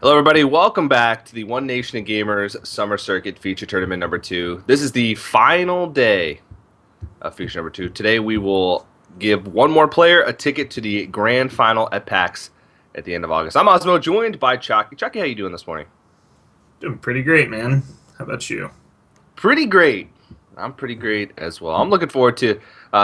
Hello, everybody. Welcome back to the One Nation of Gamers Summer Circuit Feature Tournament number 2. This is the final day of Feature number 2. Today, we will give one more player a ticket to the grand final at PAX at the end of August. I'm Osmo, joined by Chucky. Chucky, how you doing this morning? Doing pretty great, man. How about you? Pretty great. I'm pretty great as well. I'm looking forward to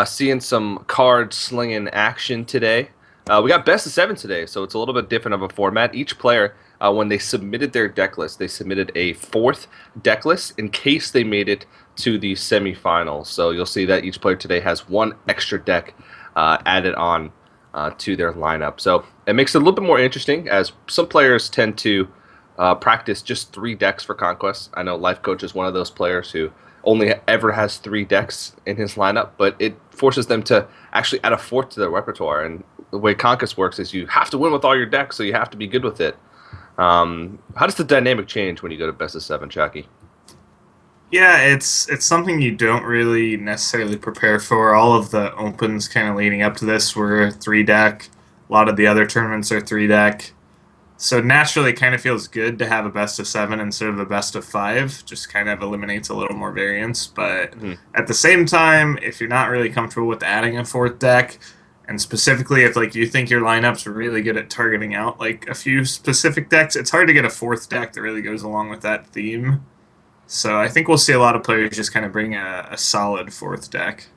seeing some card slinging action today. We got best of 7 today, so it's a little bit different of a format. Each player, when they submitted their deck list, they submitted a 4th deck list in case they made it to the semifinals. So you'll see that each player today has one extra deck added on to their lineup. So it makes it a little bit more interesting, as some players tend to practice just 3 decks for Conquest. I know Life Coach is one of those players who only ever has 3 decks in his lineup, but it forces them to actually add a 4th to their repertoire. And the way Conquest works is you have to win with all your decks, so you have to be good with it. How does the dynamic change when you go to best of 7, Chucky? Yeah, it's something you don't really necessarily prepare for. All of the opens kind of leading up to this were 3 deck. A lot of the other tournaments are 3 deck. So naturally, it kind of feels good to have a best of 7 instead of a best of 5. Just kind of eliminates a little more variance. But Mhm. at the same time, if you're not really comfortable with adding a 4th deck, and specifically if like you think your lineup's really good at targeting out like a few specific decks, it's hard to get a 4th deck that really goes along with that theme. So I think we'll see a lot of players just kind of bring a solid 4th deck.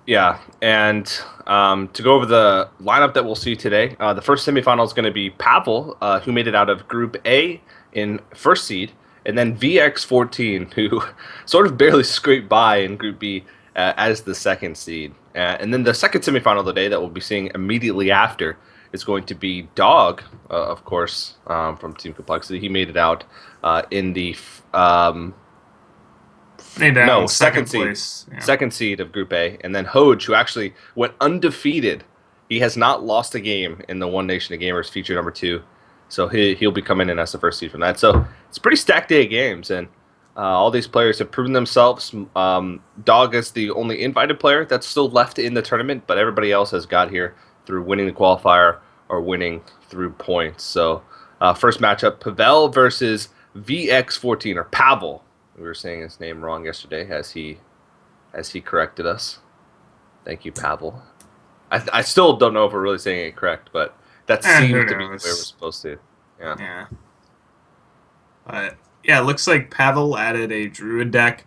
Yeah, and to go over the lineup that we'll see today, the first semifinal is going to be Pavel, who made it out of Group A in first seed, and then VX14, who sort of barely scraped by in Group B as the second seed. And then the second semifinal of the day that we'll be seeing immediately after is going to be Dog, of course, from Team Complexity. He made it out in the Made down no, in second second seed. place. Yeah. Second seed of Group A. And then Hoj, who actually went undefeated. He has not lost a game in the One Nation of Gamers feature number 2. So he'll be coming in as the first seed from that. So it's a pretty stacked day of games. And all these players have proven themselves. Dog is the only invited player that's still left in the tournament, but everybody else has got here through winning the qualifier or winning through points. So first matchup, Pavel versus VX14, or Pavel. We were saying his name wrong yesterday as he corrected us. Thank you, Pavel. I still don't know if we're really saying it correct, but that Who seems to be the way we're knows? supposed to. Yeah. Yeah. But yeah, it looks like Pavel added a Druid deck.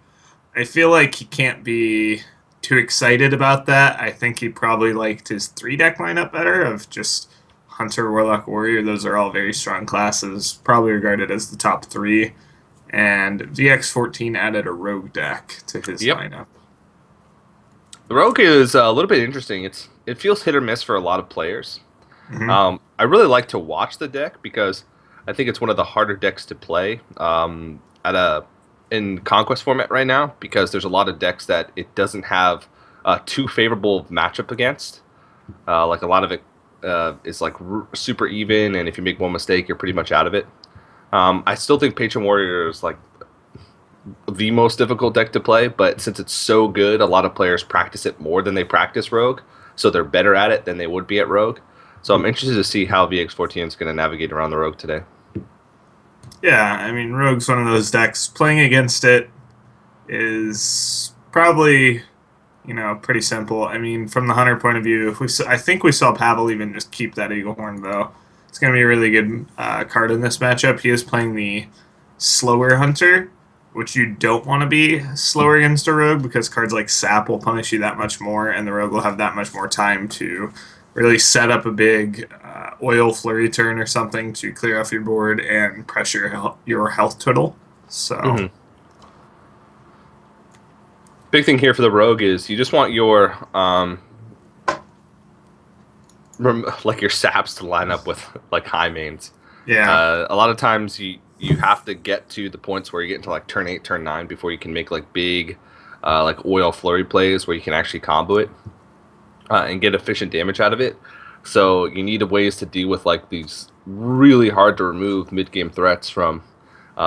I feel like he can't be too excited about that. I think he probably liked his 3 deck lineup better of just Hunter, Warlock, Warrior. Those are all very strong classes, probably regarded as the top 3. And VX14 added a Rogue deck to his Yep. lineup. The Rogue is a little bit interesting. It feels hit or miss for a lot of players. Hmm. I really like to watch the deck because I think it's one of the harder decks to play in Conquest format right now, because there's a lot of decks that it doesn't have too favorable matchup against. Like a lot of it is like super even, and if you make one mistake, you're pretty much out of it. I still think Patron Warrior is like the most difficult deck to play, but since it's so good, a lot of players practice it more than they practice Rogue, so they're better at it than they would be at Rogue. So I'm interested to see how VX14 is going to navigate around the Rogue today. Yeah, I mean, Rogue's one of those decks. Playing against it is probably, pretty simple. I mean, from the Hunter point of view, I think we saw Pavel even just keep that Eagle Horn, though. It's going to be a really good card in this matchup. He is playing the slower Hunter, which you don't want to be slower against a Rogue because cards like Sap will punish you that much more, and the Rogue will have that much more time to really set up a big oil flurry turn or something to clear off your board and pressure your health total. So, Hmm. Big thing here for the Rogue is you just want your like your saps to line up with like high mains. yeah. A lot of times you have to get to the points where you get into like turn 8, turn 9 before you can make like big like oil flurry plays where you can actually combo it and get efficient damage out of it. So you need ways to deal with like these really hard to remove mid game threats from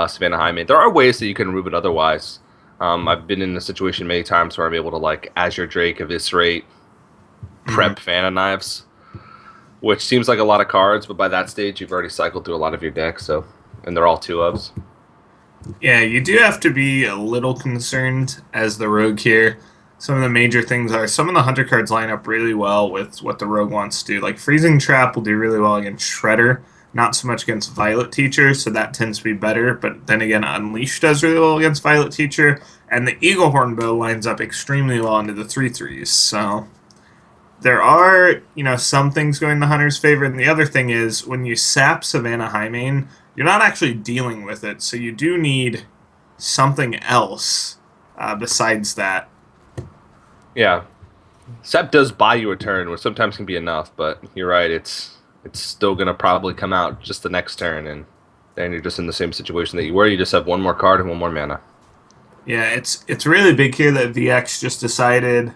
Savannah High main. There are ways that you can remove it otherwise. I've been in a situation many times where I'm able to like Azure Drake, Eviscerate, Mhm. prep Fana Knives. which seems like a lot of cards, but by that stage you've already cycled through a lot of your deck. So, and they're all 2 ofs. Yeah, you do have to be a little concerned as the rogue here. Some of the major things are some of the hunter cards line up really well with what the rogue wants to do. Like Freezing Trap will do really well against Shredder, not so much against Violet Teacher, so that tends to be better. But then again, Unleash does really well against Violet Teacher, and the Eagle Horn Bow lines up extremely well into the 3/3s. So there are, some things going in the hunter's favor, and the other thing is when you sap Savannah Highmane, you're not actually dealing with it, so you do need something else besides that. Yeah, Sep does buy you a turn, which sometimes can be enough, but you're right. It's still gonna probably come out just the next turn, and then you're just in the same situation that you were. You just have one more card and one more mana. Yeah, it's really big here that VX just decided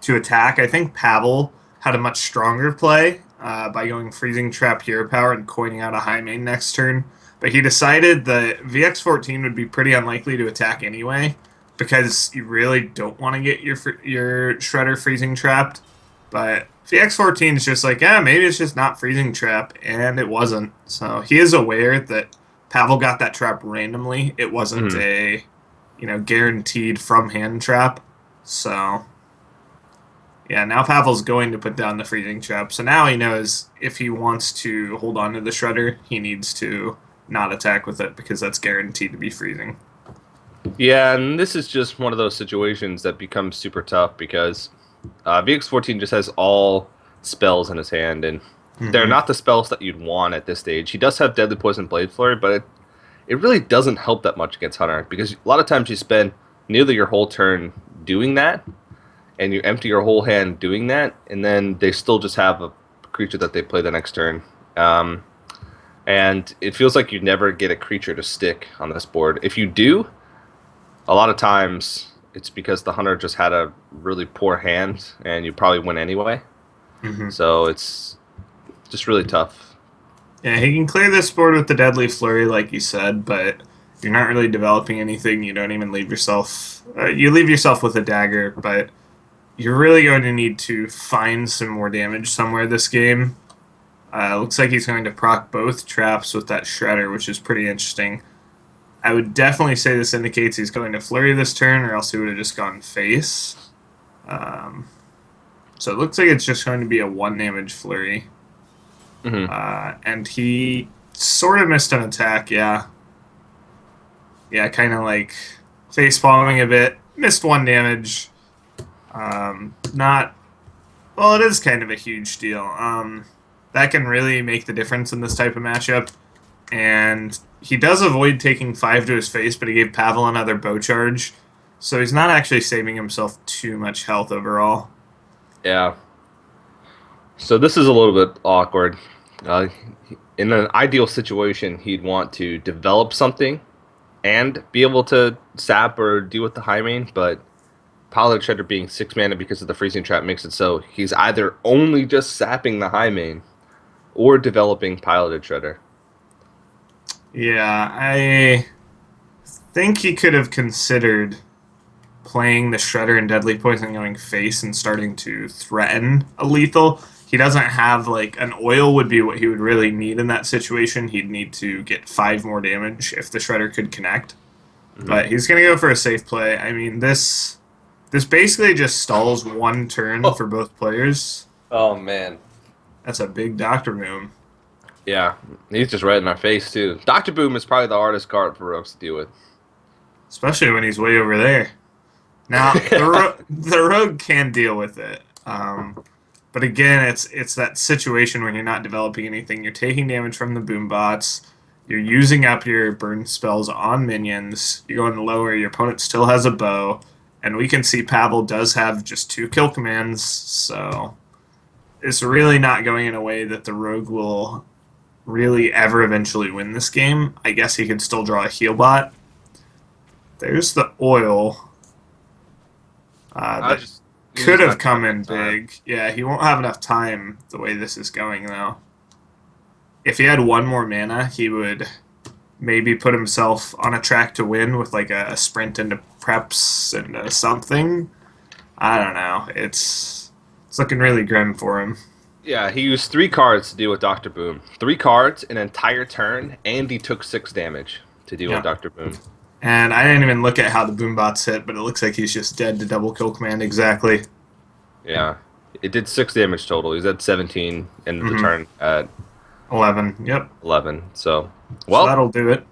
to attack. I think Pavel had a much stronger play by going Freezing Trap Hero Power and coining out a Highmane next turn. But he decided that VX14 would be pretty unlikely to attack anyway, because you really don't want to get your Shredder Freezing Trapped. But VX14 is just like, yeah, maybe it's just not Freezing Trap, and it wasn't. So he is aware that Pavel got that trap randomly. It wasn't a, guaranteed from hand trap. So yeah, now Pavel's going to put down the Freezing Trap. So now he knows if he wants to hold on to the Shredder, he needs to not attack with it because that's guaranteed to be freezing. Yeah, and this is just one of those situations that becomes super tough because VX14 just has all spells in his hand, and they're not the spells that you'd want at this stage. He does have Deadly Poison Blade Flurry, but it really doesn't help that much against Hunter because a lot of times you spend nearly your whole turn doing that, and you empty your whole hand doing that, and then they still just have a creature that they play the next turn. And it feels like you never get a creature to stick on this board. If you do, a lot of times it's because the hunter just had a really poor hand, and you probably win anyway. So it's just really tough. Yeah, he can clear this board with the Deadly Flurry, like you said, but you're not really developing anything. You don't even leave yourself... you leave yourself with a dagger, but you're really going to need to find some more damage somewhere this game. Looks like he's going to proc both traps with that Shredder, which is pretty interesting. I would definitely say this indicates he's going to Flurry this turn, or else he would have just gone face. So it looks like it's just going to be a 1 damage Flurry. And he sort of missed an attack, yeah. Yeah, kind of like face palming a bit. Missed 1 damage. Not... Well, it is kind of a huge deal. That can really make the difference in this type of matchup. And he does avoid taking 5 to his face, but he gave Pavel another bow charge. So he's not actually saving himself too much health overall. Yeah. So this is a little bit awkward. In an ideal situation, he'd want to develop something and be able to sap or deal with the Highmane, but Pilot Shredder being 6 mana because of the Freezing Trap makes it so he's either only just sapping the Highmane or developing Piloted Shredder. Yeah, I think he could have considered playing the Shredder and Deadly Poison going face and starting to threaten a lethal. He doesn't have, an oil would be what he would really need in that situation. He'd need to get 5 more damage if the Shredder could connect. But he's going to go for a safe play. I mean, this basically just stalls 1 turn for both players. Oh, man. That's a big Dr. Boom. Yeah, he's just right in our face, too. Dr. Boom is probably the hardest card for Rogues to deal with. Especially when he's way over there. Now, the Rogue can deal with it. But again, it's that situation when you're not developing anything. You're taking damage from the boom bots. You're using up your burn spells on minions. You're going lower. Your opponent still has a bow. And we can see Pavel does have just 2 kill commands. So it's really not going in a way that the Rogue will really ever eventually win this game. I guess he could still draw a heal bot. There's the oil. That could have come in big. Yeah, he won't have enough time the way this is going, though. If he had 1 more mana, he would maybe put himself on a track to win with a sprint into preps and something. I don't know. It's looking really grim for him. Yeah, he used 3 cards to deal with Dr. Boom. 3 cards, an entire turn, and he took 6 damage to deal with Yeah. Dr. Boom. And I didn't even look at how the boombots hit, but it looks like he's just dead to double kill command exactly. Yeah. It did 6 damage total. He's at 17, end of the Mm-hmm. turn at 11. Yep. 11. So, So well, that'll do it.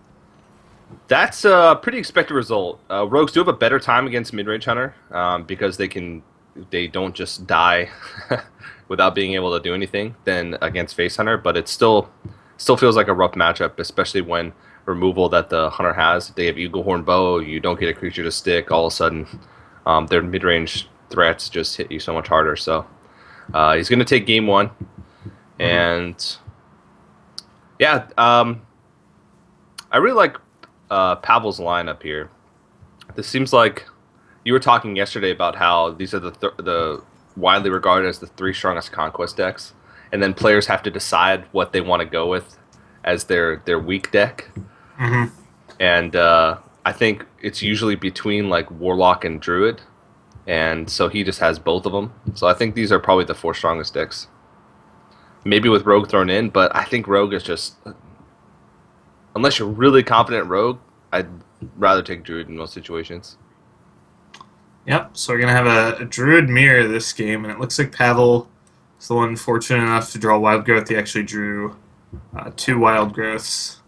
that's a pretty expected result. Rogues do have a better time against mid-range hunter because they don't just die without being able to do anything than against face hunter. But it still feels like a rough matchup, especially when removal that the hunter has. If they have eagle horn bow, you don't get a creature to stick. All of a sudden, their mid-range threats just hit you so much harder. So he's going to take game one, Mm-hmm. and yeah, I really like Pavel's lineup here. This seems like you were talking yesterday about how these are the widely regarded as the 3 strongest conquest decks, and then players have to decide what they want to go with as their weak deck. Mm-hmm. And I think it's usually between like Warlock and Druid, and so he just has both of them. So I think these are probably the 4 strongest decks. Maybe with Rogue thrown in, but I think Rogue is just unless you're really confident Rogue, I'd rather take Druid in most situations. Yep. So we're gonna have a Druid mirror this game, and it looks like Pavel is the one fortunate enough to draw Wild Growth. He actually drew 2 Wild Growths.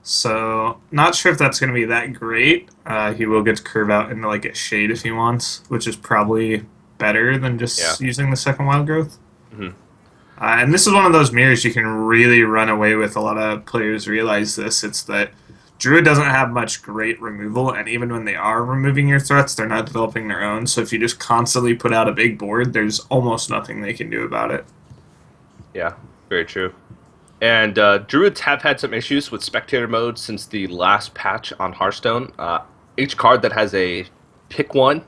So not sure if that's gonna be that great. He will get to curve out into like a shade if he wants, which is probably better than Yeah. just using the second Wild Growth. Hmm. And this is one of those mirrors you can really run away with. A lot of players realize this. It's that Druid doesn't have much great removal, and even when they are removing your threats, they're not developing their own. So if you just constantly put out a big board, there's almost nothing they can do about it. Yeah, very true. And Druids have had some issues with spectator mode since the last patch on Hearthstone. Each card that has a pick one,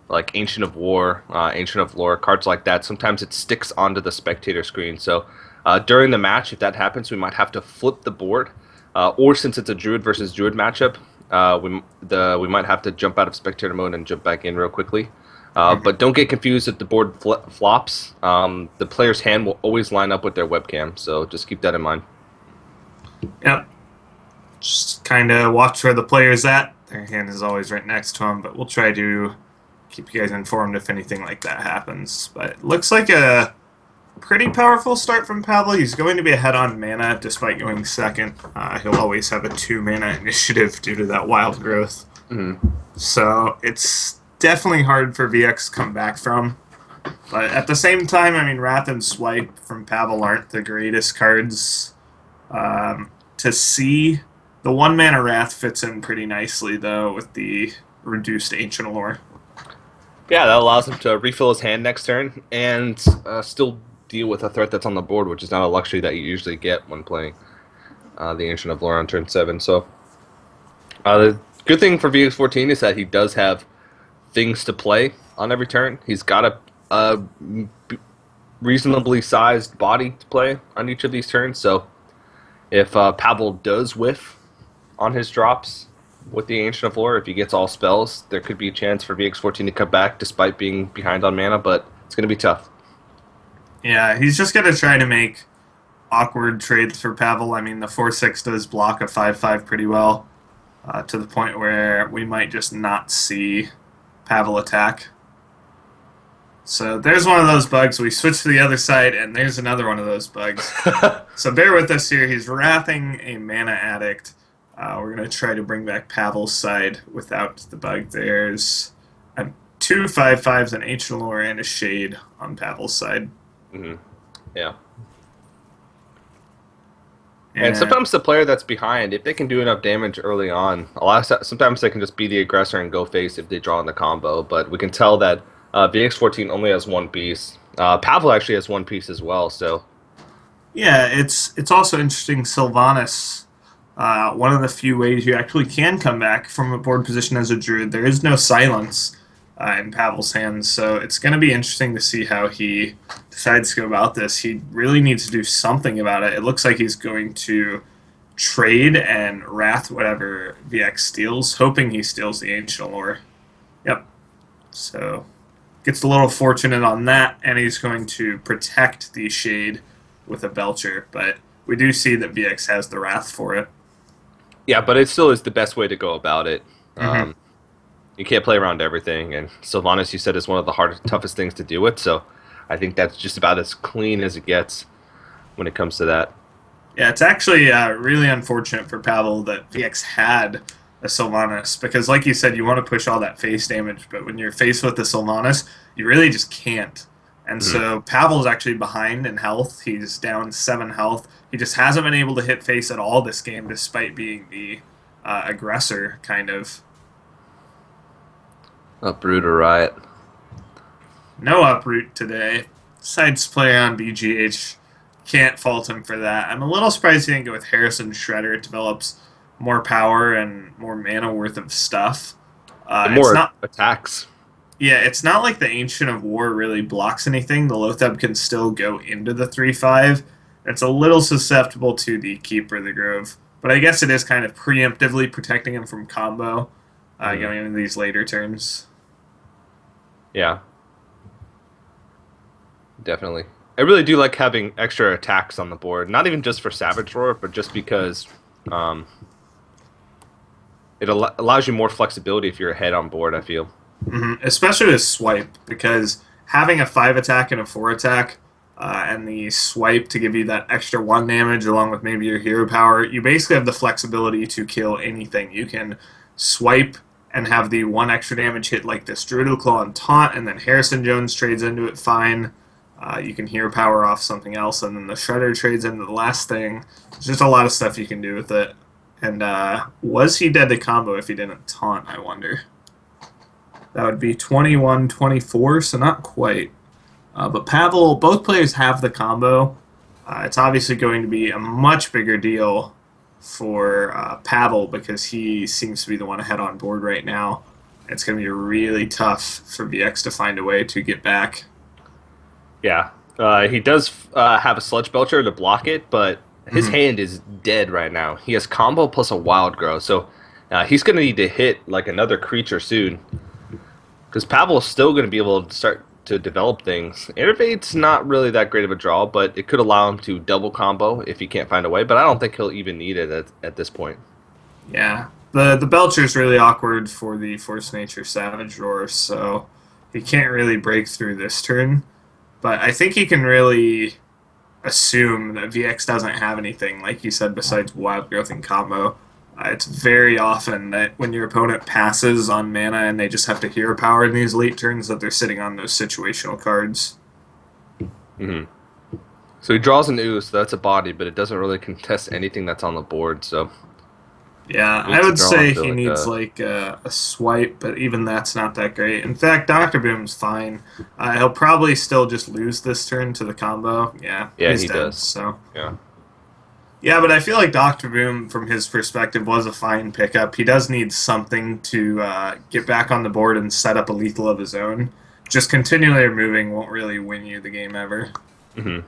like Ancient of War, Ancient of Lore, cards like that, sometimes it sticks onto the spectator screen. So during the match, if that happens, we might have to flip the board. Or since it's a Druid versus Druid matchup, we might have to jump out of spectator mode and jump back in real quickly. But don't get confused if the board flops. The player's hand will always line up with their webcam, so just keep that in mind. Yep. Just kind of watch where the player's at. Their hand is always right next to them, but we'll try to keep you guys informed if anything like that happens. But it looks like a pretty powerful start from Pavel. He's going to be ahead on mana despite going second. He'll always have a 2 mana initiative due to that wild growth. Mm-hmm. So it's definitely hard for VX to come back from. But at the same time, I mean, Wrath and Swipe from Pavel aren't the greatest cards to see. The 1 mana Wrath fits in pretty nicely, though, with the reduced Ancient Lore. Yeah, that allows him to refill his hand next turn and still deal with a threat that's on the board, which is not a luxury that you usually get when playing the Ancient of Lore on turn 7. So the good thing for VX14 is that he does have things to play on every turn. He's got a reasonably sized body to play on each of these turns. So if Pavel does whiff on his drops with the Ancient of Lore, if he gets all spells, there could be a chance for VX14 to come back despite being behind on mana, but it's going to be tough. Yeah, he's just going to try to make awkward trades for Pavel. I mean, the 4/6 does block a 5/5 pretty well, to the point where we might just not see Pavel attack. So there's one of those bugs. We switch to the other side, and there's another one of those bugs. So bear with us here. He's wrathing a Mana Addict. We're going to try to bring back Pavel's side without the bug. There's 2 5/5s, an Ancient Lore, and a Shade on Pavel's side. Mm-hmm. Yeah. And sometimes the player that's behind, if they can do enough damage early on, sometimes they can just be the aggressor and go face if they draw in the combo. But we can tell that VX14 only has 1 piece. Pavel actually has 1 piece as well. So yeah, it's also interesting. Sylvanas, one of the few ways you actually can come back from a board position as a druid. There is no silence in Pavel's hands, so it's going to be interesting to see how he decides to go about this. He really needs to do something about it. It looks like he's going to trade and wrath whatever VX steals, hoping he steals the Ancient Lore. Yep. So gets a little fortunate on that, and he's going to protect the shade with a Belcher. But we do see that VX has the Wrath for it. Yeah, but it still is the best way to go about it. Mm-hmm. Um, you can't play around everything, and Sylvanas, you said, is one of the hardest, toughest things to deal with. So I think that's just about as clean as it gets when it comes to that. Yeah, it's actually really unfortunate for Pavel that VX had a Sylvanas because, like you said, you want to push all that face damage, but when you're faced with the Sylvanas, you really just can't. And Mhm. so Pavel's actually behind in health. He's down 7 health. He just hasn't been able to hit face at all this game, despite being the aggressor, kind of. Uproot or riot. No uproot today. Decides to play on BGH. Can't fault him for that. I'm a little surprised he didn't go with Harrison Shredder. It develops more power and more mana worth of stuff. And It's more not, attacks. yeah, it's not like the Ancient of War really blocks anything. The Lotheb can still go into the 3/5. It's a little susceptible to the Keeper of the Grove, but I guess it is kind of preemptively protecting him from combo Mhm. going into these later turns. Yeah, definitely. I really do like having extra attacks on the board, not even just for Savage Roar, but just because um, it allows you more flexibility if you're ahead on board, I feel. Especially with swipe, because having a 5 attack and a 4 attack, and the swipe to give you that extra 1 damage along with maybe your hero power, you basically have the flexibility to kill anything. You can swipe and have the 1 extra damage hit like this Druidal Claw and Taunt, and then Harrison Jones trades into it fine. You can hero power off something else, and then the Shredder trades into the last thing. There's just a lot of stuff you can do with it. And was he dead to combo if he didn't taunt, I wonder? That would be 21-24, so not quite. But Pavel, both players have the combo. It's obviously going to be a much bigger deal for Pavel because he seems to be the one ahead on board right now. It's going to be really tough for VX to find a way to get back. Yeah, he does have a Sludge Belcher to block it, but his Mm-hmm. hand is dead right now. He has combo plus a Wild Grow, so he's going to need to hit like another creature soon. Because Pavel is still going to be able to start to develop things. Innervate's not really that great of a draw, but it could allow him to double combo if he can't find a way. But I don't think he'll even need it at this point. Yeah, the Belcher is really awkward for the Force Nature Savage Roar, so he can't really break through this turn. But I think he can really assume that VX doesn't have anything, like you said, besides Wild Growth and combo. It's very often that when your opponent passes on mana and they just have to hero power in these late turns, that they're sitting on those situational cards. Hmm. So he draws an ooze, so that's a body, but it doesn't really contest anything that's on the board. So Yeah, he I needs to would draw say into he like needs a like a swipe, but even that's not that great. In fact, Doctor Boom's fine. He'll probably still just lose this turn to the combo. Yeah, yeah, he's he dead. does. So Yeah. yeah, but I feel like Doctor Boom, from his perspective, was a fine pickup. He does need something to get back on the board and set up a lethal of his own. Just continually removing won't really win you the game ever. Hmm.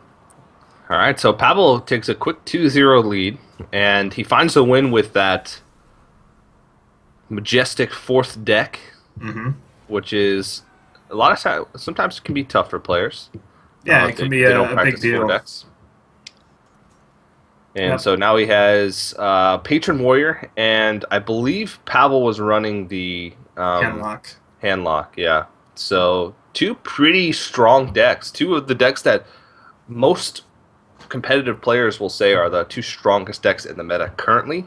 All right, so Pavel takes a quick 2-0 lead, and he finds the win with that majestic fourth deck, Hmm. which is a lot of times sometimes it can be tough for players. Yeah, it can be They don't a big practice four deal. decks. And Yep. so now he has Patron Warrior, and I believe Pavel was running the Handlock. Handlock, yeah. So two pretty strong decks. Two of the decks that most competitive players will say are the two strongest decks in the meta currently.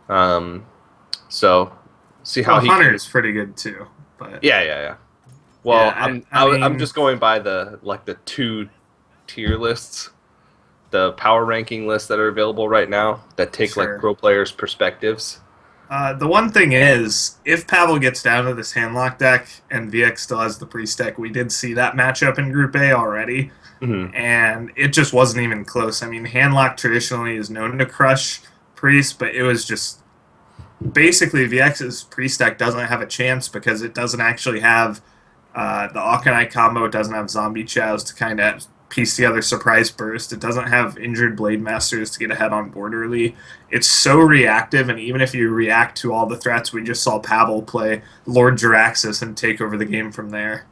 Um, so see how Well, he Hunter can. is pretty good too, but Yeah, yeah, yeah. Well, yeah, I I'm mean, just going by the two tier lists, the power ranking lists that are available right now that take like sure. pro players' perspectives. The one thing is, if Pavel gets down to this handlock deck and VX still has the priest deck, we did see that matchup in Group A already, Hmm. and it just wasn't even close. I mean, handlock traditionally is known to crush priest, but it was just basically VX's priest deck doesn't have a chance because it doesn't actually have the Akanai combo. It doesn't have zombie chows to kind of piece together surprise burst. It doesn't have injured blade masters to get ahead on board early. It's so reactive, and even if you react to all the threats, we just saw Pavel play Lord Jaraxxus and take over the game from there.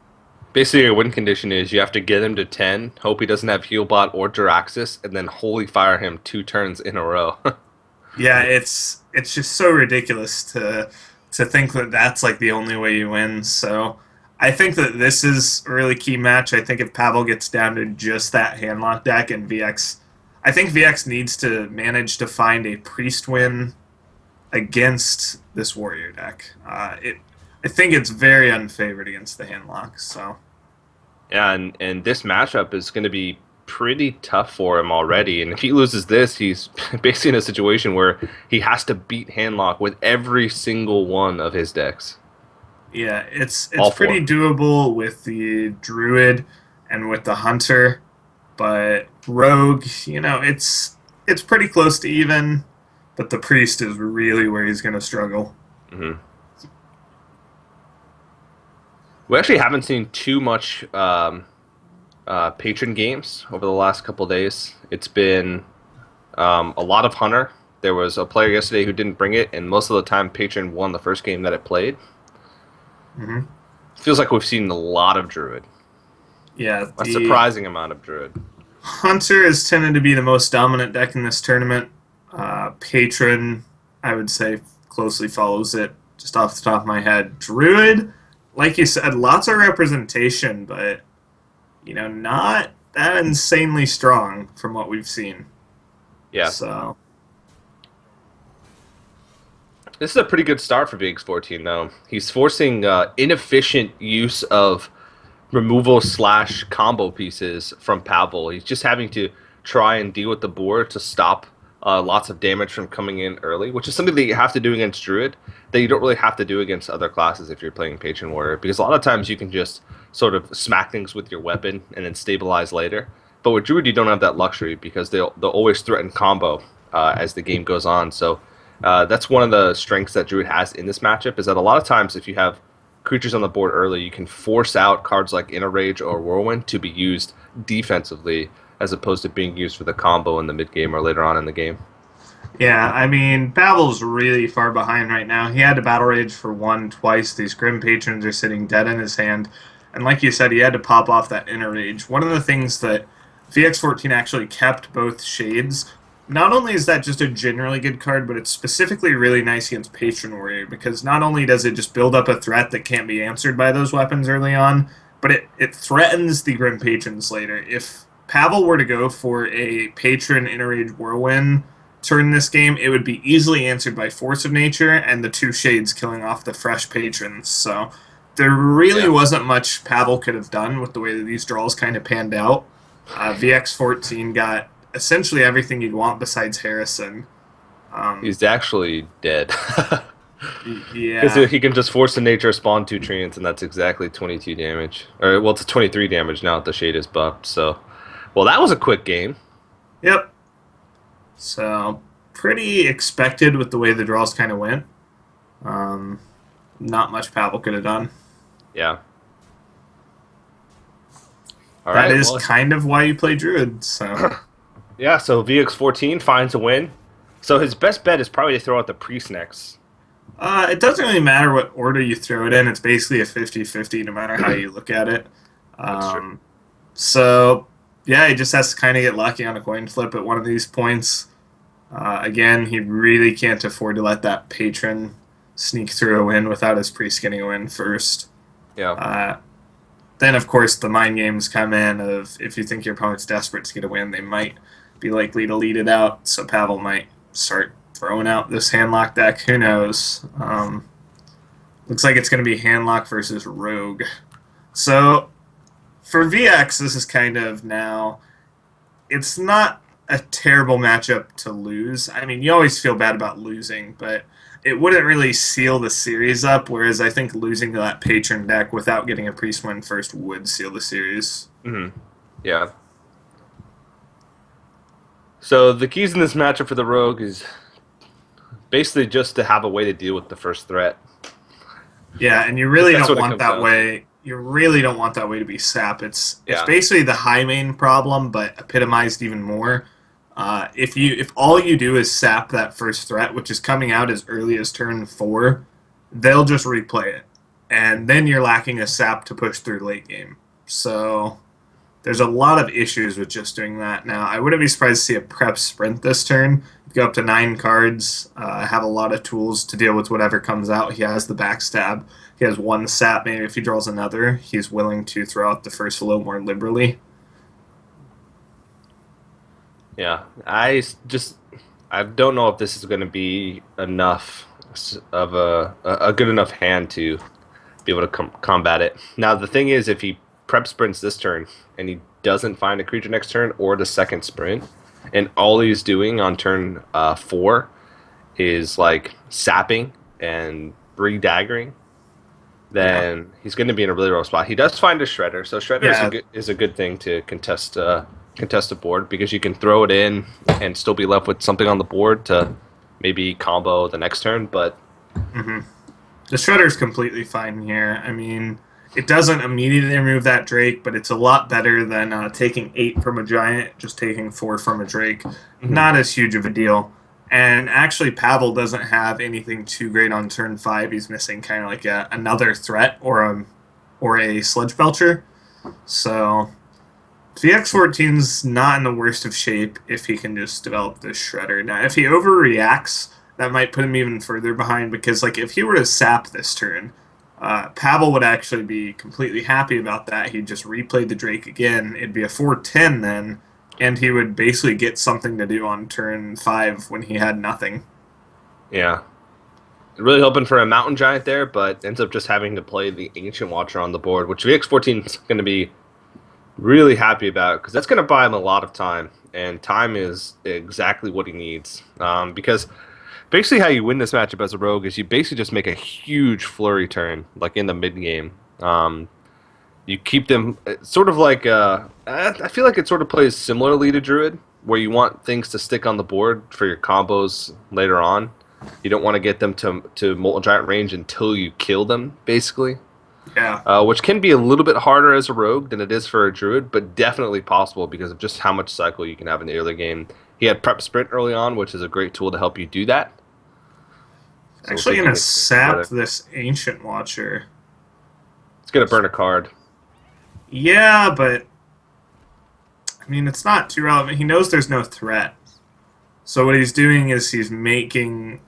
Basically, your win condition is you have to get him to 10, hope he doesn't have Healbot or Jiraxis, and then holy fire him 2 turns in a row. Yeah, it's just so ridiculous to think that that's like the only way you win. So I think that this is a really key match. I think if Pavel gets down to just that handlock deck and VX, I think VX needs to manage to find a priest win against this warrior deck. I think it's very unfavored against the handlock. So Yeah, and this matchup is going to be pretty tough for him already. And if he loses this, he's basically in a situation where he has to beat Handlock with every single one of his decks. yeah, it's All four. pretty doable with the druid and with the hunter, but rogue, it's pretty close to even. But the priest is really where he's going to struggle. hmm We actually haven't seen too much patron games over the last couple days. It's been a lot of Hunter. There was a player yesterday who didn't bring it, and most of the time Patron won the first game that it played. Hmm. Feels like we've seen a lot of Druid. Yeah, A the surprising amount of Druid. hunter has tended to be the most dominant deck in this tournament. Patron, I would say, closely follows it. Just off the top of my head, druid, like you said, lots of representation, but not that insanely strong from what we've seen. Yeah. So, This is a pretty good start for VX14, though. He's forcing inefficient use of removal slash combo pieces from Pavel. He's just having to try and deal with the board to stop lots of damage from coming in early, which is something that you have to do against Druid that you don't really have to do against other classes if you're playing Patron Warrior, because a lot of times you can just sort of smack things with your weapon and then stabilize later. But with Druid, you don't have that luxury because they'll always threaten combo as the game goes on. So that's one of the strengths that Druid has in this matchup, is that a lot of times if you have creatures on the board early, you can force out cards like Inner Rage or Whirlwind to be used defensively as opposed to being used for the combo in the mid game or later on in the game. yeah, I mean, Pavel's really far behind right now. He had to battle rage for one twice. These Grim Patrons are sitting dead in his hand. And like you said, he had to pop off that inner rage. One of the things that VX14 actually kept both shades. Not only is that just a generally good card, but it's specifically really nice against Patron Warrior, because not only does it just build up a threat that can't be answered by those weapons early on, but it threatens the Grim Patrons later. If Pavel were to go for a Patron Inner Rage Whirlwind turn this game, it would be easily answered by Force of Nature and the two shades killing off the fresh patrons. So there really Yeah. wasn't much Pavel could have done with the way that these draws kind of panned out. VX14 got essentially everything you'd want besides Harrison. Um, He's actually dead. Because yeah. he can just force the nature spawn 2 treants, and that's exactly 22 damage. Or, well, it's 23 damage now that the shade is buffed. So, well, that was a quick game. Yep. So pretty expected with the way the draws kind of went. Um, Not much Pavel could have done. Yeah. All That right. is Well, kind of why you play Druid. So yeah. So VX14 finds a win. So his best bet is probably to throw out the priest next. it doesn't really matter what order you throw it in. It's basically a 50-50 no matter how you look at it. That's true. Um, so, yeah, he just has to kind of get lucky on a coin flip at one of these points. Again, he really can't afford to let that patron sneak through a win without his priest getting a win first. Yeah. Then, of course, the mind games come in of if you think your opponent's desperate to get a win, they might be likely to lead it out. So Pavel might start throwing out this handlock deck. Who knows? Looks like it's going to be handlock versus rogue. So for VX, this is kind of now. It's not a terrible matchup to lose. I mean, you always feel bad about losing, but it wouldn't really seal the series up. Whereas I think losing to that patron deck without getting a priest win first would seal the series. Yeah. So the keys in this matchup for the rogue is basically just to have a way to deal with the first threat. Yeah, and you really That's don't what it want comes that down way. You really don't want that way to be sap. It's Yeah. basically the high main problem, but epitomized even more. If all you do is sap that first threat, which is coming out as early as turn 4, they'll just replay it, and then you're lacking a sap to push through late game. So there's a lot of issues with just doing that now. I wouldn't be surprised to see a prep sprint this turn. Go up to 9 cards, have a lot of tools to deal with whatever comes out. He has the backstab. He has one sap. Maybe if he draws another, he's willing to throw out the first a little more liberally. Yeah, I don't know if this is going to be enough of a good enough hand to be able to combat it. Now the thing is, if he prep sprints this turn and he doesn't find a creature next turn or the second sprint, and all he's doing on turn 4 is like sapping and re-daggering, then he's going to be in a really rough spot. He does find a shredder, so shredder is a good thing to contest a board because you can throw it in and still be left with something on the board to maybe combo the next turn. But the shredder's completely fine here. I mean, it doesn't immediately remove that Drake, but it's a lot better than taking 8 from a giant, just taking 4 from a Drake. Not as huge of a deal. And actually, Pavel doesn't have anything too great on turn 5. He's missing kind of like another threat or a Sledge Belcher. So VX14's not in the worst of shape if he can just develop this Shredder. Now, if he overreacts, that might put him even further behind because, like, if he were to sap this turn, Pavel would actually be completely happy about that. He'd just replay the Drake again. It'd be a 4-10 then, and he would basically get something to do on turn 5 when he had nothing. Yeah. Really hoping for a Mountain Giant there, but ends up just having to play the Ancient Watcher on the board, which VX14 is going to be really happy about because that's going to buy him a lot of time, and time is exactly what he needs. Because basically how you win this matchup as a rogue is you basically just make a huge flurry turn, like in the mid game. You keep them sort of like I feel like it sort of plays similarly to Druid, where you want things to stick on the board for your combos later on. You don't want to get them to Molten Giant range until you kill them, basically. Yeah. Which can be a little bit harder as a rogue than it is for a druid, but definitely possible because of just how much cycle you can have in the early game. He had prep sprint early on, which is a great tool to help you do that. So actually going to sap this Ancient Watcher. It's going to burn a card. Yeah, but I mean, it's not too relevant. He knows there's no threat. So what he's doing is he's making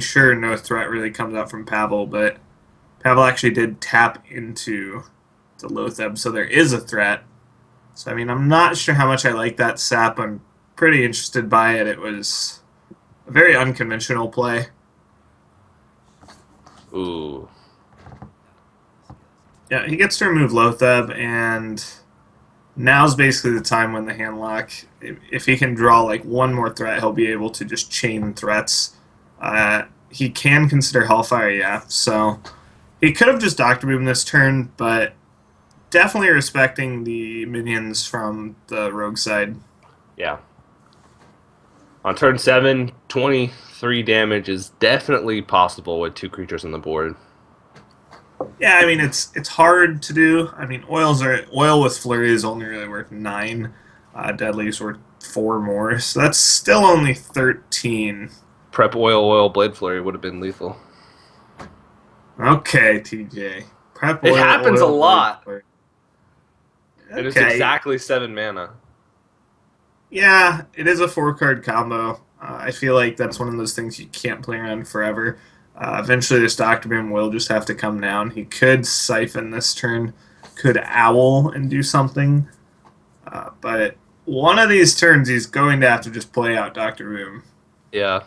sure no threat really comes out from Pavel, but Pavel actually did tap into the Lotheb, so there is a threat. So, I mean, I'm not sure how much I like that sap. I'm pretty interested by it. It was a very unconventional play. Ooh. Yeah, he gets to remove Lotheb, and now's basically the time when the handlock, if he can draw like one more threat, he'll be able to just chain threats. He can consider Hellfire, yeah, so he could have just Doctor Boom this turn, but definitely respecting the minions from the rogue side. Yeah. On turn 7, 23 damage is definitely possible with 2 creatures on the board. Yeah, I mean it's hard to do. I mean oil with flurry is only really worth 9. Deadly's worth 4 more, so that's still only 13. Prep oil, blade flurry would have been lethal. Okay, TJ. Prep oil, it happens oil, a lot. Okay. It is exactly 7 mana. Yeah, it is a 4-card combo. I feel like that's one of those things you can't play around forever. Eventually, this Doctor Boom will just have to come down. He could Siphon this turn, could Owl and do something. But one of these turns, he's going to have to just play out Doctor Boom. Yeah.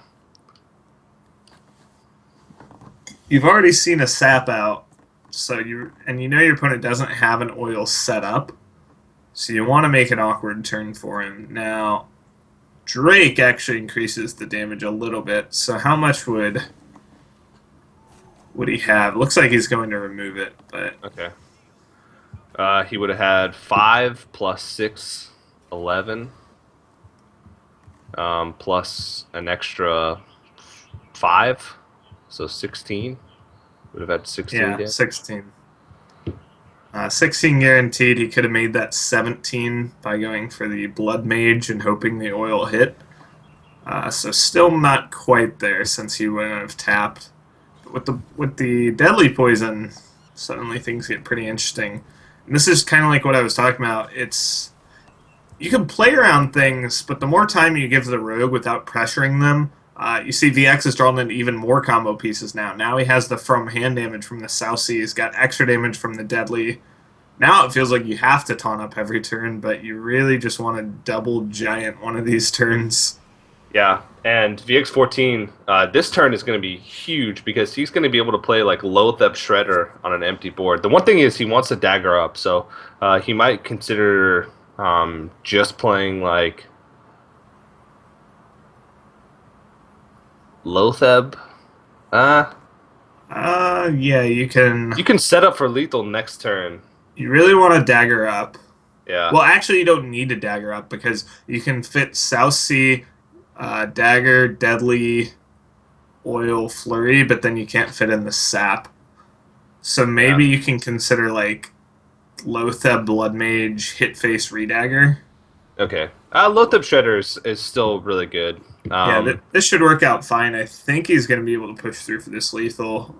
You've already seen a sap out, so you know your opponent doesn't have an oil set up, so you want to make an awkward turn for him. Now, Drake actually increases the damage a little bit, so how much would he have? Looks like he's going to remove it, but okay. He would have had 5 plus 6, 11, plus an extra 5. So 16. Would have had 16. Yeah, damage. 16. 16 guaranteed. He could have made that 17 by going for the Blood Mage and hoping the oil hit. So still not quite there since he wouldn't have tapped. But with the Deadly Poison, suddenly things get pretty interesting. And this is kind of like what I was talking about. It's you can play around things, but the more time you give the rogue without pressuring them, you see VX has drawn in even more combo pieces now. Now he has the from hand damage from the South Sea. He's got extra damage from the deadly. Now it feels like you have to taunt up every turn, but you really just want to double giant one of these turns. Yeah, and VX14, this turn is going to be huge because he's going to be able to play like Lothep Shredder on an empty board. The one thing is he wants to dagger up, so he might consider just playing like Lotheb. Yeah, you can. You can set up for lethal next turn. You really want to dagger up. Yeah. Well, actually, you don't need to dagger up because you can fit South Sea, dagger, deadly, oil, flurry, but then you can't fit in the sap. So Yeah. maybe you can consider like Lotheb, Blood Mage, Hit Face, Redagger. Okay. Lothep Shredder is still really good. Yeah, this should work out fine. I think he's going to be able to push through for this lethal.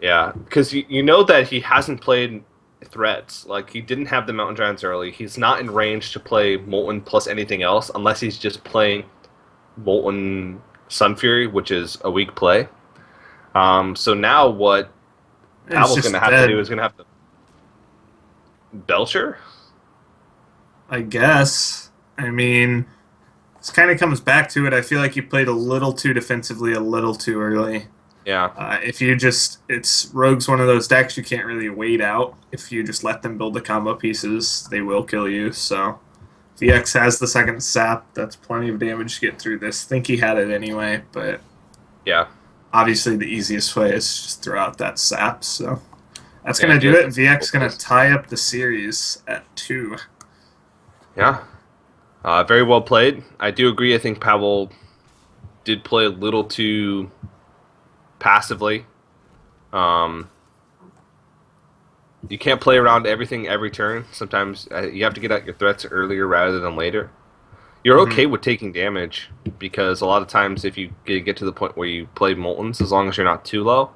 Yeah, because you know that he hasn't played threats. Like, he didn't have the Mountain Giants early. He's not in range to play Molten plus anything else unless he's just playing Molten Sun Fury, which is a weak play. So now what It's Pavel's just going to have dead, to do is going to have to Belcher? I guess. I mean, this kind of comes back to it. I feel like you played a little too defensively, a little too early. Yeah. If you just, it's Rogue's one of those decks you can't really wait out. If you just let them build the combo pieces, they will kill you. So VX has the second sap. That's plenty of damage to get through this. Think he had it anyway, but Yeah. obviously the easiest way is just throw out that sap. So that's Yeah, going to do get it. VX going to tie up the series at 2. Yeah. Very well played. I do agree. I think Pavel did play a little too passively. You can't play around everything every turn. Sometimes you have to get out your threats earlier rather than later. You're okay with taking damage because a lot of times if you get to the point where you play Moltens, as long as you're not too low,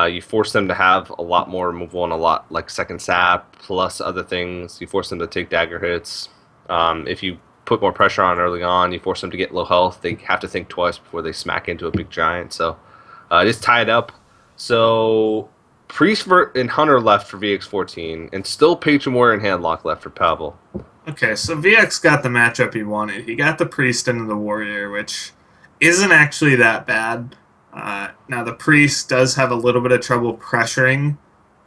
you force them to have a lot more removal and a lot like second sap plus other things. You force them to take dagger hits. If you put more pressure on early on, you force them to get low health. They have to think twice before they smack into a big giant. So just tie it up. So Priest and Hunter left for VX14, and still Patron Warrior and Handlock left for Pavel. Okay, so VX got the matchup he wanted. He got the Priest into the Warrior, which isn't actually that bad. Now, the Priest does have a little bit of trouble pressuring,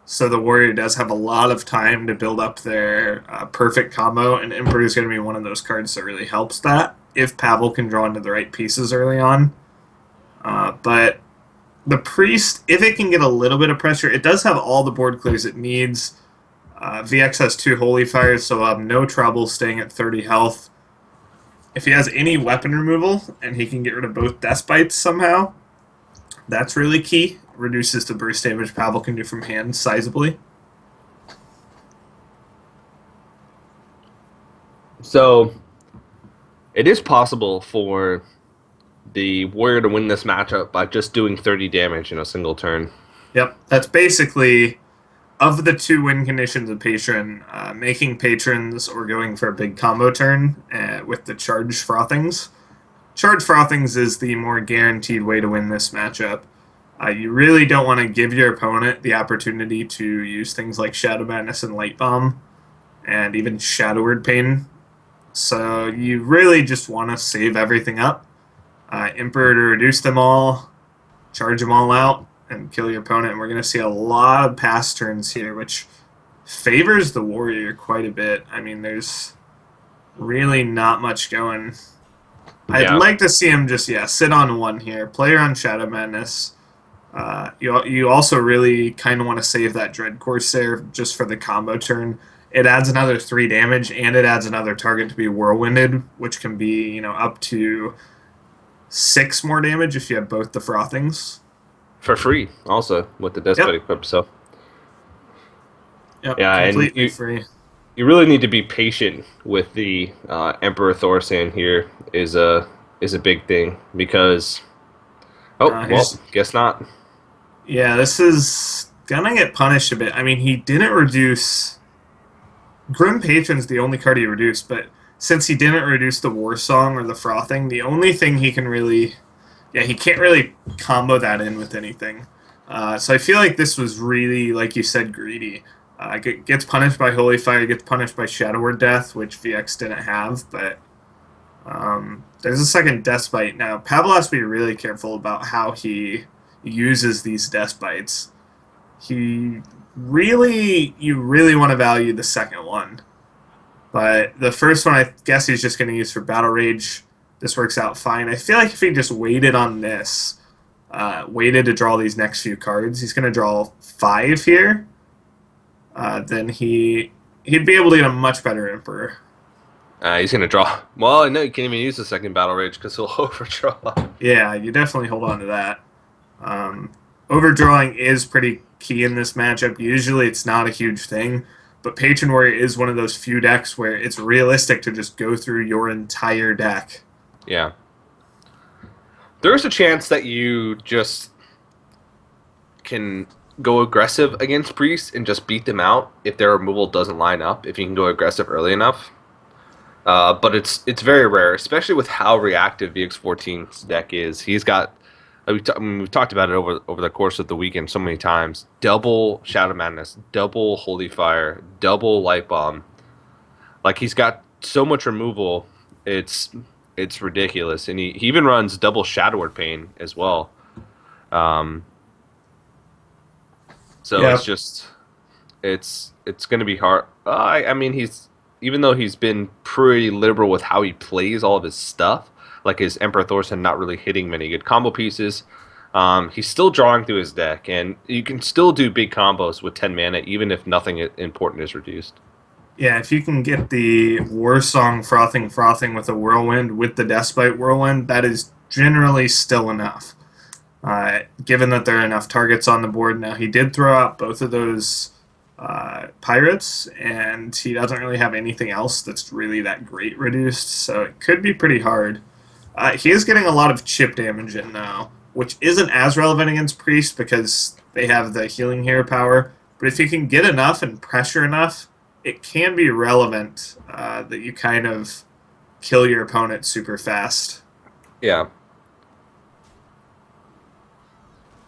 so the Warrior does have a lot of time to build up their perfect combo, and Emperor is going to be one of those cards that really helps that if Pavel can draw into the right pieces early on. But the Priest, if it can get a little bit of pressure, it does have all the board clears it needs. VX has 2 Holy Fires, so he'll have no trouble staying at 30 health. If he has any weapon removal, and he can get rid of both Despites somehow, that's really key. Reduces the burst damage Pavel can do from hand sizably. So it is possible for the Warrior to win this matchup by just doing 30 damage in a single turn. Yep, that's basically, of the 2 win conditions of Patron, making Patrons or going for a big combo turn with the Charge Frothings. Charge Frothings is the more guaranteed way to win this matchup. You really don't want to give your opponent the opportunity to use things like Shadow Madness and Light Bomb, and even Shadow Word Pain. So you really just want to save everything up. Emperor to reduce them all, charge them all out, and kill your opponent. And we're going to see a lot of pass turns here, which favors the Warrior quite a bit. I mean, there's really not much going. I'd like to see him just, sit on 1 here. Play around Shadow Madness. You also really kind of want to save that Dread Corsair just for the combo turn. It adds another 3 damage, and it adds another target to be whirlwinded, which can be, up to 6 more damage if you have both the Frothings. For free, also, with the Despot equipped, so. Yep, yeah, completely and free. You really need to be patient with the Emperor Thorsan here is a big thing, because... guess not. Yeah, this is gonna get punished a bit. I mean, he didn't reduce Grim Patron's the only card he reduced, but since he didn't reduce the War Song or the Frothing, the only thing he can really, yeah, he can't really combo that in with anything. So I feel like this was really, like you said, greedy. Gets punished by Holy Fire, gets punished by Shadow Word Death, which VX didn't have, but there's a second Death Bite. Now, Pavel has to be really careful about how he uses these Death Bites. You really want to value the second one. But the first one, I guess he's just going to use for Battle Rage. This works out fine. I feel like if he just waited on this, waited to draw these next few cards, he's going to draw 5 here. Then he'd be able to get a much better Emperor. He's gonna draw. Well, no, you can't even use the second battle rage because he'll overdraw. Yeah, you definitely hold on to that. Overdrawing is pretty key in this matchup. Usually it's not a huge thing, but Patron Warrior is one of those few decks where it's realistic to just go through your entire deck. Yeah. There's a chance that you just can go aggressive against priests and just beat them out if their removal doesn't line up, if you can go aggressive early enough. But it's very rare, especially with how reactive VX14's deck is. He's got we've talked about it over the course of the weekend so many times. Double Shadow Madness, double Holy Fire, double Light Bomb. Like he's got so much removal, it's ridiculous. And he even runs double Shadow Word Pain as well. So Yeah. it's just it's going to be hard. I mean even though he's been pretty liberal with how he plays all of his stuff, like his Emperor Thorson not really hitting many good combo pieces, he's still drawing through his deck, and you can still do big combos with 10 mana, even if nothing important is reduced. Yeah, if you can get the War Song Frothing with a Whirlwind with the Deathbite Whirlwind, that is generally still enough. Given that there are enough targets on the board now, he did throw out both of those pirates, and he doesn't really have anything else that's really that great reduced, so it could be pretty hard. He is getting a lot of chip damage in now, which isn't as relevant against Priest because they have the healing hero power, but if you can get enough and pressure enough, it can be relevant that you kind of kill your opponent super fast. Yeah.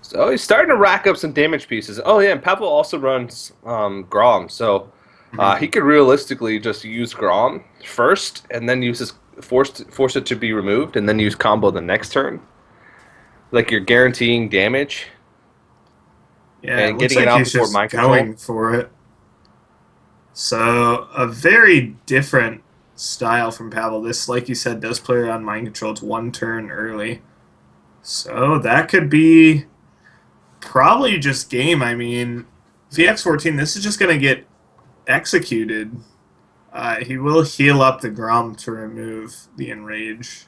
So he's starting to rack up some damage pieces. Oh yeah, and Pavel also runs Grom, so he could realistically just use Grom first, and then use his force it to be removed, and then use combo the next turn. Like you're guaranteeing damage. Yeah, And it looks getting it like out he's before just mind control. going for it. So a very different style from Pavel. This, like you said, does play around mind control. It's 1 turn early. So that could be probably just game. I mean, VX14, this is just going to get executed. He will heal up the Grom to remove the Enrage.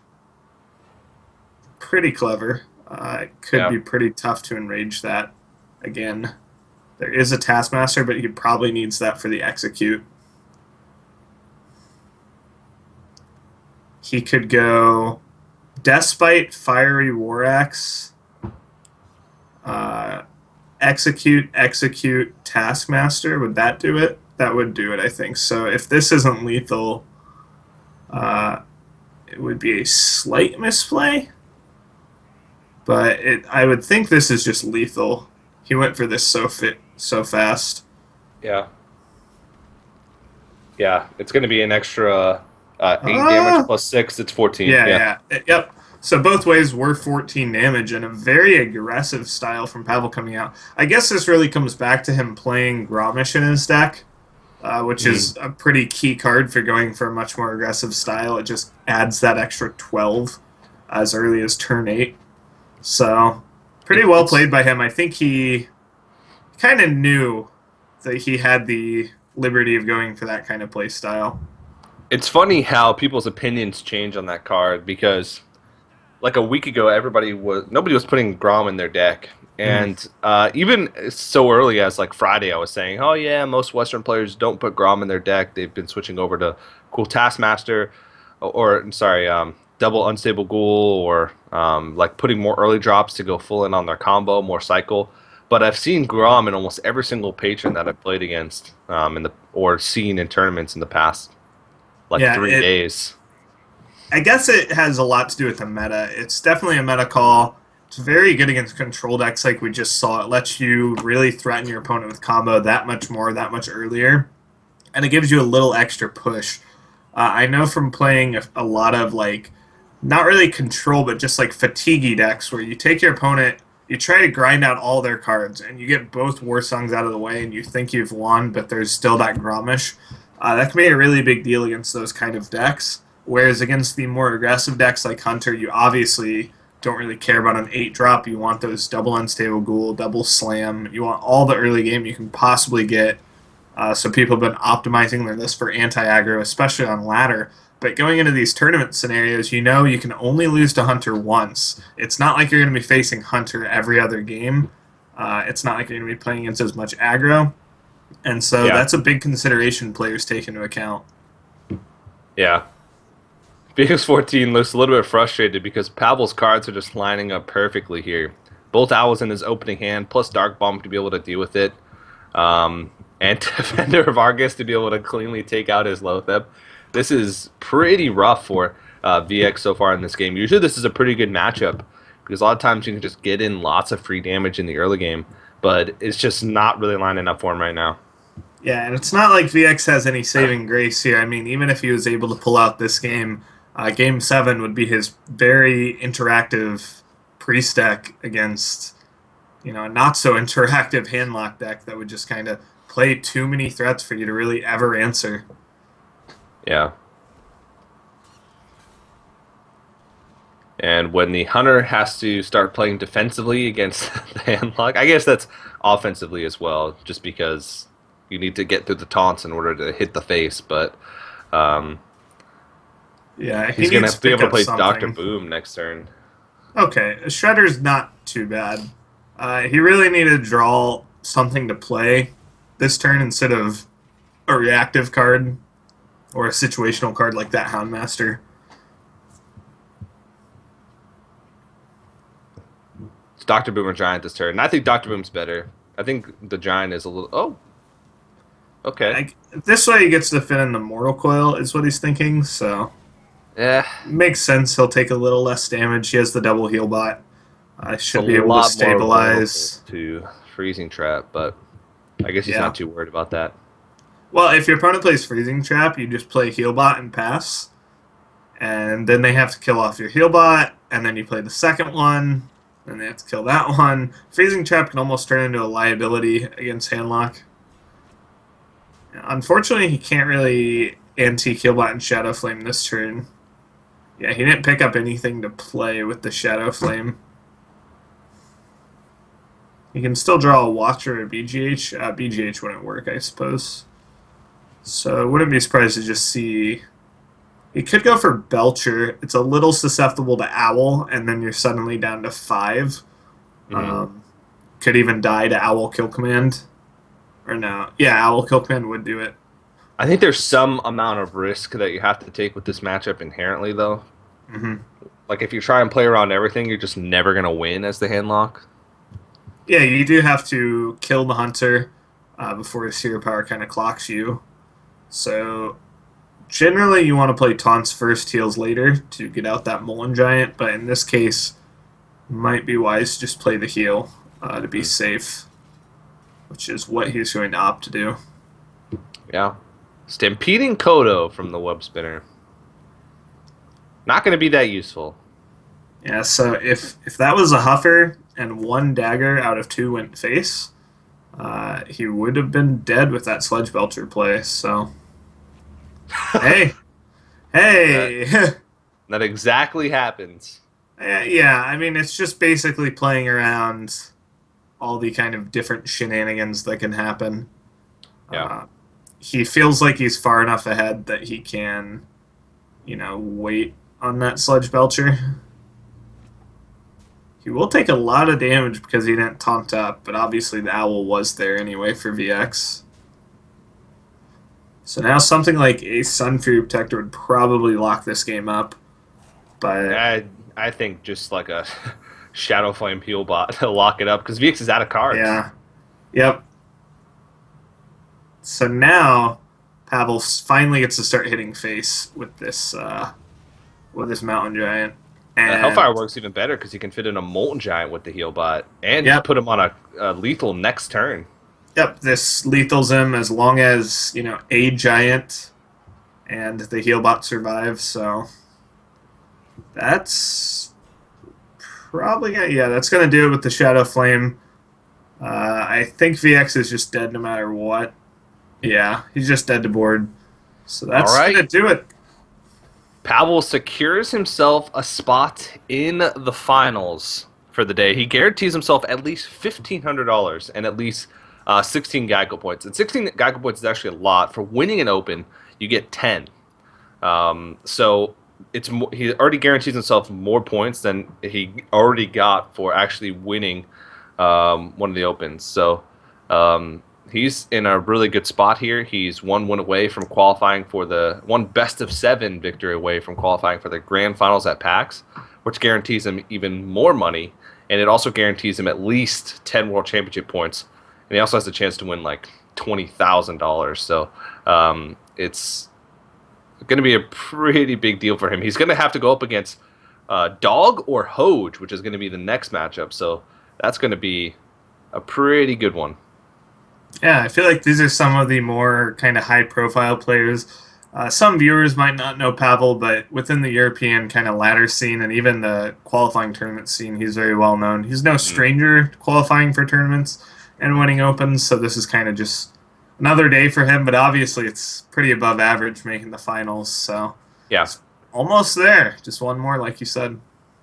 Pretty clever. It could be pretty tough to enrage that again. There is a Taskmaster, but he probably needs that for the execute. He could go Despite, Fiery War Axe, execute, Taskmaster. Would that do it? That would do it, I think. So if this isn't lethal, it would be a slight misplay. But I would think this is just lethal. He went for this so fast. Yeah. Yeah, it's going to be an extra 8 damage plus 6. It's 14. Yeah. Yep. So both ways were 14 damage, and a very aggressive style from Pavel coming out. I guess this really comes back to him playing Gromish in his deck, which is a pretty key card for going for a much more aggressive style. It just adds that extra 12 as early as turn 8. So pretty well played by him. I think he kind of knew that he had the liberty of going for that kind of play style. It's funny how people's opinions change on that card because, like a week ago, nobody was putting Grom in their deck, and even so early as like Friday, I was saying, "Oh yeah, most Western players don't put Grom in their deck. They've been switching over to Cool Taskmaster, double Unstable Ghoul, or like putting more early drops to go full in on their combo, more cycle." but I've seen Grom in almost every single patron that I've played against, or seen in tournaments in the past like Yeah, 3 days. I guess it has a lot to do with the meta. It's definitely a meta call. It's very good against control decks like we just saw. It lets you really threaten your opponent with combo that much more, that much earlier. And it gives you a little extra push. I know from playing a lot of like, not really control, but just like fatigue decks where you take your opponent, you try to grind out all their cards, and you get both War Songs out of the way, and you think you've won, but there's still that Gromish. That can be a really big deal against those kind of decks. Whereas against the more aggressive decks like Hunter, you obviously don't really care about an 8 drop. You want those double unstable ghoul, double slam. You want all the early game you can possibly get. So people have been optimizing their list for anti-aggro, especially on ladder. But going into these tournament scenarios, you know you can only lose to Hunter once. It's not like you're going to be facing Hunter every other game. It's not like you're going to be playing against as much aggro. And so Yeah, that's a big consideration players take into account. yeah. Phoenix 14 looks a little bit frustrated because Pavel's cards are just lining up perfectly here. Both Owls in his opening hand, plus Dark Bomb to be able to deal with it. And Defender of Argus to be able to cleanly take out his Lothep. This is pretty rough for VX so far in this game. Usually this is a pretty good matchup because a lot of times you can just get in lots of free damage in the early game, but it's just not really lining up for him right now. Yeah, and it's not like VX has any saving grace here. I mean, even if he was able to pull out this game, Game 7 would be his very interactive priest deck against, a not so interactive handlock deck that would just kind of play too many threats for you to really ever answer. Yeah. And when the Hunter has to start playing defensively against the Handlock, I guess that's offensively as well, just because you need to get through the taunts in order to hit the face. But um, Yeah, he he's going needs to to be pick able to up play Dr. something. Boom next turn. Okay, a Shredder's not too bad. He really needed to draw something to play this turn instead of a reactive card or a situational card like that Houndmaster. It's Dr. Boom or Giant this turn. And I think Dr. Boom's better. I think the Giant is a little... Oh, okay. This way he gets to fit in the Mortal Coil is what he's thinking, so Yeah, makes sense. He'll take a little less damage. He has the double heal bot. I it's a should be able to lot more vulnerable stabilize. to Freezing Trap, but I guess he's Yeah. not too worried about that. Well, if your opponent plays Freezing Trap, you just play heal bot and pass, and then they have to kill off your heal bot, and then you play the second one, and they have to kill that one. Freezing Trap can almost turn into a liability against Handlock. Unfortunately, he can't really anti-heal bot and Shadow Flame this turn. Yeah, he didn't pick up anything to play with the Shadow Flame. He can still draw a Watcher or BGH. BGH wouldn't work, I suppose. So I wouldn't be surprised to just see... He could go for Belcher. It's a little susceptible to Owl, and then you're suddenly down to 5. Mhm. Could even die to Owl Kill Command. Or no. Yeah, Owl Kill Command would do it. I think there's some amount of risk that you have to take with this matchup inherently, though. hmm Like, if you try and play around everything, you're just never going to win as the Handlock. Yeah, you do have to kill the Hunter before his Hero Power kind of clocks you. So generally, you want to play taunts first, heals later to get out that Mullen Giant. But in this case, it might be wise to just play the heal to be safe, which is what he's going to opt to do. Yeah. Stampeding Kodo from the Web Spinner. Not going to be that useful. Yeah, so if that was a Huffer and 1 dagger out of 2 went face, he would have been dead with that Sledge Belcher play. So, hey, hey. That exactly happens. Yeah, I mean, it's just basically playing around all the kind of different shenanigans that can happen. Yeah. He feels like he's far enough ahead that he can, wait on that Sledge Belcher. He will take a lot of damage because he didn't taunt up, but obviously the Owl was there anyway for VX. So now something like a Sun Fury Protector would probably lock this game up. But I think just like a Shadow Flame Heal Bot to lock it up because VX is out of cards. Yeah. Yep. So now Pavel finally gets to start hitting face with this Mountain Giant. Hellfire And works even better because you can fit in a Molten Giant with the Heal Bot and yep, put him on a lethal next turn. yep, this lethals him as long as, a Giant and the heal bot survives. So that's probably yeah, that's gonna do it with the Shadow Flame. I think VX is just dead no matter what. Yeah, he's just dead to board. So All that's gonna right. do it. Pavel secures himself a spot in the finals for the day. He guarantees himself at least $1,500 and at least 16 Geico points. And 16 Geico points is actually a lot. For winning an open, you get 10. So he already guarantees himself more points than he already got for actually winning one of the opens. So he's in a really good spot here. He's one win away from qualifying for the one best of 7 victory away from qualifying for the grand finals at PAX, which guarantees him even more money, and it also guarantees him at least 10 world championship points. And he also has a chance to win like $20,000. So it's going to be a pretty big deal for him. He's going to have to go up against Dog or Hoj, which is going to be the next matchup. So that's going to be a pretty good one. Yeah, I feel like these are some of the more kind of high profile players. Some viewers might not know Pavel, but within the European kind of ladder scene and even the qualifying tournament scene, he's very well known. He's no stranger to qualifying for tournaments and winning opens, so this is kind of just another day for him, but obviously it's pretty above average making the finals, so Yeah. almost there. Just one more, like you said.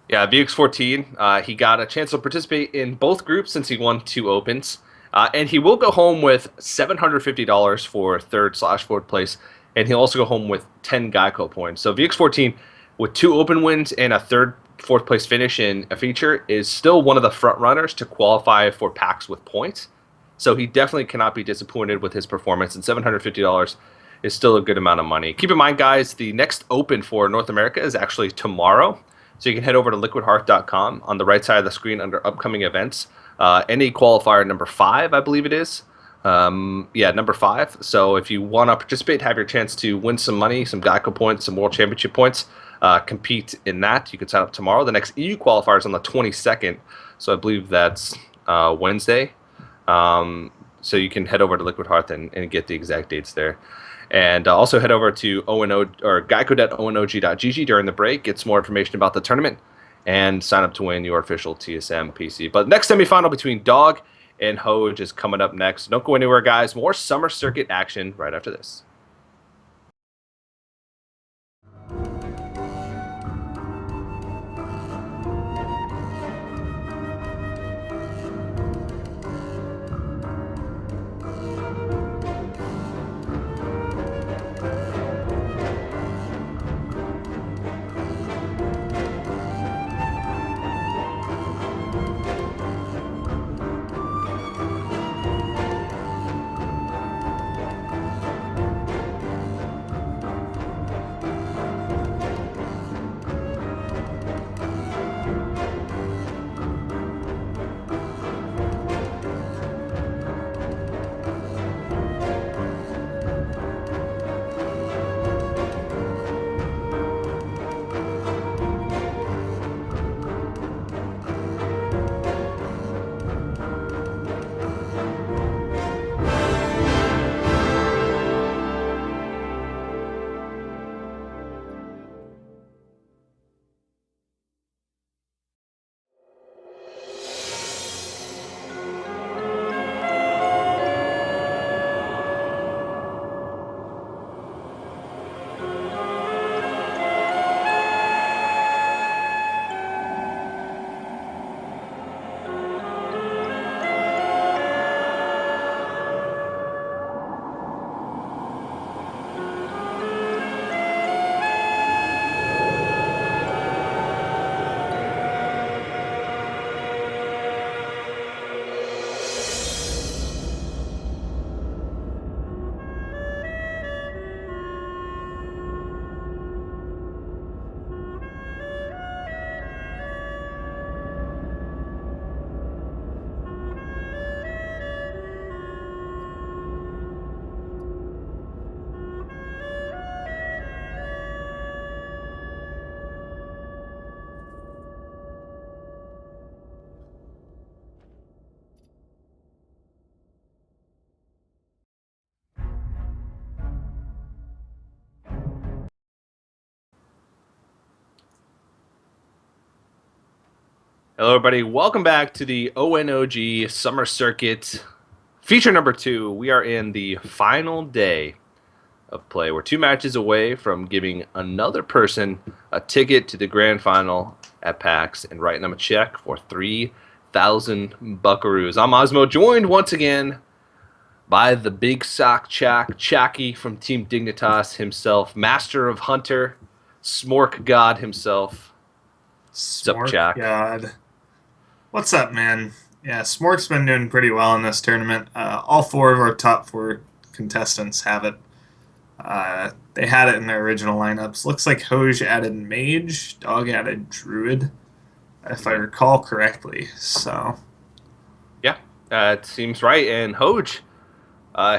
Yeah, VX14, he got a chance to participate in both groups since he won 2 opens. And he will go home with $750 for third/fourth place, and he'll also go home with 10 Geico points. So VX14, with 2 open wins and a fourth place finish in a feature, is still one of the front runners to qualify for PAX with points. So he definitely cannot be disappointed with his performance, and $750 is still a good amount of money. Keep in mind, guys, the next open for North America is actually tomorrow. So you can head over to liquidhearth.com on the right side of the screen under upcoming events. NA qualifier number 5, I believe it is. Number 5. So if you want to participate, have your chance to win some money, some Geico points, some World Championship points, compete in that. You can sign up tomorrow. The next EU qualifier is on the 22nd. So I believe that's Wednesday. So you can head over to Liquid Hearth and get the exact dates there. And also head over to ONOG or geico.onog.gg during the break. Get some more information about the tournament and sign up to win your official TSM PC. But next semifinal between Dog and Hoj is coming up next. Don't go anywhere, guys. More summer circuit action right after this. Hello, everybody. Welcome back to the ONOG Summer Circuit feature number 2. We are in the final day of play. We're 2 matches away from giving another person a ticket to the grand final at PAX and writing them a check for 3,000 buckaroos. I'm Osmo, joined once again by the big sock Chacky from Team Dignitas himself, master of Hunter, Smork God himself. What's up, Smork Chak? God. What's up, man? Yeah, Smork's been doing pretty well in this tournament. All 4 of our top 4 contestants have it. They had it in their original lineups. Looks like Hoj added Mage, Dog added Druid, if I recall correctly. So, Yeah, it seems right. And Hoj,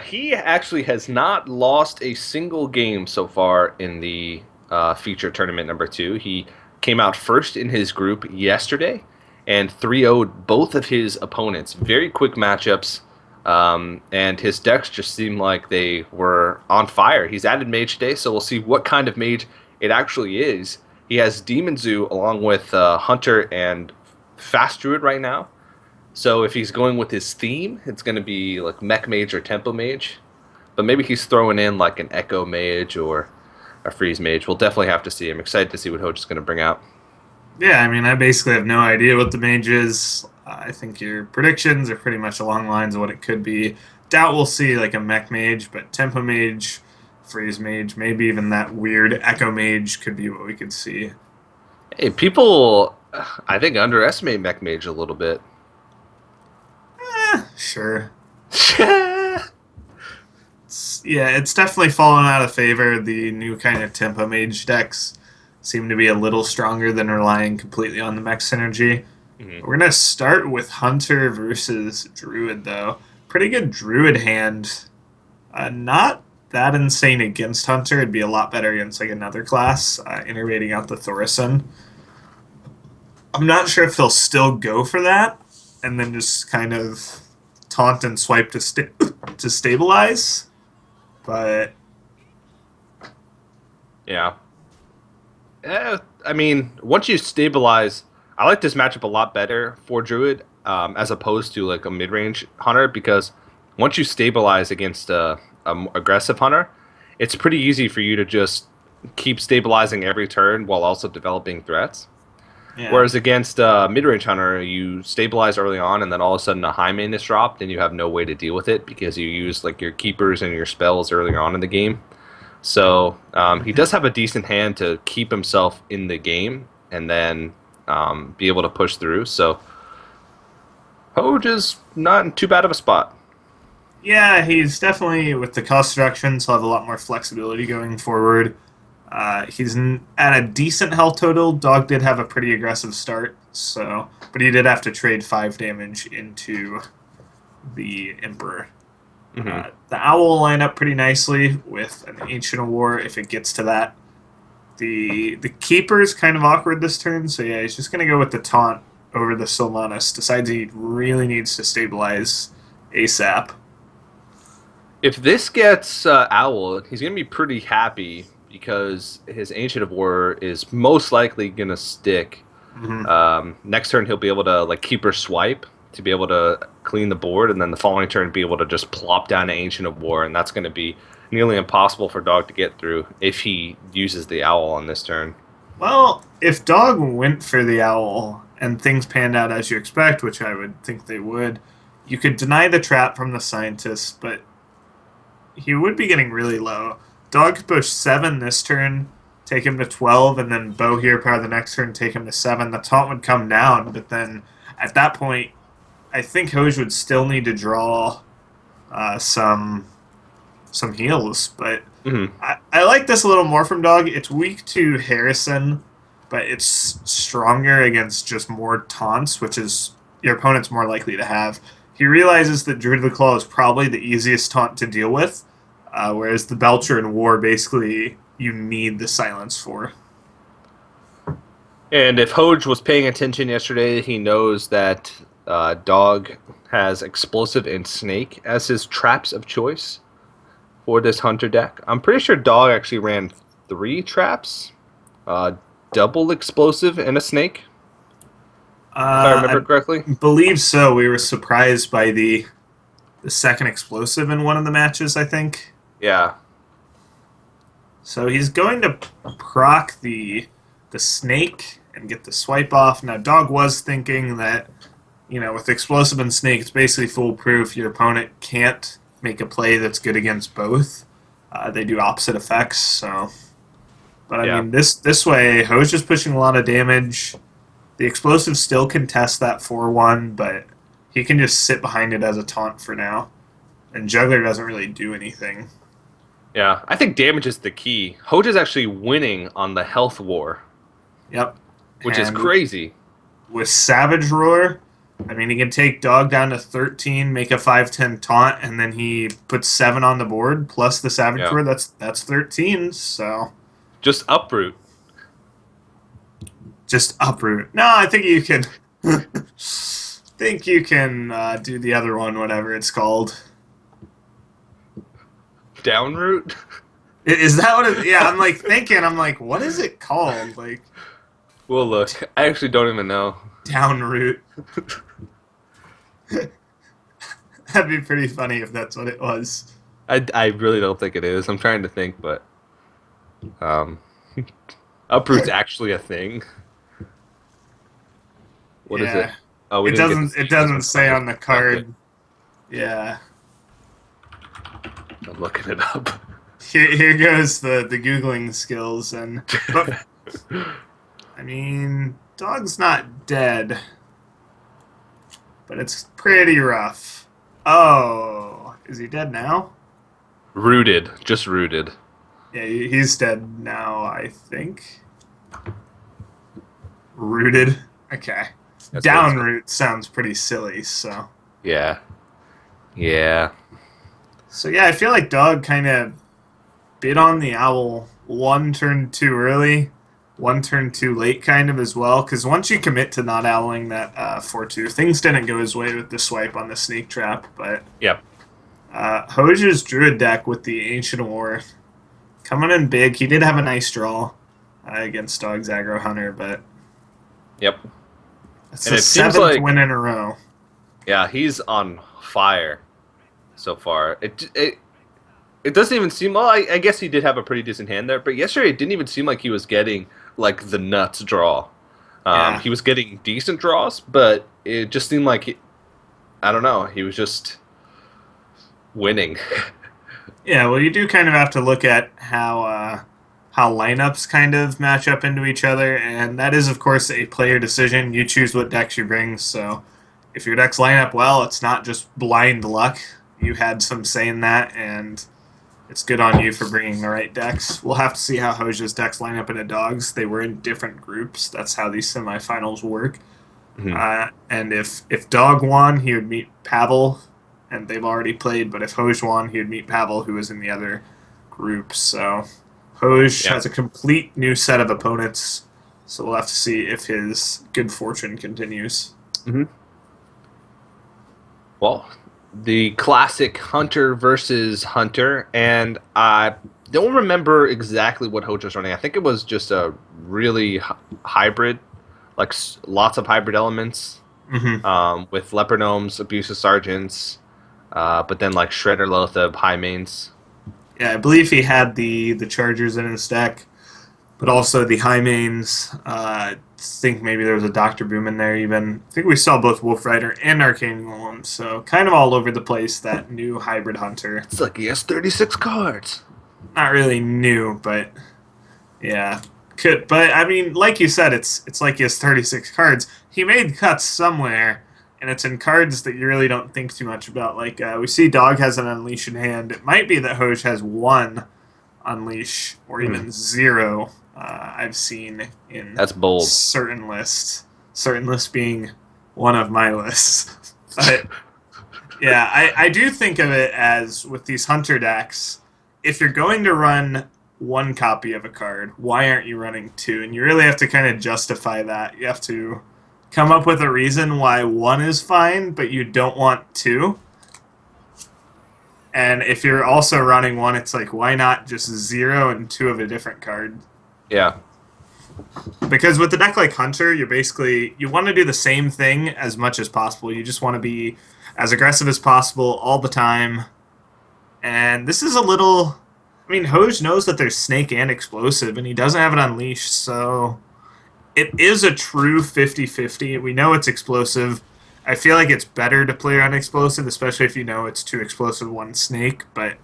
he actually has not lost a single game so far in the feature tournament number 2. He came out first in his group yesterday and 3-0'd both of his opponents. Very quick matchups, and his decks just seemed like they were on fire. He's added Mage today, so we'll see what kind of Mage it actually is. He has Demon Zoo along with Hunter and Fast Druid right now. So if he's going with his theme, it's going to be like Mech Mage or Tempo Mage. But maybe he's throwing in like an Echo Mage or a Freeze Mage. We'll definitely have to see. I'm excited to see what Hoj is going to bring out. yeah, I mean, I basically have no idea what the Mage is. I think your predictions are pretty much along the lines of what it could be. Doubt we'll see like a Mech Mage, but Tempo Mage, Freeze Mage, maybe even that weird Echo Mage could be what we could see. Hey, people, I think, underestimate Mech Mage a little bit. Sure. It's definitely fallen out of favor. The new kind of Tempo Mage decks seem to be a little stronger than relying completely on the mech synergy. Mm-hmm. We're going to start with Hunter versus Druid, though. Pretty good Druid hand. Not that insane against Hunter. It'd be a lot better against like another class, innervating out the Thorison. I'm not sure if he'll still go for that and then just kind of taunt and swipe to stabilize. But Yeah. I mean, once you stabilize, I like this matchup a lot better for Druid as opposed to like a mid-range Hunter because once you stabilize against a aggressive Hunter, it's pretty easy for you to just keep stabilizing every turn while also developing threats. yeah, Whereas against mid-range Hunter, you stabilize early on, and then all of a sudden a high main is dropped, and you have no way to deal with it because you use like your keepers and your spells earlier on in the game. So he does have a decent hand to keep himself in the game and then be able to push through. So Hoj is not in too bad of a spot. yeah, he's definitely with the cost reductions. He'll have a lot more flexibility going forward. He's at a decent health total. Dog did have a pretty aggressive start, but he did have to trade 5 damage into the Emperor. Mm-hmm. The Owl will line up pretty nicely with an Ancient of War if it gets to that. The Keeper is kind of awkward this turn, so yeah, he's just going to go with the Taunt over the Sylvanas. Decides he really needs to stabilize ASAP. If this gets Owl, he's going to be pretty happy because his Ancient of War is most likely going to stick. Mm-hmm. Next turn, he'll be able to like Keeper Swipe to be able to clean the board, and then the following turn be able to just plop down an Ancient of War, and that's going to be nearly impossible for Dog to get through if he uses the Owl on this turn. Well, if Dog went for the Owl and things panned out as you expect, which I would think they would, you could deny the trap from the Scientist, but he would be getting really low. Dog could push 7 this turn, take him to 12, and then Bow Hero Power the next turn, take him to 7. The taunt would come down, but then at that point, I think Hoj would still need to draw some heals. But Mm-hmm. I like this a little more from Dog. It's weak to Harrison, but it's stronger against just more taunts, which is your opponent's more likely to have. He realizes that Druid of the Claw is probably the easiest taunt to deal with, whereas the Belcher and War, basically, you need the silence for. And if Hoj was paying attention yesterday, he knows that Dog has Explosive and Snake as his traps of choice for this Hunter deck. I'm pretty sure Dog actually ran 3 traps, double Explosive and a Snake. if I remember I correctly. believe so. We were surprised by the second explosive in one of the matches, I think. Yeah, So he's going to proc the snake and get the swipe off. Now, Dog was thinking that, with explosive and snake, it's basically foolproof. Your opponent can't make a play that's good against both. They do opposite effects. So, but I yeah, mean, this way, Ho's just pushing a lot of damage. The explosive still contests that 4-1, but he can just sit behind it as a taunt for now. And Juggler doesn't really do anything. yeah. I think damage is the key. Hoj is actually winning on the health war, Yep. which is And crazy. with Savage Roar, I mean, he can take Dog down to 13, make a 5-10 taunt, and then he puts 7 on the board plus the Savage Yeah, Roar. That's 13. So just uproot. just uproot. No, I think you can. think you can do the other one, whatever it's called. Downroot? Is that what it? Yeah, I'm like thinking. I'm like, what is it called? Like Well, look, I actually don't even know. down route. That'd be pretty funny if that's what it was. I really don't think it is. I'm trying to think, but um, uproot's actually a thing. What is it? Yeah, Oh, we it didn't get doesn't. to It see this doesn't one. say on the Okay, card. Yeah. I'm looking it up. Here goes the googling skills but I mean, Dog's not dead, but it's pretty rough. Oh, is he dead now? Rooted, just rooted. Yeah, he's dead now, I think. Rooted. Okay. That's what Down it's- root sounds pretty silly, so. Yeah, yeah. So yeah, I feel like Dog kind of bit on the owl one turn too early, one turn too late, kind of as well. Because once you commit to not owling that 4-2, things didn't go his way with the swipe on the sneak trap. But Yep. Hoja's Druid deck with the Ancient War coming in big. He did have a nice draw against Dog's Aggro Hunter, but Yep. it's And the it seems seventh like win in a row. yeah, he's on fire so far. It doesn't even seem well. I guess he did have a pretty decent hand there, but yesterday it didn't even seem like he was getting like the nuts draw. Yeah. He was getting decent draws, but it just seemed like I don't know. He was just winning. Yeah, well, you do kind of have to look at how lineups kind of match up into each other, and that is, of course, a player decision. You choose what decks you bring, so if your decks line up well, it's not just blind luck. You had some say in that, and it's good on you for bringing the right decks. We'll have to see how Hoja's decks line up into Dogs. They were in different groups. That's how these semifinals work. Mhm. And if Dog won, he would meet Pavel, and they've already played. But if Hoj won, he would meet Pavel, who was in the other group. So Hoj Yeah. has a complete new set of opponents. So we'll have to see if his good fortune continues. Hmm. Well, the classic Hunter versus Hunter, and I don't remember exactly what Hoja was running. I think it was just a really hybrid, like lots of hybrid elements, Mm-hmm. with Leopard Gnomes, Abusive Sergeants, but then like Shredder Lothab, High Mains. Yeah, I believe he had the Chargers in his deck, but also the high mains. I think maybe there was a Dr. Boom in there even. I think we saw both Wolf Rider and Arcane Golem, so kind of all over the place, that new hybrid hunter. It's like he has 36 cards. Not really new, but yeah. But I mean, like you said, it's like he has 36 cards. He made cuts somewhere, and it's in cards that you really don't think too much about. Like we see Dog has an Unleash in hand. It might be that Hoj has one Unleash or even zero. I've seen in That's bold. certain lists. Certain lists being one of my lists. But yeah, I do think of it as with these hunter decks, if you're going to run one copy of a card, why aren't you running two? And you really have to kind of justify that. You have to come up with a reason why one is fine, but you don't want two. And if you're also running one, it's like, why not just zero and two of a different card? Yeah. Because with the deck like Hunter, you want to do the same thing as much as possible. You just want to be as aggressive as possible all the time. And this is a little. I mean, Hoj knows that there's Snake and Explosive, and he doesn't have it unleashed, so it is a true 50-50. We know it's Explosive. I feel like it's better to play on Explosive, especially if you know it's two Explosive, one Snake, but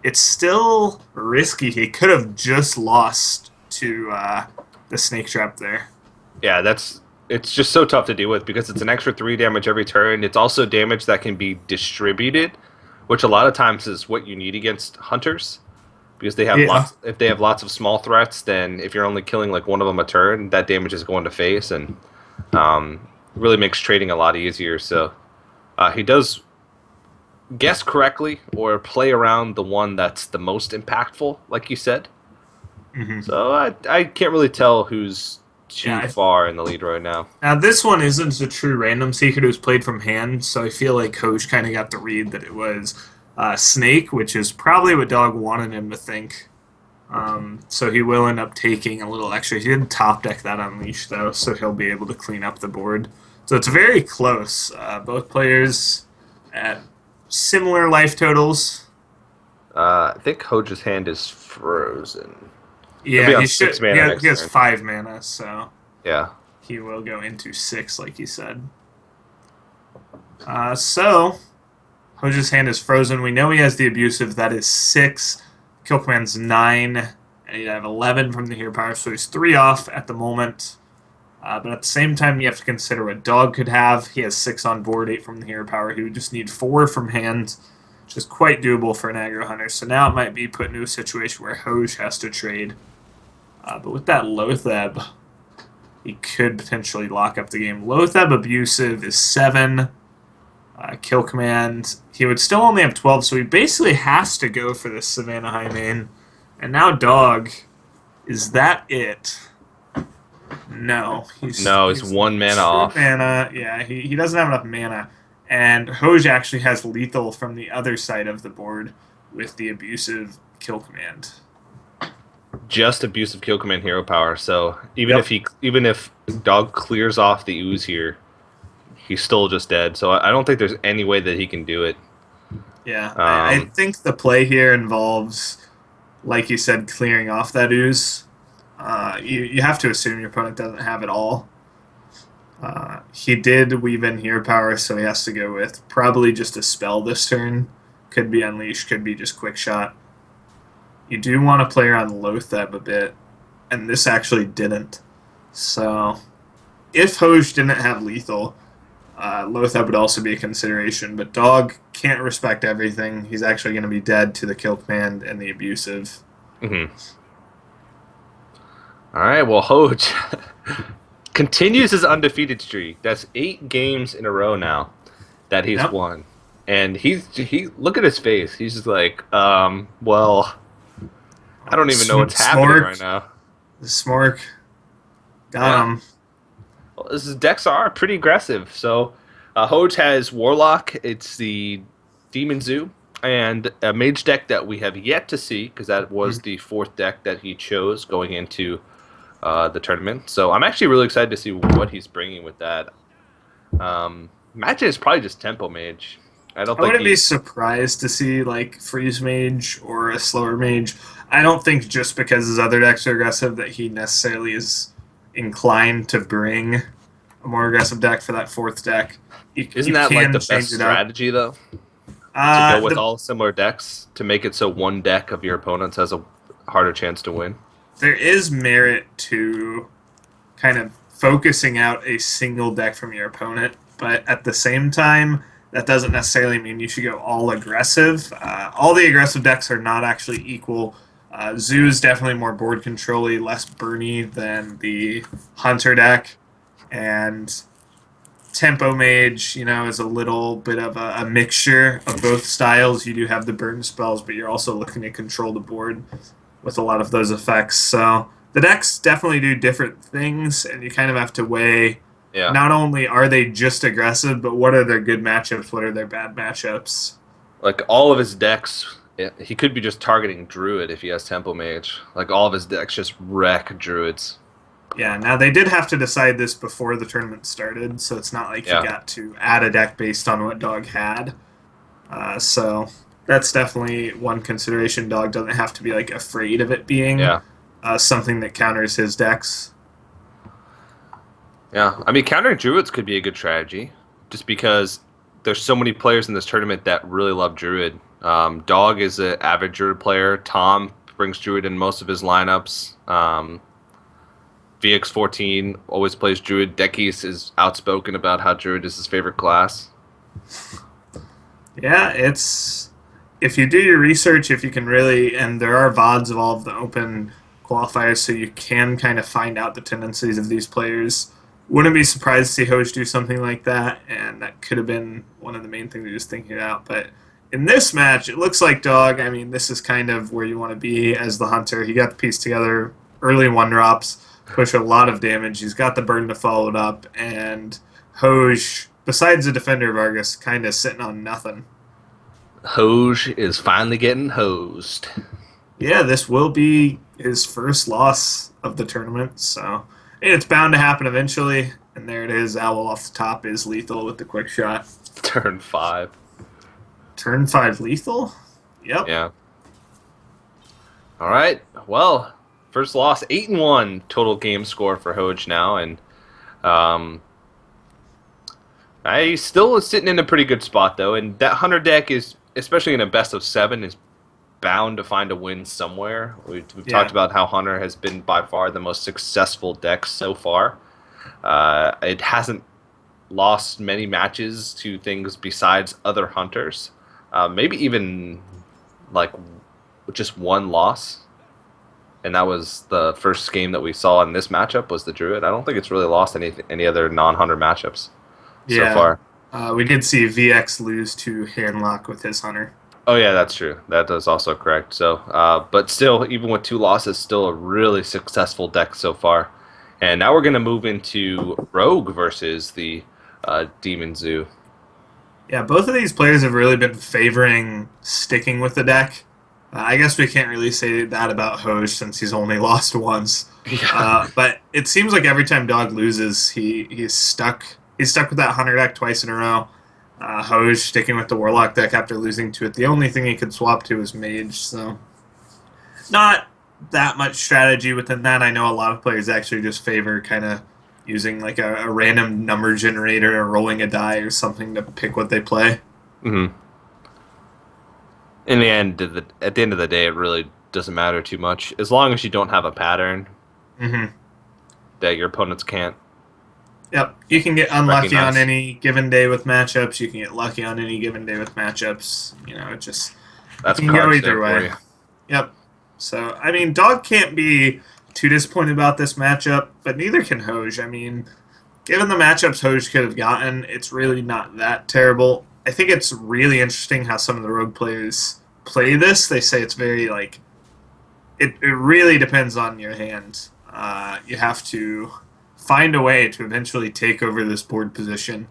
it's still risky. He could have just lost to the Snake Trap there. Yeah, it's just so tough to deal with because it's an extra 3 damage every turn. It's also damage that can be distributed, which a lot of times is what you need against hunters because they have Yeah. lots. If they have lots of small threats, then if you're only killing like one of them a turn, that damage is going to face and really makes trading a lot easier. So he does guess correctly or play around the one that's the most impactful, like you said. Hmm. So I can't really tell who's too Yeah. far in the lead right now. Now, this one isn't a true random secret. It was played from hand, so I feel like Coach kind of got the read that it was Snake, which is probably what Dog wanted him to think. So he will end up taking a little extra. He did top deck that Unleash, though, so he'll be able to clean up the board. So it's very close. Both players at similar life totals. I think Hoja's hand is frozen. He'll be Yeah, on he six should. mana next He has turn. 5 mana, so Yeah. he will go into 6, like you said. So Hoja's hand is frozen. We know he has the abusive. That is 6. Kill command's 9. And he'd have 11 from the hero power, so he's 3 off at the moment. But at the same time, you have to consider what Dog could have. He has 6 on board, 8 from the hero power. He would just need 4 from hand, which is quite doable for an aggro hunter. So now it might be put into a situation where Hoj has to trade. But with that Lotheb, he could potentially lock up the game. Lotheb abusive is 7. Kill command, he would still only have 12, so he basically has to go for this Savannah High main. And now Dog, is that it? No. No, he's 1 mana true off. mana. Yeah, he doesn't have enough mana. And Hoj actually has lethal from the other side of the board with the abusive kill command. Just abusive kill command hero power. So even Yep. even if Dog clears off the ooze here, he's still just dead. So I don't think there's any way that he can do it. Yeah, I think the play here involves, like you said, clearing off that ooze. You have to assume your opponent doesn't have it all. He did weave in hero power, so he has to go with probably just a spell this turn. Could be Unleash, could be just Quick Shot. You do want to play around Lotheb a bit, and this actually didn't. So, if Hoj didn't have lethal, Lotheb would also be a consideration, but Dog can't respect everything. He's actually going to be dead to the kill command and the abusive. Mm-hmm. All right. Well, Hoj continues his undefeated streak. That's 8 games in a row now that he's Yep. won, and he look at his face. He's just like, well, I don't even know what's happening Smork. right now. The Smork. Got Yeah. him. Well, his decks are pretty aggressive. So, Hoj has Warlock. It's the Demon Zoo, and a mage deck that we have yet to see because that was the 4th deck that he chose going into the tournament. So I'm actually really excited to see what he's bringing with that. Imagine it's probably just Tempo Mage. I don't I think wouldn't be surprised to see like Freeze Mage or a slower Mage. I don't think just because his other decks are aggressive that he necessarily is inclined to bring a more aggressive deck for that 4th deck. Isn't You that like can the change best it up. strategy though? To go with The all similar decks to make it so one deck of your opponents has a harder chance to win. There is merit to kind of focusing out a single deck from your opponent, but at the same time, that doesn't necessarily mean you should go all aggressive. All the aggressive decks are not actually equal. Zoo's definitely more board control-y, less burny than the Hunter deck, and Tempo Mage, is a little bit of a mixture of both styles. You do have the burn spells, but you're also looking to control the board with a lot of those effects. So the decks definitely do different things, and you kind of have to weigh Yeah. not only are they just aggressive, but what are their good matchups, what are their bad matchups. Like all of his decks, yeah, he could be just targeting Druid if he has Tempo Mage. Like all of his decks just wreck Druids. Yeah, now they did have to decide this before the tournament started, so it's not like you Yeah, got to add a deck based on what Dog had. So that's definitely one consideration. Dog doesn't have to be like afraid of it being yeah, something that counters his decks. yeah. I mean, countering druids could be a good strategy, just because there's so many players in this tournament that really love druid. Dog is an avid druid player. Tom brings druid in most of his lineups. VX14 always plays druid. Dekis is outspoken about how druid is his favorite class. Yeah, it's if you do your research, if you can really, and there are VODs of all of the open qualifiers, so you can kind of find out the tendencies of these players. Wouldn't be surprised to see Hoj do something like that, and that could have been one of the main things he was thinking about. But in this match, it looks like Dog. I mean, this is kind of where you want to be as the hunter. He got the piece together early one drops, push a lot of damage. He's got the burn to follow it up, and Hoj, besides the defender Vargas, kind of sitting on nothing. Hoj is finally getting hosed. Yeah, this will be his first loss of the tournament, so it's bound to happen eventually. And there it is. Owl off the top is lethal with the quick shot. Turn 5. Turn 5 lethal? Yep. Yeah. All right. Well, first loss, 8-1 total game score for Hoj now, and I still is sitting in a pretty good spot though. And that Hunter deck is, especially in a best of 7, is bound to find a win somewhere. We've talked about how Hunter has been by far the most successful deck so far. It hasn't lost many matches to things besides other Hunters. Maybe even like just one loss. And that was the first game that we saw in this matchup was the Druid. I don't think it's really lost any other non-Hunter matchups so far. We did see VX lose to Handlock with his Hunter. Oh yeah, that's true. That is also correct. So, but still, even with 2 losses, still a really successful deck so far. And now we're going to move into Rogue versus the Demon Zoo. Yeah, both of these players have really been favoring sticking with the deck. I guess we can't really say that about Hoj since he's only lost once. Yeah. But it seems like every time Dog loses, he's stuck. He's stuck with that Hunter deck twice in a row. Hoj sticking with the Warlock deck after losing to it. The only thing he could swap to is Mage, so not that much strategy within that. I know a lot of players actually just favor kind of using like a random number generator or rolling a die or something to pick what they play. Mm-hmm. In the end, at the end of the day, it really doesn't matter too much as long as you don't have a pattern that your opponents can't. Yep, you can get unlucky Recognize. on any given day with matchups. You can get lucky on any given day with matchups. You know, it just That's can go cards either there for way. you. Yep. So I mean, Dog can't be too disappointed about this matchup, but neither can Hoj. I mean, given the matchups Hoj could have gotten, it's really not that terrible. I think it's really interesting how some of the Rogue players play this. They say it's very like it really depends on your hand. You have to find a way to eventually take over this board position.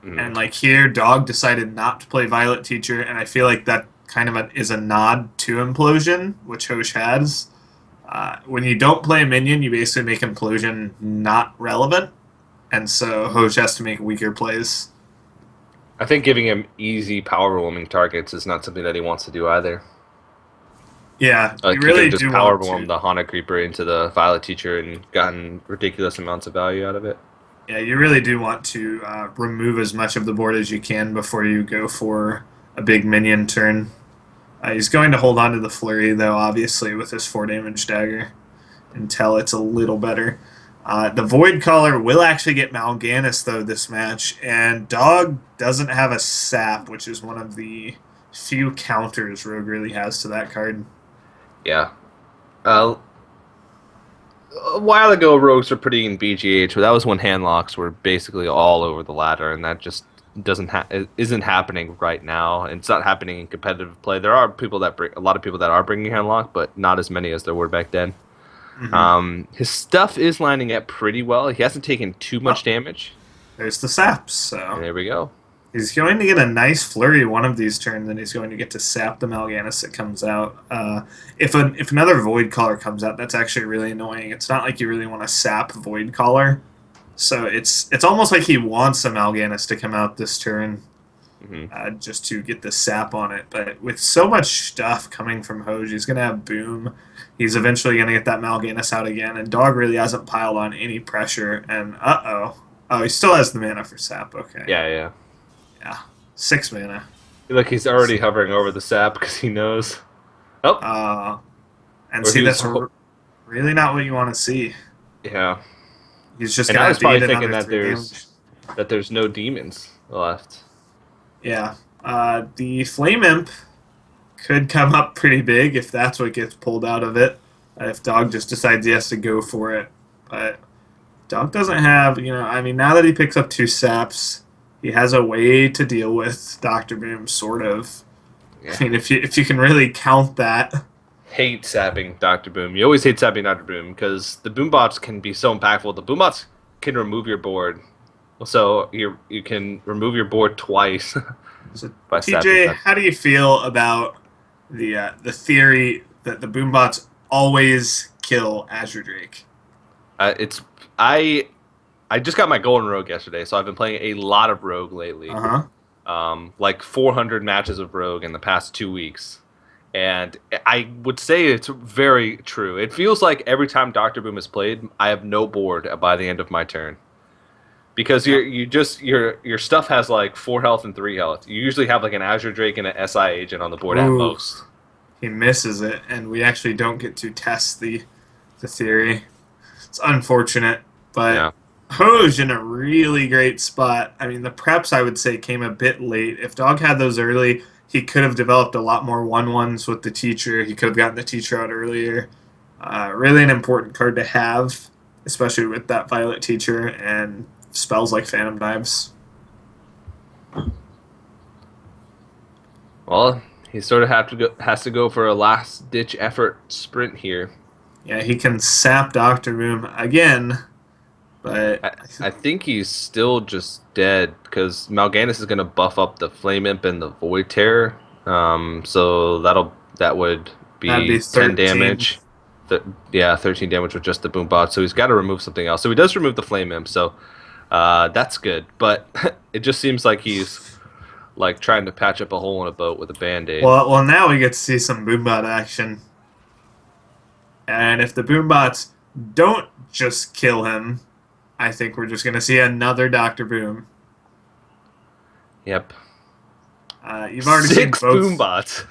And like here, Dog decided not to play Violet Teacher, and I feel like that kind of is a nod to Implosion, which Hoj has. When you don't play a minion, you basically make Implosion not relevant, and so Hoj has to make weaker plays. I think giving him easy power roaming targets is not something that he wants to do either. Yeah, you He could really have just do power want roamed to. the Haunted Creeper into the Violet Teacher and gotten ridiculous amounts of value out of it. Yeah, you really do want to remove as much of the board as you can before you go for a big minion turn. He's going to hold on to the Flurry, though, obviously, with his 4 damage dagger until it's a little better. The Void Caller will actually get Mal'Ganis, though, this match, and Dog doesn't have a Sap, which is one of the few counters Rogue really has to that card. Yeah. A while ago, Rogues were pretty in BGH, but that was when handlocks were basically all over the ladder, and that just isn't happening right now. And it's not happening in competitive play. There are a lot of people that are bringing handlock, but not as many as there were back then. His stuff is lining up pretty well. He hasn't taken too much damage. There's the Saps, And so there we go. He's going to get a nice flurry one of these turns, and he's going to get to sap the Mal'Ganis that comes out. If another Void Caller comes out, that's actually really annoying. It's not like you really want to sap Void Caller, so it's almost like he wants a Mal'Ganis to come out this turn, just to get the sap on it. But with so much stuff coming from Hoj, he's going to have Boom. He's eventually going to get that Mal'Ganis out again, and Dog really hasn't piled on any pressure. And oh, he still has the mana for sap. Okay. Yeah. Yeah, 6 mana. Look, he's already hovering over the sap because he knows. Oh, And or see, he was that's really not what you want to see. yeah. He's just And I going was to probably beat thinking another that 3 damage. there's no demons left. Yeah. The Flame Imp could come up pretty big if that's what gets pulled out of it. If Dog just decides he has to go for it. But Dog doesn't have, I mean, now that he picks up 2 saps, he has a way to deal with Dr. Boom, sort of. Yeah. I mean, if you can really count that. Hate sapping Dr. Boom. You always hate sapping Dr. Boom because the boom bots can be so impactful. The boom bots can remove your board. So you can remove your board twice. So, by TJ, sapping how do you feel about the theory that the boom bots always kill Azure Drake? I just got my golden rogue yesterday, so I've been playing a lot of rogue lately. Like 400 matches of rogue in the past 2 weeks. And I would say it's very true. It feels like every time Dr. Boom is played, I have no board by the end of my turn. Because your stuff has like 4 health and 3 health. You usually have like an Azure Drake and an SI agent on the board at most. He misses it, and we actually don't get to test the theory. It's unfortunate, but Yeah. Hoj in a really great spot. I mean, the preps, I would say, came a bit late. If Dog had those early, he could have developed a lot more 1/1s with the teacher. He could have gotten the teacher out earlier. Really an important card to have, especially with that Violet teacher and spells like Phantom Dives. Well, he sort of has to go for a last-ditch effort sprint here. Yeah, he can sap Dr. Boom again, but I think he's still just dead because Mal'Ganis is going to buff up the Flame Imp and the Void Terror. So that would be that'd be 10 13. damage. 13 damage with just the boom bot. So he's got to remove something else. So he does remove the Flame Imp. So that's good. But it just seems like he's like trying to patch up a hole in a boat with a band-aid. Well, now we get to see some Boombot action. And if the Boombots don't just kill him, I think we're just going to see another Dr. Boom. Yep. You've already Six seen both boom bots.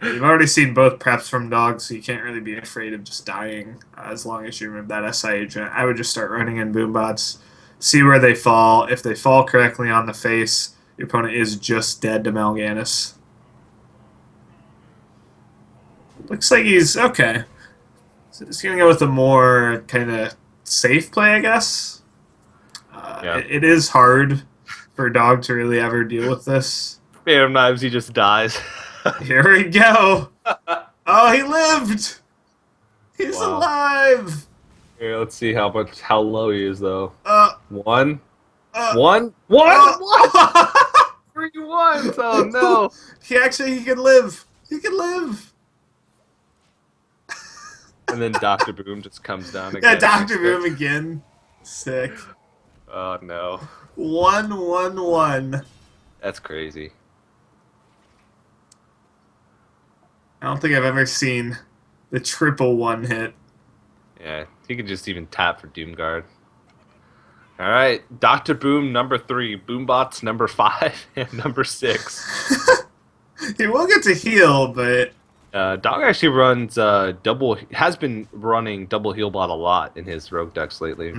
You've already seen both preps from Dogs, so you can't really be afraid of just dying as long as you remove that SI agent. I would just start running in Boombots, see where they fall. If they fall correctly on the face, your opponent is just dead to Mal'Ganis. Looks like he's okay. So he's going to go with a more kind of safe play, I guess. Yeah. It is hard for Dog to really ever deal with this. Phantom Knives, he just dies. Here we go. Oh, he lived. He's Wow. alive. Here, let's see how low he is though. One. Uh, One. uh, 3 ones. Oh no. He can live. He can live. And then Dr. Boom just comes down again. Yeah, Dr. Boom again. Sick. Oh no. 1-1-1. That's crazy. I don't think I've ever seen the triple 1 hit. Yeah, he could just even tap for Doomguard. All right, Dr. Boom number 3, Boombots number 5, and number 6. He will get to heal, but Dog actually runs has been running double heal bot a lot in his rogue decks lately.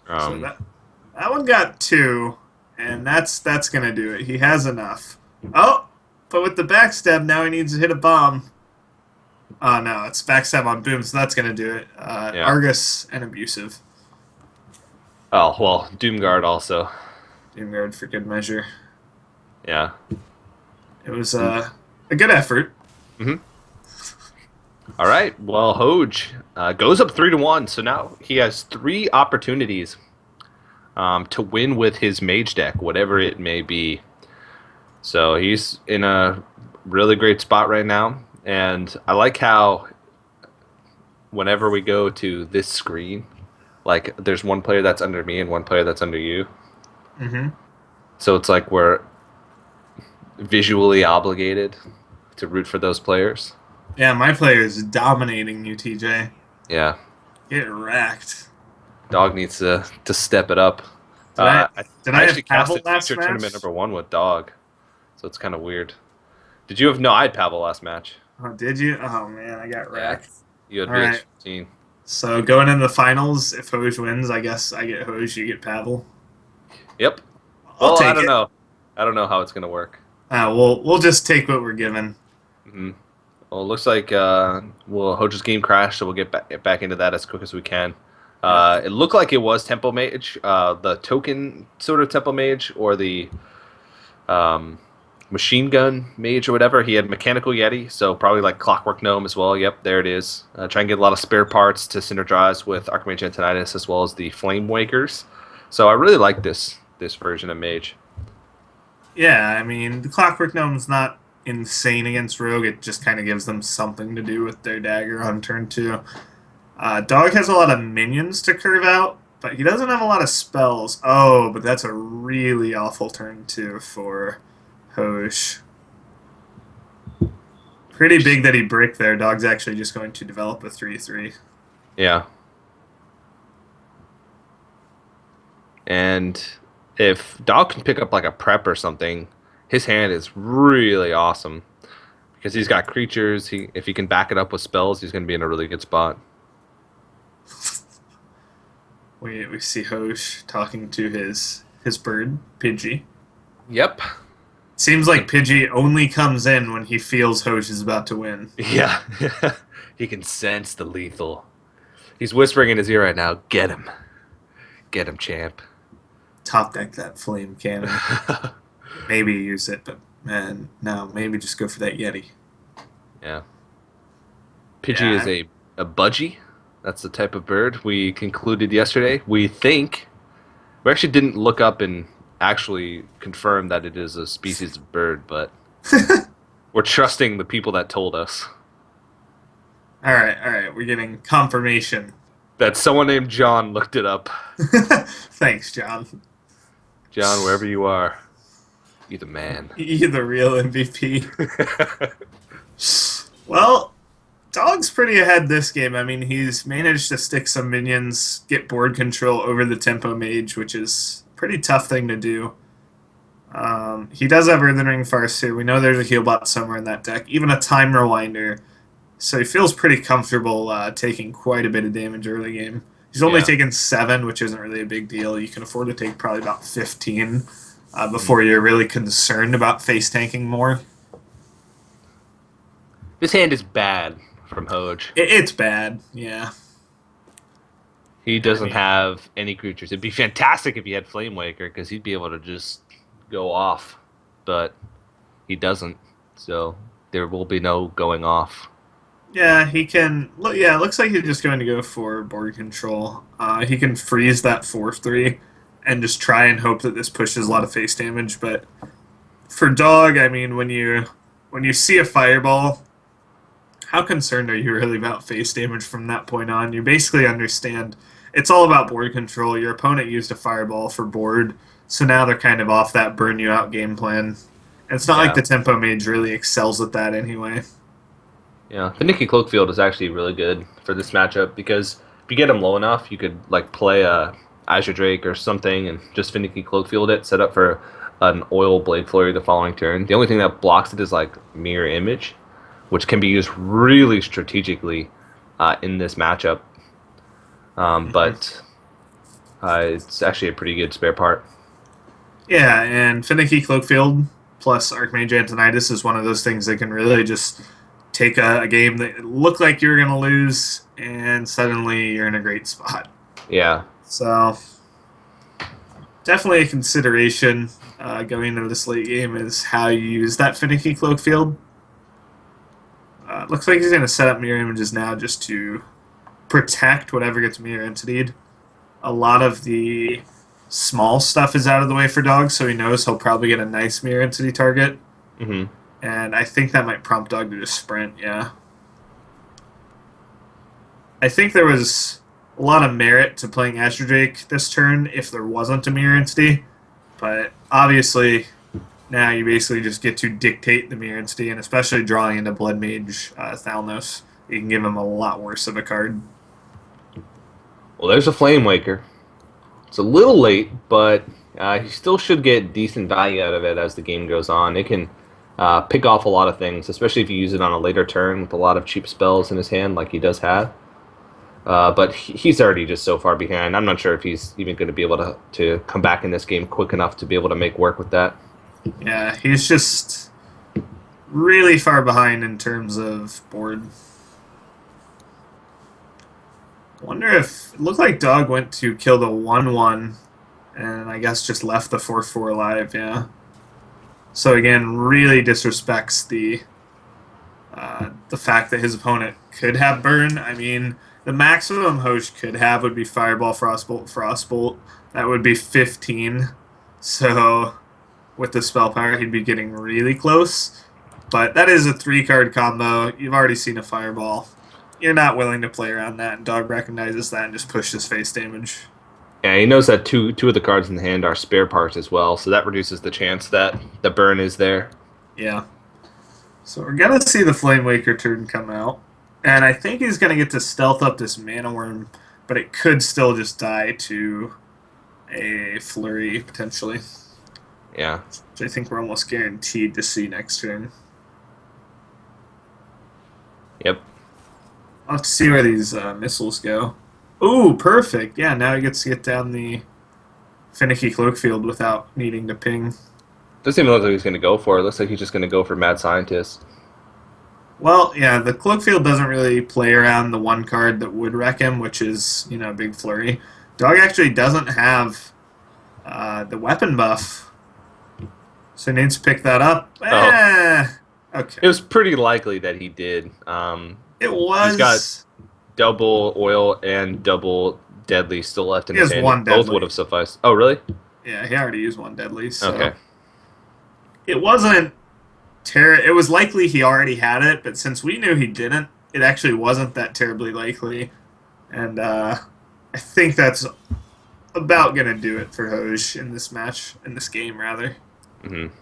so that one got 2, and that's gonna do it. He has enough. Oh, but with the backstab, now he needs to hit a bomb. Oh no, it's backstab on Boom, so that's gonna do it. Yeah. Argus and Abusive. Oh well, Doomguard also. Doomguard for good measure. Yeah. It was a good effort. All right. Well, Hoj goes up 3-1, so now he has 3 opportunities to win with his mage deck, whatever it may be. So he's in a really great spot right now. And I like how whenever we go to this screen, like there's one player that's under me and one player that's under you. Mm-hmm. So it's like we're visually obligated to root for those players. Yeah, my player is dominating you, TJ. Yeah, Get wrecked. Dog needs to step it up. Did I did I I have actually Pavel casted last future tournament match? #1 with Dog, so it's kind of weird. Did you have no? I had Pavel last match. Oh, did you? Oh man, I got Yeah, wrecked. you had All right. VH15. So going into the finals, if Hoj wins, I guess I get Hoj, you get Pavel. Yep. I'll Well, I take don't it. know. I don't know how it's gonna work. We'll just take what we're given. hmm Well, it looks like Hoja's game crashed, so we'll get back into that as quick as we can. Yep. It looked like it was Tempo Mage, the token sort of Tempo Mage, or the um, machine gun mage or whatever. He had mechanical Yeti, so probably like Clockwork Gnome as well. Yep, there it is. Try and get a lot of spare parts to synergize with Archmage Antonidas as well as the Flame Wakers. So I really like this version of Mage. Yeah, I mean the Clockwork Gnome's not insane against Rogue. It just kind of gives them something to do with their dagger on turn two. Dog has a lot of minions to curve out, but he doesn't have a lot of spells. Oh, but that's a really awful turn two for Hosh. Pretty big that he bricked there. Dog's actually just going to develop a 3-3. Yeah. And if Dog can pick up like a prep or something, his hand is really awesome because he's got creatures. If he can back it up with spells, he's going to be in a really good spot. We see Hosh talking to his bird, Pidgey. Yep. Seems like Pidgey only comes in when he feels Hosh is about to win. Yeah. He can sense the lethal. He's whispering in his ear right now, "Get him. Get him, champ." Top deck that flame cannon. Maybe use it, but man, no, maybe just go for that Yeti. Yeah. Pidgey is Yeah. a budgie. That's the type of bird we concluded yesterday. We actually didn't look up and actually confirm that it is a species of bird, but we're trusting the people that told us All right, all right. We're getting confirmation. that someone named John looked it up. Thanks, John. John, wherever you are, you're the man. You're the real MVP. Well, Dog's pretty ahead this game. I mean, he's managed to stick some minions, get board control over the Tempo Mage, which is a pretty tough thing to do. He does have Earthen Ring Farseer. We know there's a heal bot somewhere in that deck, even a Time Rewinder. So he feels pretty comfortable taking quite a bit of damage early game. He's only Yeah. taken 7, which isn't really a big deal. You can afford to take probably about 15 before you're really concerned about face tanking more. This hand is bad from Hoj. It's bad, yeah. He doesn't mean- have any creatures. It'd be fantastic if he had Flame Waker because he'd be able to just go off, but he doesn't. So there will be no going off. Yeah, he can. Yeah, it looks like he's just going to go for board control. He can freeze that 4/3 and just try and hope that this pushes a lot of face damage. But for Dog, I mean, when you see a fireball, how concerned are you really about face damage from that point on? You basically understand it's all about board control. Your opponent used a fireball for board, so now they're kind of off that burn you out game plan. And it's not like Yeah. the Tempo Mage really excels at that anyway. Yeah, Finicky Cloakfield is actually really good for this matchup because if you get him low enough, you could like play a Azure Drake or something and just Finicky Cloakfield it, set up for an Oil Blade Flurry the following turn. The only thing that blocks it is like Mirror Image, which can be used really strategically in this matchup. But it's actually a pretty good spare part. Yeah, and Finicky Cloakfield plus Archmage Antonidas is one of those things that can really just take a game that looked like you were going to lose, and suddenly you're in a great spot. Yeah. So, definitely a consideration going into this late game is how you use that Finicky Cloakfield. Looks like he's going to set up mirror images now just to protect whatever gets mirror entitied. A lot of the small stuff is out of the way for Dog, so he knows he'll probably get a nice mirror entity target. Hmm. And I think that might prompt Dog to just sprint, yeah. I think there was a lot of merit to playing Astro Drake this turn if there wasn't a mirror entity, but obviously now you basically just get to dictate the mirror entity, and especially drawing into Blood Mage Thalnos, you can give him a lot worse of a card. Well, there's a Flame Waker. It's a little late, but he still should get decent value out of it as the game goes on. It can pick off a lot of things, especially if you use it on a later turn with a lot of cheap spells in his hand, like he does have. But he's already just so far behind. I'm not sure if he's even going to be able to come back in this game quick enough to be able to make work with that. Yeah, he's just really far behind in terms of board. Wonder if it looked like Dog went to kill the 1/1, and I guess just left the 4/4 alive. Yeah. So again, really disrespects the fact that his opponent could have burn. I mean, the maximum Hosh could have would be Fireball, Frostbolt, Frostbolt. That would be 15. So with the spell power, he'd be getting really close. But that is a 3-card combo. You've already seen a Fireball. You're not willing to play around that, and Dog recognizes that and just pushes face damage. Yeah, he knows that two of the cards in the hand are spare parts as well, so that reduces the chance that the burn is there. Yeah. So we're going to see the Flame Waker turn come out. And I think he's going to get to stealth up this Mana Worm, but it could still just die to a Flurry, potentially. Yeah. Which I think we're almost guaranteed to see next turn. Yep. I'll have to see where these missiles go. Ooh, perfect. Yeah, now he gets to get down the Finicky Cloak Field without needing to ping. Doesn't even look like he's going to go for it. Looks like he's just going to go for Mad Scientist. Well, yeah, the Cloak Field doesn't really play around the one card that would wreck him, which is, Big Flurry. Dog actually doesn't have the weapon buff, so he needs to pick that up. Okay. It was pretty likely that he did. It was. He's got double oil and double deadly still left in his hand. One Both deadly. would have sufficed. Oh, really? Yeah, he already used one deadly. So. Okay. It wasn't it was likely he already had it, but since we knew he didn't, it actually wasn't that terribly likely. And I think that's about going to do it for Hoj in this match, in this game, rather. Mm-hmm.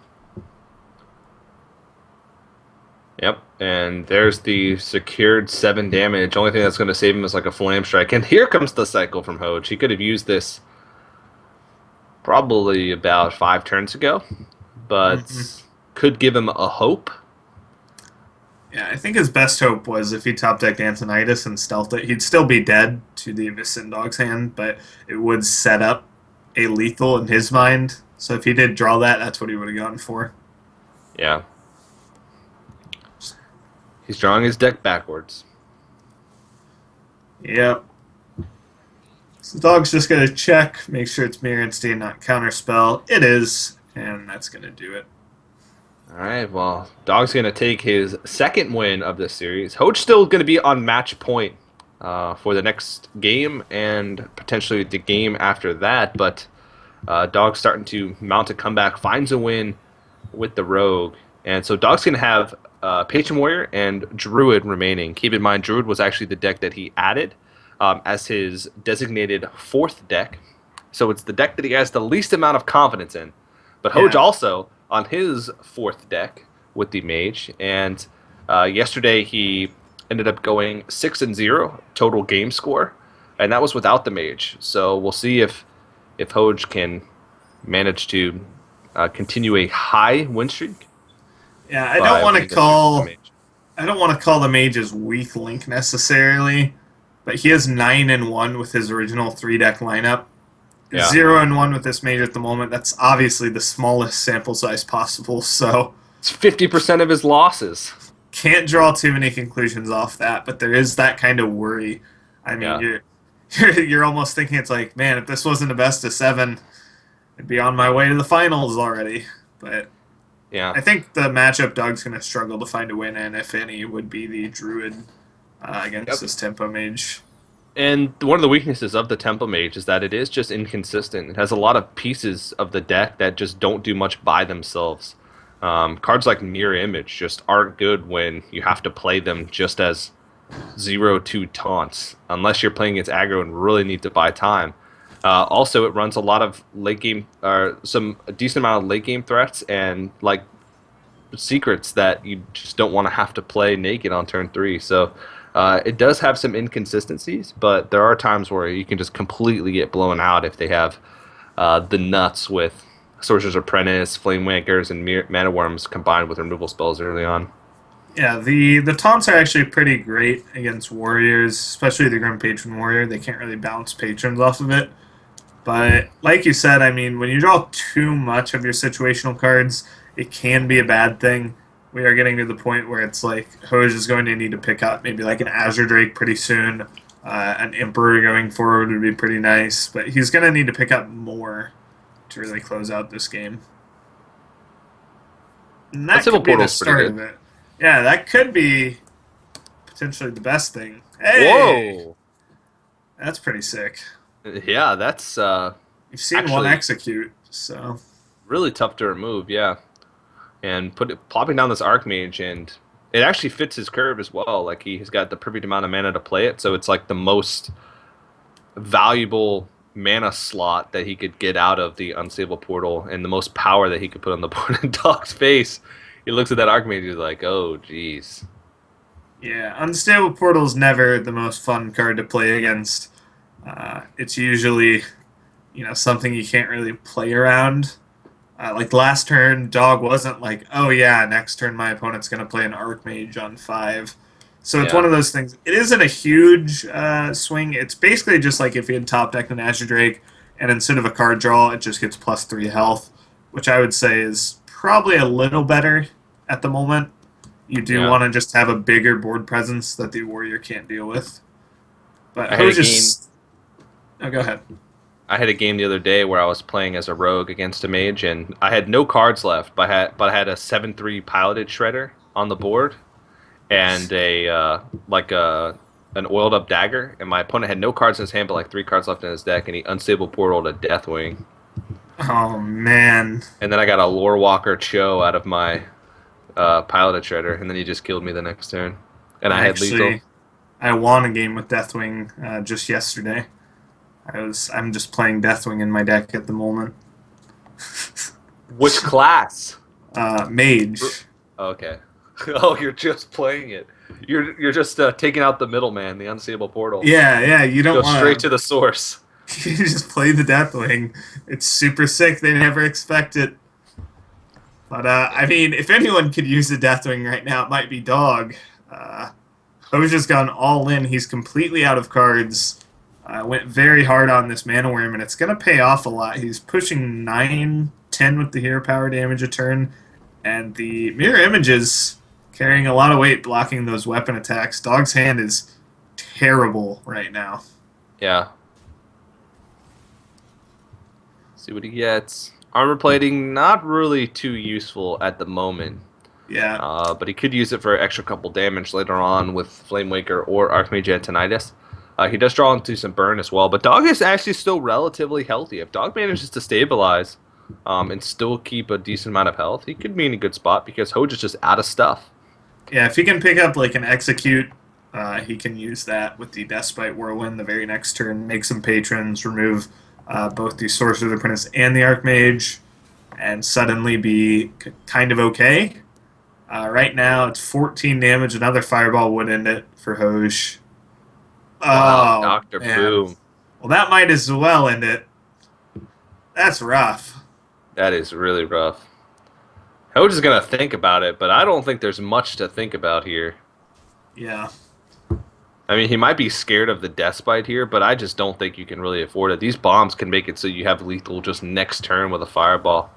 Yep, and there's the secured 7 damage. Only thing that's going to save him is like a Flame Strike. And here comes the cycle from Hoj. He could have used this probably about 5 turns ago, but could give him a hope. Yeah, I think his best hope was if he top-decked Antonitis and stealthed it, he'd still be dead to the Abyssal Dog's hand, but it would set up a lethal in his mind. So if he did draw that, that's what he would have gone for. Yeah. He's drawing his deck backwards. Yep. So the Dog's just going to check, make sure it's Mirror Entity and not Counterspell. It is, and that's going to do it. All right, well, Dog's going to take his 2nd win of this series. Hoj still going to be on match point for the next game and potentially the game after that, but Dog's starting to mount a comeback, finds a win with the Rogue. And so Dog's going to have Patron Warrior and Druid remaining. Keep in mind, Druid was actually the deck that he added as his designated 4th deck. So it's the deck that he has the least amount of confidence in. But Hoj also on his 4th deck with the Mage. And yesterday he ended up going 6-0 total game score. And that was without the Mage. So we'll see if Hoj can manage to continue a high win streak. Yeah, I don't want to call the Mage's weak link necessarily, but he has 9-1 with his original 3-deck lineup. Yeah. 0-1 with this Mage at the moment. That's obviously the smallest sample size possible, so it's 50% of his losses. Can't draw too many conclusions off that, but there is that kind of worry. I mean, you're almost thinking it's like, man, if this wasn't a best of 7, I'd be on my way to the finals already. But yeah, I think the matchup Dog's going to struggle to find a win in, if any, would be the Druid against this Tempo Mage. And one of the weaknesses of the Tempo Mage is that it is just inconsistent. It has a lot of pieces of the deck that just don't do much by themselves. Cards like Mirror Image just aren't good when you have to play them just as 0-2 taunts, unless you're playing against aggro and really need to buy time. Also, it runs a lot of late game, some a decent amount of late game threats and like secrets that you just don't want to have to play naked on turn 3. So it does have some inconsistencies, but there are times where you can just completely get blown out if they have the nuts with Sorcerer's Apprentice, Flame Wankers, and Mana Worms combined with removal spells early on. Yeah, the taunts are actually pretty great against warriors, especially the Grim Patron Warrior. They can't really bounce patrons off of it. But like you said, I mean, when you draw too much of your situational cards, it can be a bad thing. We are getting to the point where it's like Hoj is going to need to pick up maybe like an Azure Drake pretty soon. An Emperor going forward would be pretty nice, but he's going to need to pick up more to really close out this game. And that Civil could be the Portal's pretty start good. of it. Yeah, that could be potentially the best thing. Hey, Whoa! that's pretty sick. Yeah, that's You've seen one actually execute, so really tough to remove. Yeah, and plopping down this Archmage, and it actually fits his curve as well. Like he's got the perfect amount of mana to play it, so it's like the most valuable mana slot that he could get out of the unstable portal, and the most power that he could put on the board. In Dog's face, he looks at that Archmage, he's like, "Oh, geez." yeah, Unstable Portal is never the most fun card to play against. It's usually, something you can't really play around. Like last turn, Dog wasn't like, oh yeah, next turn my opponent's going to play an Archmage on 5. So it's one Yeah, of those things. It isn't a huge swing. It's basically just like if you had top decked an Azure Drake, and instead of a card draw, it just gets +3 health, which I would say is probably a little better at the moment. You do yeah. want to just have a bigger board presence that the Warrior can't deal with. But I had Hoj a game. just. Oh, go ahead. I had a game the other day where I was playing as a rogue against a mage, and I had no cards left, but I had a 7/3 piloted shredder on the board, and a like a an oiled up dagger, and my opponent had no cards in his hand, but like 3 cards left in his deck, and he unstable portaled a Deathwing, Oh, man. and then I got a Lore Walker Cho out of my piloted shredder, and then he just killed me the next turn, and I had lethal. Actually, I won a game with Deathwing just yesterday. I'm just playing Deathwing in my deck at the moment. Which class? Mage. Okay. Oh, you're just playing it. You're just taking out the middleman, the unstable portal. Yeah, yeah. You Go don't straight want to the source. to. You just play the Deathwing. It's super sick. They never expect it. But I mean, if anyone could use the Deathwing right now, it might be Dog. Ho's just gone all in. He's completely out of cards. Went very hard on this Mana Worm, and it's going to pay off a lot. He's pushing 9-10 with the hero power damage a turn, and the Mirror Image is carrying a lot of weight blocking those weapon attacks. Dog's hand is terrible right now. Yeah. See what he gets. Armor plating, not really too useful at the moment. Yeah. But he could use it for extra couple damage later on with Flame Waker or Archmage Antonitis. He does draw into some burn as well, but Dog is actually still relatively healthy. If Dog manages to stabilize and still keep a decent amount of health, he could be in a good spot because Hoj is just out of stuff. Yeah, if he can pick up like an Execute, he can use that with the Deathbite Whirlwind the very next turn, make some patrons, remove both the Sorcerer's Apprentice and the Archmage, and suddenly be kind of okay. Right now, it's 14 damage. Another Fireball would end it for Hoj. Wow, Oh, Dr. man. Boom. Well, that might as well end it. That's rough. That is really rough. Hoj is going to think about it, but I don't think there's much to think about here. Yeah. I mean, he might be scared of the Deathbite here, but I just don't think you can really afford it. These bombs can make it so you have lethal just next turn with a Fireball.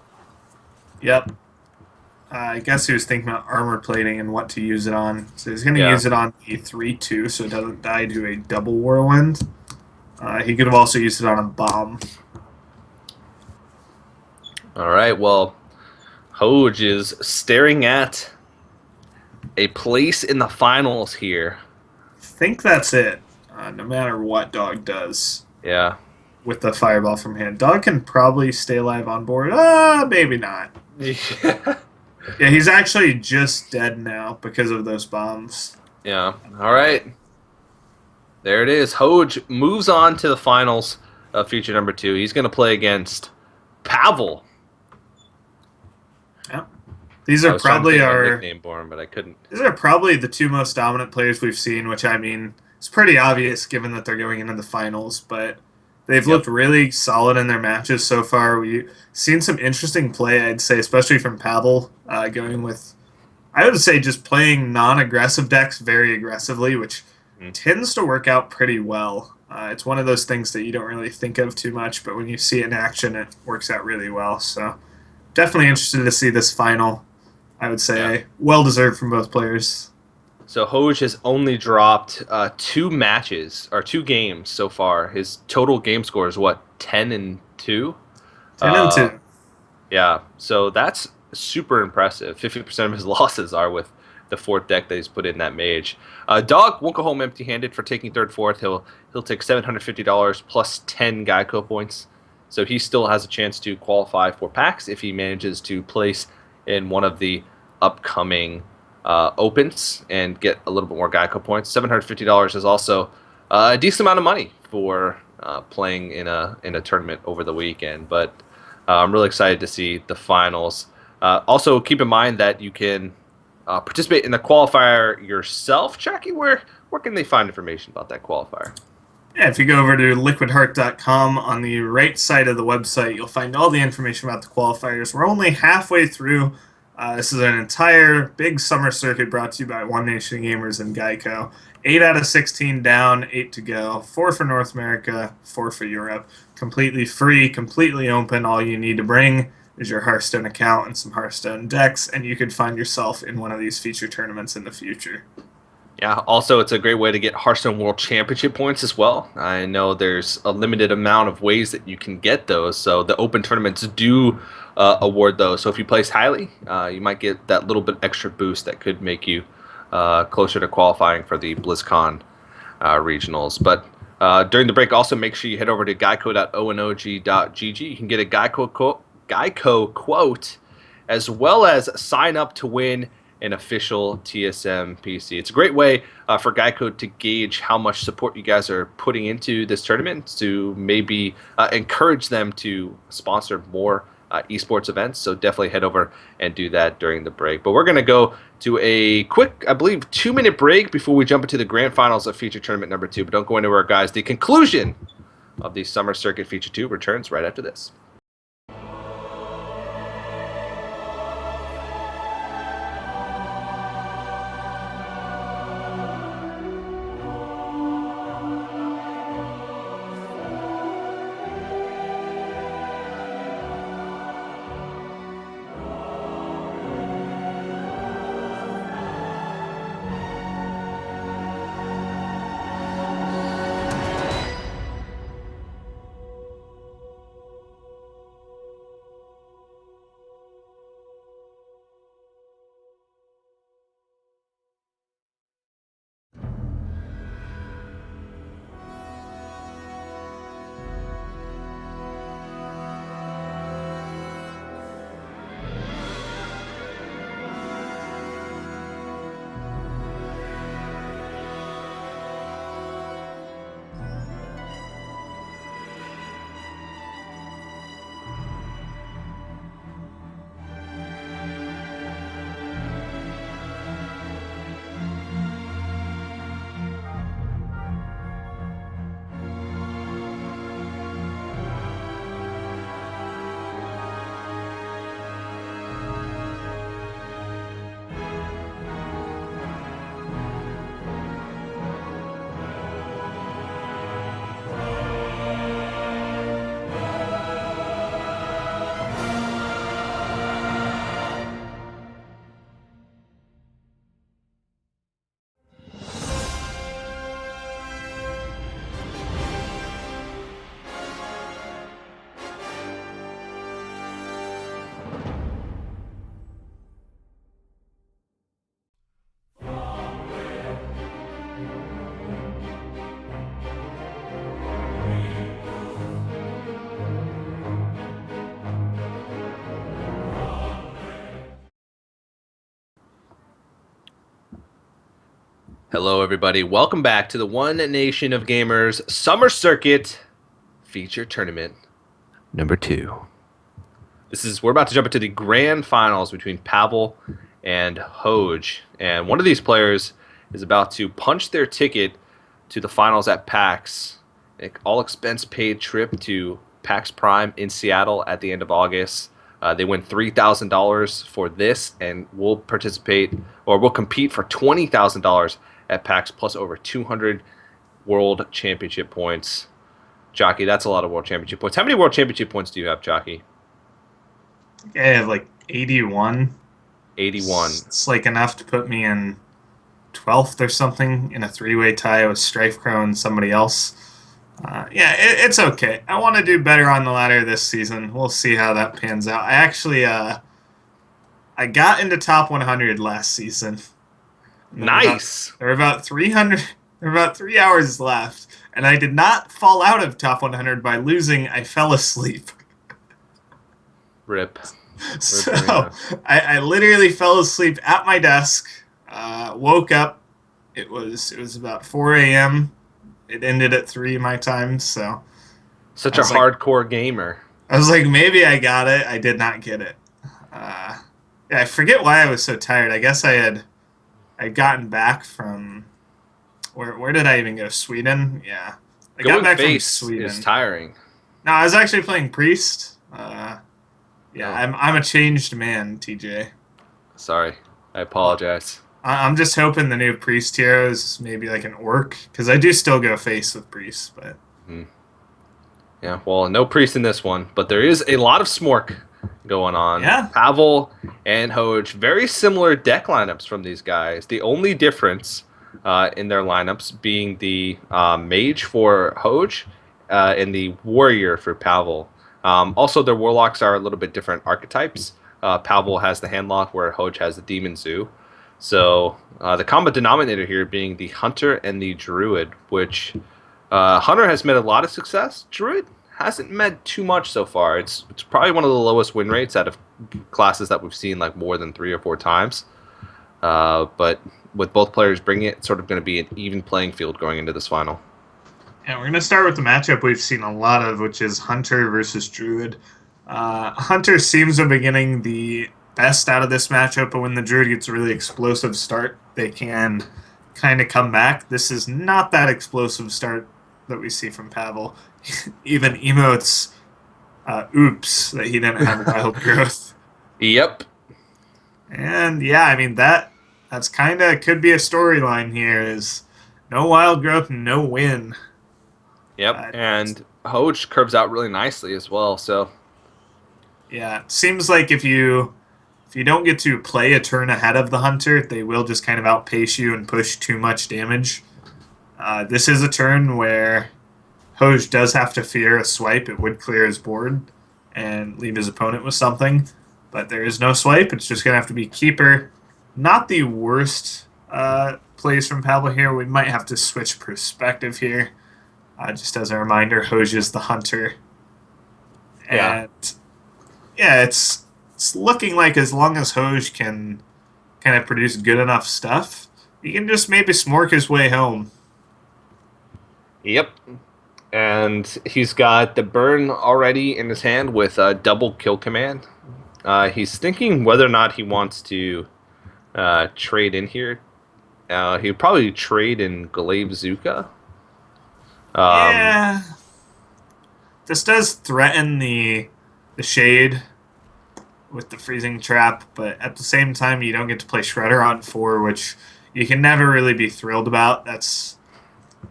Yep. I guess he was thinking about armor plating and what to use it on. So he's going to Yeah. use it on the 3-2 so it doesn't die to a double Whirlwind. He could have also used it on a bomb. All right, well, Hoj is staring at a place in the finals here. I think that's it. no matter what Dog does Yeah. with the fireball from hand. Dog can probably stay alive on board. Maybe not. Yeah, he's actually just dead now because of those bombs. Yeah. All right. There it is. Hoj moves on to the finals of feature number 2. He's going to play against Pavel. Yeah. These I are was trying to probably think of a our nickname for him, but I couldn't. these are probably the two most dominant players we've seen, which I mean it's pretty obvious given that they're going into the finals, but they've Yep. looked really solid in their matches so far. We've seen some interesting play, I'd say, especially from Pavel, going with I would say just playing non-aggressive decks very aggressively, which Mm. tends to work out pretty well. It's one of those things that you don't really think of too much, but when you see it in action, it works out really well. So definitely Yeah. interested to see this final. I would Yeah. say well deserved from both players. So Hoj has only dropped 2 matches or 2 games so far. His total game score is what, 10-2? 10-2. Yeah, so that's super impressive. 50% of his losses are with the 4th deck that he's put in that mage. Dog won't go home empty-handed for taking 3rd, 4th. He'll take $750 plus 10 Geico points. So he still has a chance to qualify for packs if he manages to place in one of the upcoming opens and get a little bit more Geico points. $750 is also a decent amount of money for playing in a tournament over the weekend. But I'm really excited to see the finals. Also, keep in mind that you can participate in the qualifier yourself. Jackie, where can they find information about that qualifier? Yeah, if you go over to liquidheart.com on the right side of the website, you'll find all the information about the qualifiers. We're only halfway through. This is an entire big summer circuit brought to you by One Nation Gamers and Geico. 8 out of 16 down, 8 to go. 4 for North America, 4 for Europe. Completely free, completely open. All you need to bring is your Hearthstone account and some Hearthstone decks, and you could find yourself in one of these feature tournaments in the future. Yeah, also, it's a great way to get Hearthstone World Championship points as well. I know there's a limited amount of ways that you can get those, so the open tournaments do award those. So if you place highly, you might get that little bit extra boost that could make you closer to qualifying for the BlizzCon regionals. But during the break, also make sure you head over to geico.onog.gg. You can get a Geico quote as well as sign up to win an official TSM PC. It's a great way for Geico to gauge how much support you guys are putting into this tournament to maybe encourage them to sponsor more esports events. So definitely head over and do that during the break. But we're going to go to a quick, I believe, 2-minute break before we jump into the grand finals of feature tournament number 2. But don't go anywhere, guys. The conclusion of the Summer Circuit Feature 2 returns right after this. Hello, everybody. Welcome back to the One Nation of Gamers Summer Circuit Feature Tournament number 2. We're about to jump into the grand finals between Pavel and Hoj, and one of these players is about to punch their ticket to the finals at PAX, an all expense paid trip to PAX Prime in Seattle at the end of August. They win $3,000 for this, and will compete for $20,000 at PAX plus over 200 World Championship points. Jockey, that's a lot of World Championship points. How many World Championship points do you have, Jockey? I have like 81. 81. It's like enough to put me in 12th or something in a three-way tie with Strife Crow and somebody else. It's okay. I want to do better on the ladder this season. We'll see how that pans out. I actually I got into top 100 last season. Nice. There were about 300. There were about 3 hours left, and I did not fall out of top 100 by losing. I fell asleep. Rip. So I literally fell asleep at my desk. Woke up. It was about 4 a.m. It ended at 3 my time. So such a hardcore gamer. I was like, maybe I got it. I did not get it. I forget why I was so tired. I guess I'd gotten back from where did I even go? Sweden. Yeah, I got back from Sweden. Is tiring. No, I was actually playing Priest. I'm a changed man, TJ. Sorry, I apologize. I'm just hoping the new Priest hero is maybe like an orc, because I do still go face with Priest, but yeah, well, no Priest in this one, but there is a lot of smork going on. Yeah, Pavel and Hoj, very similar deck lineups from these guys. The only difference in their lineups being the mage for Hoj and the warrior for Pavel. Also, their warlocks are a little bit different archetypes. Pavel has the handlock, where Hoj has the demon zoo. So the common denominator here being the hunter and the druid, which hunter has met a lot of success. Druid hasn't met too much so far. It's probably one of the lowest win rates out of classes that we've seen like more than 3 or 4 times. But with both players bringing it, it's sort of going to be an even playing field going into this final. And we're going to start with the matchup we've seen a lot of, which is Hunter versus Druid. Hunter seems to be getting the best out of this matchup, but when the Druid gets a really explosive start, they can kind of come back. This is not that explosive start that we see from Pavel. Even emotes, oops, that he didn't have wild growth. Yep. And yeah, I mean, that's kind of could be a storyline here, is no wild growth, no win. Yep, and Hoj curves out really nicely as well. So yeah, it seems like if you don't get to play a turn ahead of the hunter, they will just kind of outpace you and push too much damage. This is a turn where Hoj does have to fear a swipe. It would clear his board and leave his opponent with something, but there is no swipe. It's just going to have to be keeper. Not the worst plays from Pavel here. We might have to switch perspective here. Just as a reminder, Hoj is the hunter. And it's looking like as long as Hoj can kind of produce good enough stuff, he can just maybe smork his way home. Yep. And he's got the burn already in his hand with a double kill command. He's thinking whether or not he wants to trade in here. He'd probably trade in Glaive Zuka. Yeah. This does threaten the shade with the freezing trap, but at the same time, you don't get to play Shredder on 4, which you can never really be thrilled about. That's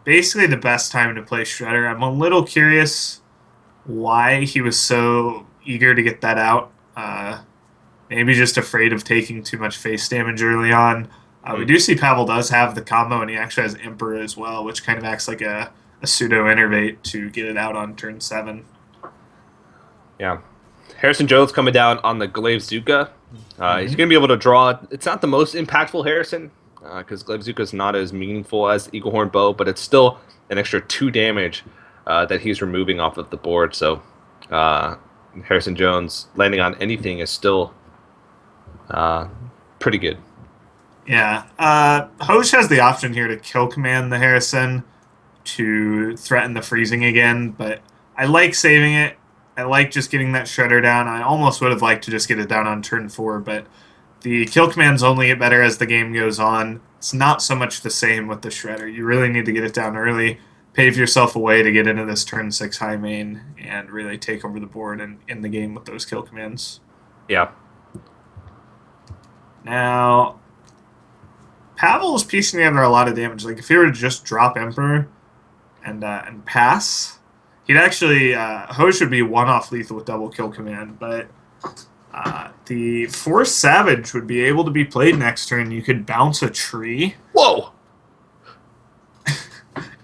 basically the best time to play Shredder. I'm a little curious why he was so eager to get that out. Maybe just afraid of taking too much face damage early on. We do see Pavel does have the combo, and he actually has Emperor as well, which kind of acts like a pseudo-innervate to get it out on turn 7. Yeah. Harrison Jones coming down on the Glaive Zuka. He's going to be able to draw. It's not the most impactful Harrison, because Glaive Zuka is not as meaningful as Eagle Horn Bow, but it's still an extra 2 damage that he's removing off of the board. So Harrison Jones landing on anything is still pretty good. Yeah. Hose has the option here to kill command the Harrison to threaten the freezing again, but I like saving it. I like just getting that shredder down. I almost would have liked to just get it down on turn 4, but the kill commands only get better as the game goes on. It's not so much the same with the shredder. You really need to get it down early, pave yourself away to get into this turn 6 high main, and really take over the board and in the game with those kill commands. Yeah. Now, Pavel's piecing together a lot of damage. Like if he were to just drop Emperor and pass, he'd actually Hose should be one off lethal with double kill command, but the Force Savage would be able to be played next turn. You could bounce a tree. Whoa!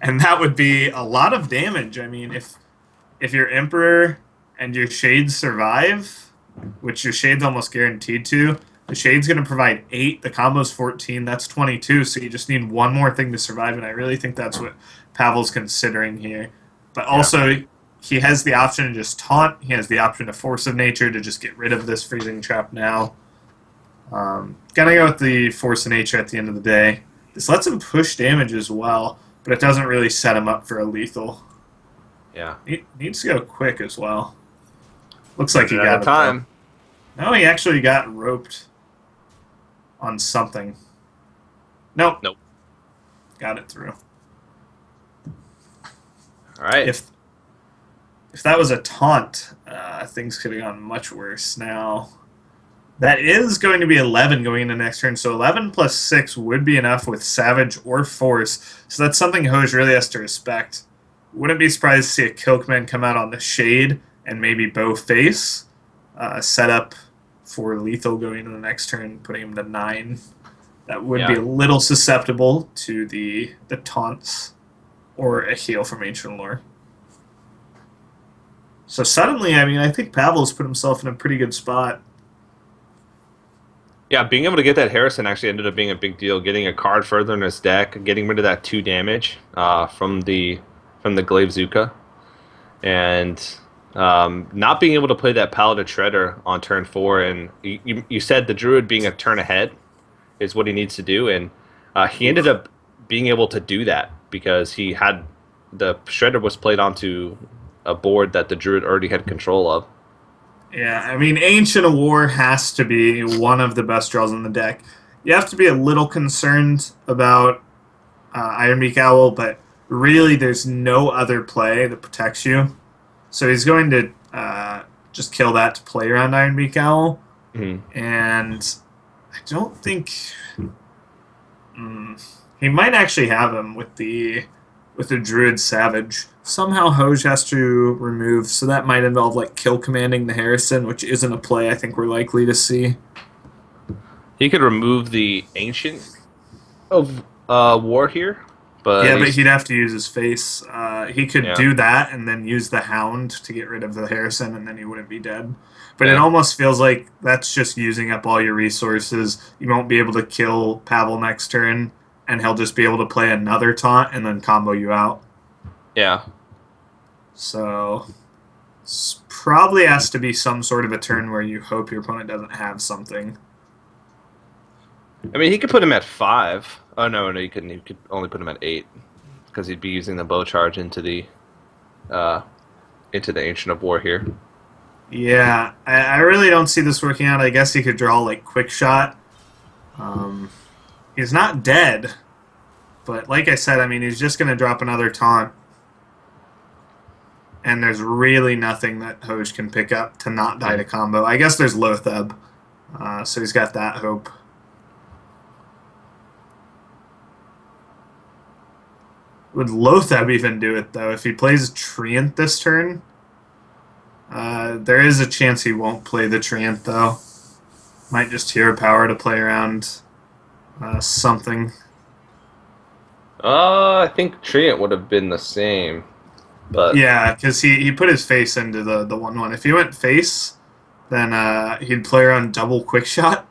And that would be a lot of damage. I mean, if your Emperor and your Shades survive, which your Shade's almost guaranteed to, the Shade's going to provide 8. The combo's 14. That's 22. So you just need one more thing to survive. And I really think that's what Pavel's considering here. But also, he has the option to just taunt. He has the option to Force of Nature to just get rid of this freezing trap now. Gonna go with the Force of Nature at the end of the day. This lets him push damage as well, but it doesn't really set him up for a lethal. Yeah. He needs to go quick as well. Looks like he got it. Time. No, he actually got roped on something. Nope. Nope. Got it through. All right. If that was a taunt, things could have gone much worse. Now, that is going to be 11 going into next turn, so 11 plus 6 would be enough with Savage or Force, so that's something Hose really has to respect. Wouldn't be surprised to see a kill command come out on the Shade and maybe bow face, set up for lethal going into the next turn, putting him to 9. That would be a little susceptible to the taunts or a heal from Ancient Lore. So suddenly, I mean, I think Pavel's put himself in a pretty good spot. Yeah, being able to get that Harrison actually ended up being a big deal. Getting a card further in his deck, getting rid of that 2 damage from the Glaive Zuka, and not being able to play that Paladin Shredder on turn 4. And you said the Druid being a turn ahead is what he needs to do, and he ended up being able to do that because he had the Shredder was played onto a board that the Druid already had control of. Yeah, I mean, Ancient War has to be one of the best draws in the deck. You have to be a little concerned about Ironbeak Owl, but really there's no other play that protects you. So he's going to just kill that to play around Ironbeak Owl. Mm-hmm. And I don't think... he might actually have him with the Druid Savage. Somehow Hose has to remove, so that might involve like kill commanding the Harrison, which isn't a play I think we're likely to see. He could remove the Ancient of War here, but yeah, but he'd have to use his face. He could do that and then use the Hound to get rid of the Harrison, and then he wouldn't be dead. But it almost feels like that's just using up all your resources. You won't be able to kill Pavel next turn, and he'll just be able to play another taunt and then combo you out. Yeah. So probably has to be some sort of a turn where you hope your opponent doesn't have something. I mean, he could put him at 5. Oh no, he couldn't. He could only put him at 8 because he'd be using the bow charge into the Ancient of War here. Yeah, I really don't see this working out. I guess he could draw like Quick Shot. He's not dead, but like I said, I mean, he's just going to drop another taunt. And there's really nothing that Hose can pick up to not die to combo. I guess there's Lotheb, so he's got that hope. Would Lotheb even do it, though? If he plays Treant this turn, there is a chance he won't play the Treant, though. Might just Hero Power to play around something. I think Treant would have been the same. But yeah, because he put his face into the 1/1. If he went face, then he'd play around double Quick Shot.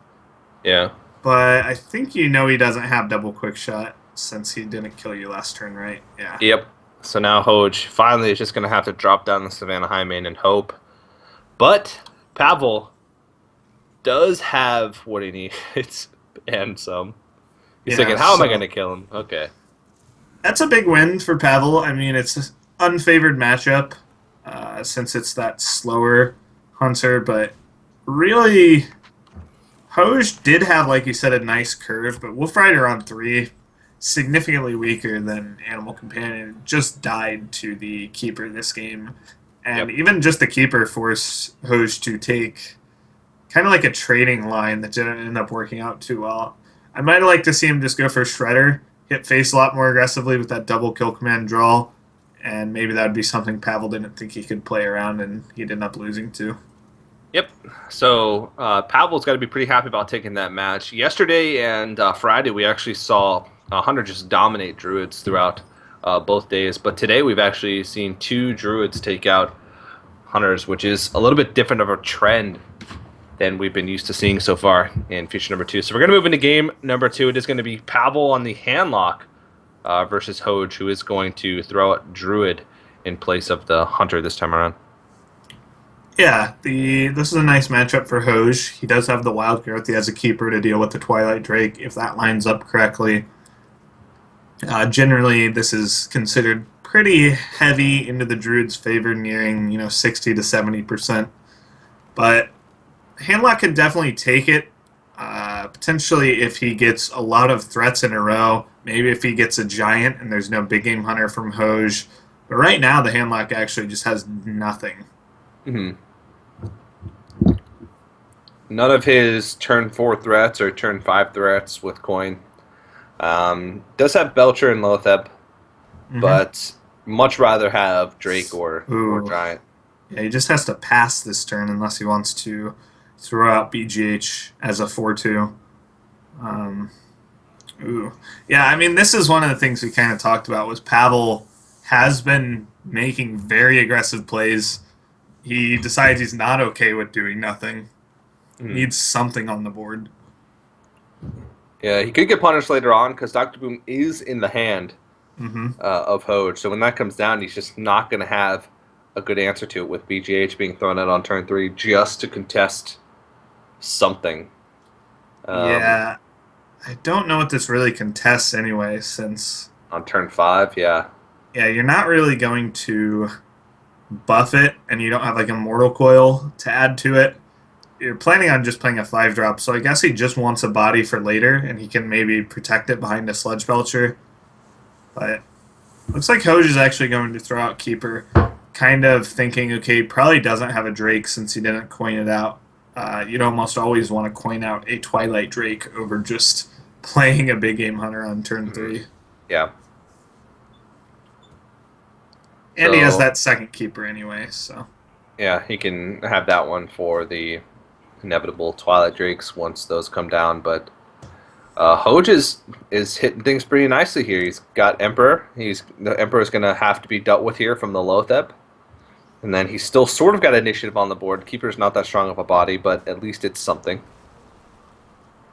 Yeah. But I think he doesn't have double Quick Shot since he didn't kill you last turn, right? Yeah. Yep. So now Hoj finally is just going to have to drop down the Savannah Highmane and hope. But Pavel does have what he needs and some. He's Yeah, thinking, how am I going so to kill him? Okay. that's a big win for Pavel. I mean, it's an unfavored matchup since it's that slower hunter, but really, Hoj did have, like you said, a nice curve, but Wolf Rider on 3, significantly weaker than Animal Companion, just died to the keeper this game. And Yep. even just the keeper forced Hoj to take kind of like a trading line that didn't end up working out too well. I might have liked to see him just go for Shredder, hit face a lot more aggressively with that double kill command draw, and maybe that would be something Pavel didn't think he could play around, and he'd end up losing to. Yep. So Pavel's got to be pretty happy about taking that match. Yesterday and Friday, we actually saw Hunter just dominate Druids throughout both days. But today, we've actually seen 2 Druids take out Hunters, which is a little bit different of a trend than we've been used to seeing so far in feature number 2. So we're going to move into game number 2. It is going to be Pavel on the handlock versus Hoj, who is going to throw out Druid in place of the Hunter this time around. Yeah, this is a nice matchup for Hoj. He does have the Wild Growth. He has a keeper to deal with the Twilight Drake if that lines up correctly. Generally, this is considered pretty heavy into the Druid's favor, nearing 60 to 70%. But Handlock could definitely take it. Potentially, if he gets a lot of threats in a row, maybe if he gets a giant and there's no big game hunter from Hoj. But right now, the Handlock actually just has nothing. Mm-hmm. None of his turn 4 threats or turn 5 threats with coin. Does have Belcher and Lotheb, but much rather have Drake or Giant. Yeah, he just has to pass this turn unless he wants to throw out BGH as a 4-2. Yeah, I mean, this is one of the things we kind of talked about was Pavel has been making very aggressive plays. He decides he's not okay with doing nothing. Needs something on the board. Yeah, he could get punished later on because Dr. Boom is in the hand of Hoj. So when that comes down, he's just not going to have a good answer to it with BGH being thrown out on turn 3 just to contest something. Yeah, I don't know what this really contests anyway, since on turn 5, yeah. Yeah, you're not really going to buff it, and you don't have like a Mortal Coil to add to it. You're planning on just playing a 5-drop, so I guess he just wants a body for later, and he can maybe protect it behind a Sludge Belcher. But looks like Hoj is actually going to throw out Keeper, kind of thinking, okay, probably doesn't have a Drake since he didn't coin it out. You'd almost always want to coin out a Twilight Drake over just playing a big game hunter on turn 3. Yeah. And he has that second Keeper anyway, so. Yeah, he can have that one for the inevitable Twilight Drakes once those come down, but Hoj is hitting things pretty nicely here. He's got Emperor. The Emperor's going to have to be dealt with here from the Lotheb. And then he's still sort of got initiative on the board. Keeper's not that strong of a body, but at least it's something.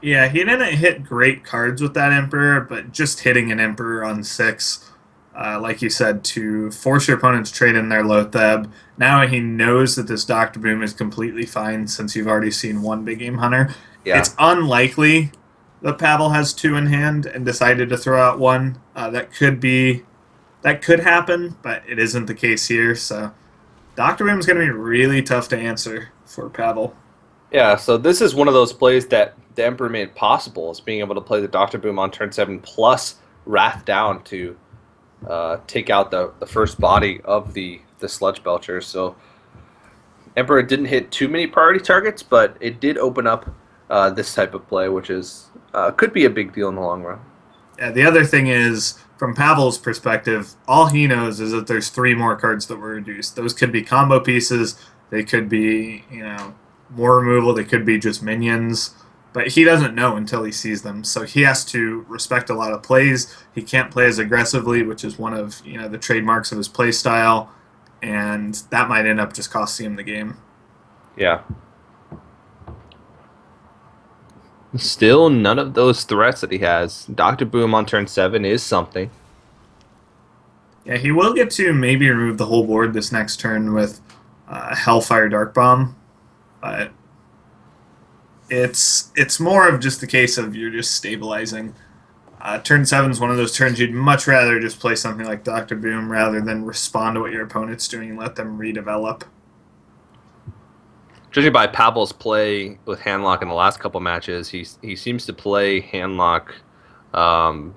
Yeah, he didn't hit great cards with that Emperor, but just hitting an Emperor on 6, like you said, to force your opponent's trade in their Lotheb. Now he knows that this Dr. Boom is completely fine since you've already seen one big game hunter. Yeah. It's unlikely that Pavel has 2 in hand and decided to throw out 1. That could happen, but it isn't the case here, so Dr. Boom is going to be really tough to answer for Pavel. Yeah, so this is one of those plays that the Emperor made possible, is being able to play the Dr. Boom on turn 7 plus Wrath down to take out the first body of the Sludge Belcher. So Emperor didn't hit too many priority targets, but it did open up this type of play, which is could be a big deal in the long run. Yeah, the other thing is, from Pavel's perspective, all he knows is that there's 3 more cards that were reduced. Those could be combo pieces, they could be, more removal, they could be just minions, but he doesn't know until he sees them. So he has to respect a lot of plays. He can't play as aggressively, which is one of, the trademarks of his play style, and that might end up just costing him the game. Yeah. Still none of those threats that he has. Dr. Boom on turn 7 is something. Yeah, he will get to maybe remove the whole board this next turn with Hellfire Dark Bomb, but it's more of just the case of you're just stabilizing. Turn 7 is one of those turns you'd much rather just play something like Dr. Boom rather than respond to what your opponent's doing and let them redevelop. Judging by Pavel's play with Handlock in the last couple matches, he seems to play Handlock um,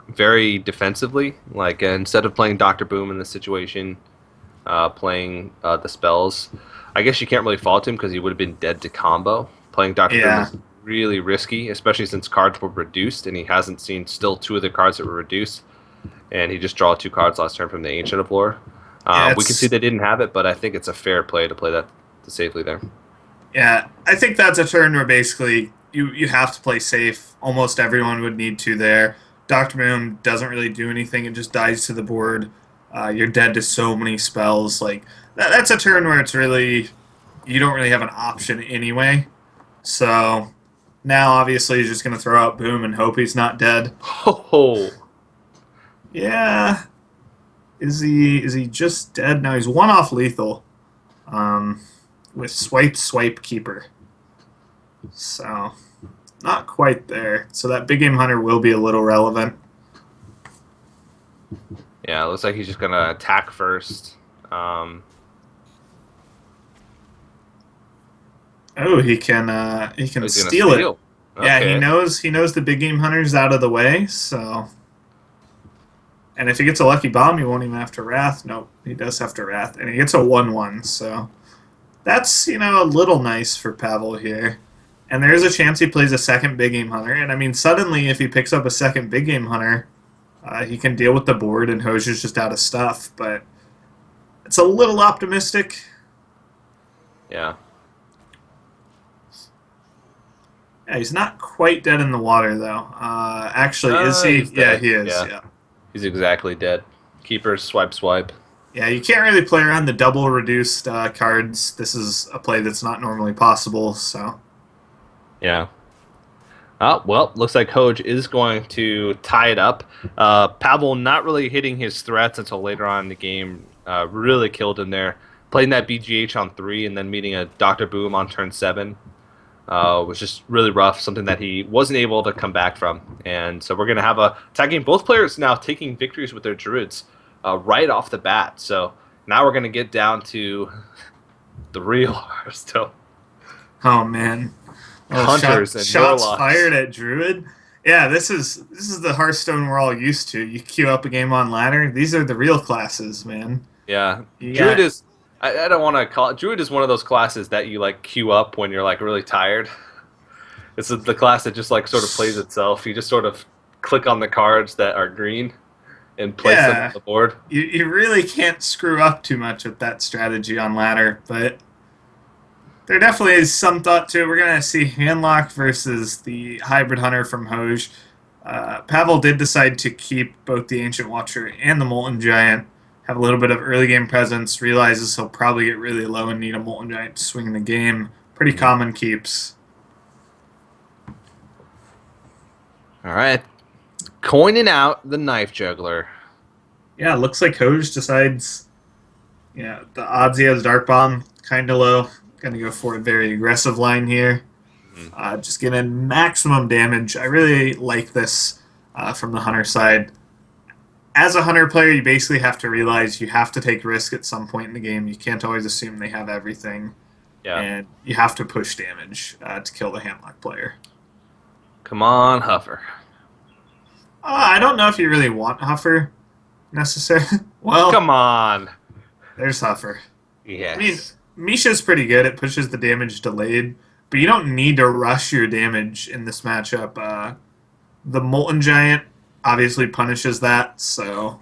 very defensively. Like instead of playing Doctor Boom in this situation, playing the spells. I guess you can't really fault him because he would have been dead to combo. Playing Doctor Boom Yeah. is really risky, especially since cards were reduced, and he hasn't seen still 2 of the cards that were reduced, and he just draw 2 cards last turn from the Ancient of Lore. Yeah, We can it's see they didn't have it, but I think it's a fair play to play that safely there. Yeah, I think that's a turn where basically you have to play safe. Almost everyone would need to there. Doctor Boom doesn't really do anything; it just dies to the board. You're dead to so many spells. Like that's a turn where it's really you don't really have an option anyway. So now, obviously, he's just going to throw out Boom and hope he's not dead. Oh, Yeah, is he just dead? No, he's 1 off lethal. With Swipe Keeper. So, not quite there. So that Big Game Hunter will be a little relevant. yeah. It looks like he's just gonna attack first. Oh, he can He's gonna steal it. steal. Yeah, Okay. he knows the Big Game Hunter's out of the way, so. And if he gets a lucky bomb, he won't even have to Wrath. Nope, he does have to Wrath. And he gets a 1/1, so that's, a little nice for Pavel here. And there is a chance he plays a second Big Game Hunter. And I mean, suddenly, if he picks up a second Big Game Hunter, he can deal with the board, and Hoj is just out of stuff. But it's a little optimistic. Yeah. Yeah, he's not quite dead in the water, though. Actually, is he? He's Yeah, dead. he is. Yeah. Yeah. He's exactly dead. Keepers, swipe. Yeah, you can't really play around the double reduced cards. This is a play that's not normally possible, so. Yeah. Well, looks like Hoj is going to tie it up. Pavel not really hitting his threats until later on in the game. Really killed him there. Playing that BGH on 3 and then meeting a Dr. Boom on turn 7 was just really rough, something that he wasn't able to come back from. And so we're going to have a tag game. Both players now taking victories with their Druids right off the bat. So now we're going to get down to the real Hearthstone. Oh, man. Hunters and shots Warlocks. fired at Druid. Yeah, this is the Hearthstone we're all used to. You queue up a game on ladder. These are the real classes, man. Yeah, You Druid got- is. I don't want to call it. Druid is one of those classes that you like queue up when you're like really tired. It's the class that just like sort of plays itself. You just sort of click on the cards that are green and place them Yeah. on the board. You really can't screw up too much with that strategy on ladder, but there definitely is some thought to it. We're going to see Handlock versus the Hybrid Hunter from Hoj. Pavel did decide to keep both the Ancient Watcher and the Molten Giant. Have a little bit of early game presence. Realizes he'll probably get really low and need a Molten Giant to swing the game. Pretty common keeps. All right, coining out the Knife Juggler. Yeah, it looks like Hoj decides. Yeah, the odds he has Dark Bomb kind of low. Gonna go for a very aggressive line here. Just getting maximum damage. I really like this from the Hunter side. As a Hunter player, you basically have to realize you have to take risk at some point in the game. You can't always assume they have everything. Yeah, And you have to push damage to kill the Handlock player. come on, Huffer. I don't know if you really want Huffer, necessarily. Well, Come on. there's Huffer. Yes. I mean, Misha's pretty good. It pushes the damage delayed, but you don't need to rush your damage in this matchup. The Molten Giant obviously punishes that, so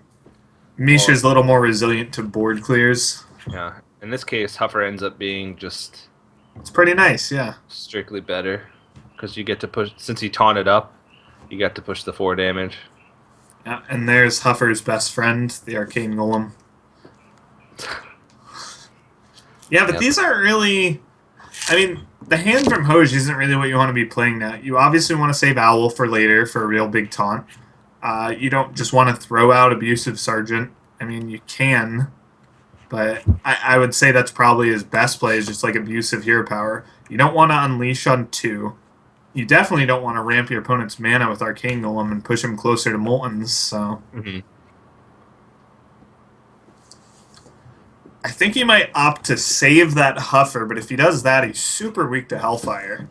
Misha's a little more resilient to board clears. Yeah. In this case, Huffer ends up being just It's pretty nice, yeah. strictly better because you get to push. Since he taunted up, you got to push the 4 damage. Yeah, and there's Huffer's best friend, the Arcane Golem. Yeah, but Yep. these aren't really. I mean, the hand from Hoj isn't really what you want to be playing now. You obviously want to save Owl for later for a real big taunt. You don't just want to throw out Abusive Sergeant. I mean, you can, but I would say that's probably his best play is just like Abusive Hero Power. You don't want to Unleash on 2. you definitely don't want to ramp your opponent's mana with Arcane Golem and push him closer to Moltons, so Hmm. I think he might opt to save that Huffer, but if he does that, he's super weak to Hellfire.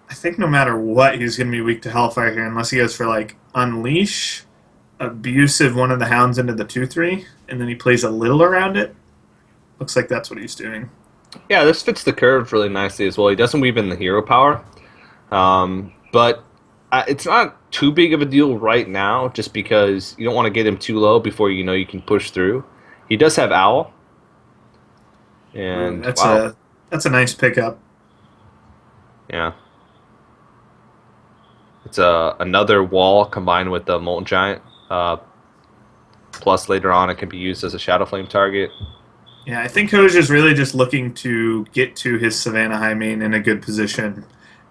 I think no matter what, he's going to be weak to Hellfire here, unless he goes for, like, Unleash, Abusive one of the Hounds into the 2-3, and then he plays a little around it. Looks like that's what he's doing. Yeah, this fits the curve really nicely as well. He doesn't weave in the hero power, but it's not too big of a deal right now, just because you don't want to get him too low before you know you can push through. He does have Owl, Ooh, and that's wow, a nice pickup. yeah, it's another wall combined with the Molten Giant. Plus, later on, it can be used as a Shadow Flame target. Yeah, I think Hoj is really just looking to get to his Savannah High main in a good position.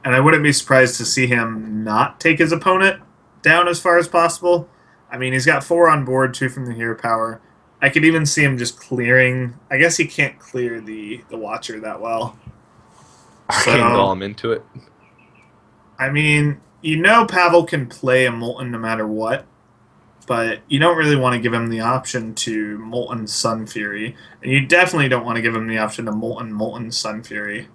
And I wouldn't be surprised to see him not take his opponent down as far as possible. I mean, he's got 4 on board, 2 from the hero power. I could even see him just clearing. I guess he can't clear the Watcher that well. Arcane So, Golem into it. I mean, you know Pavel can play a Molten no matter what, but you don't really want to give him the option to Molten Sun Fury, and you definitely don't want to give him the option to Molten Sun Fury.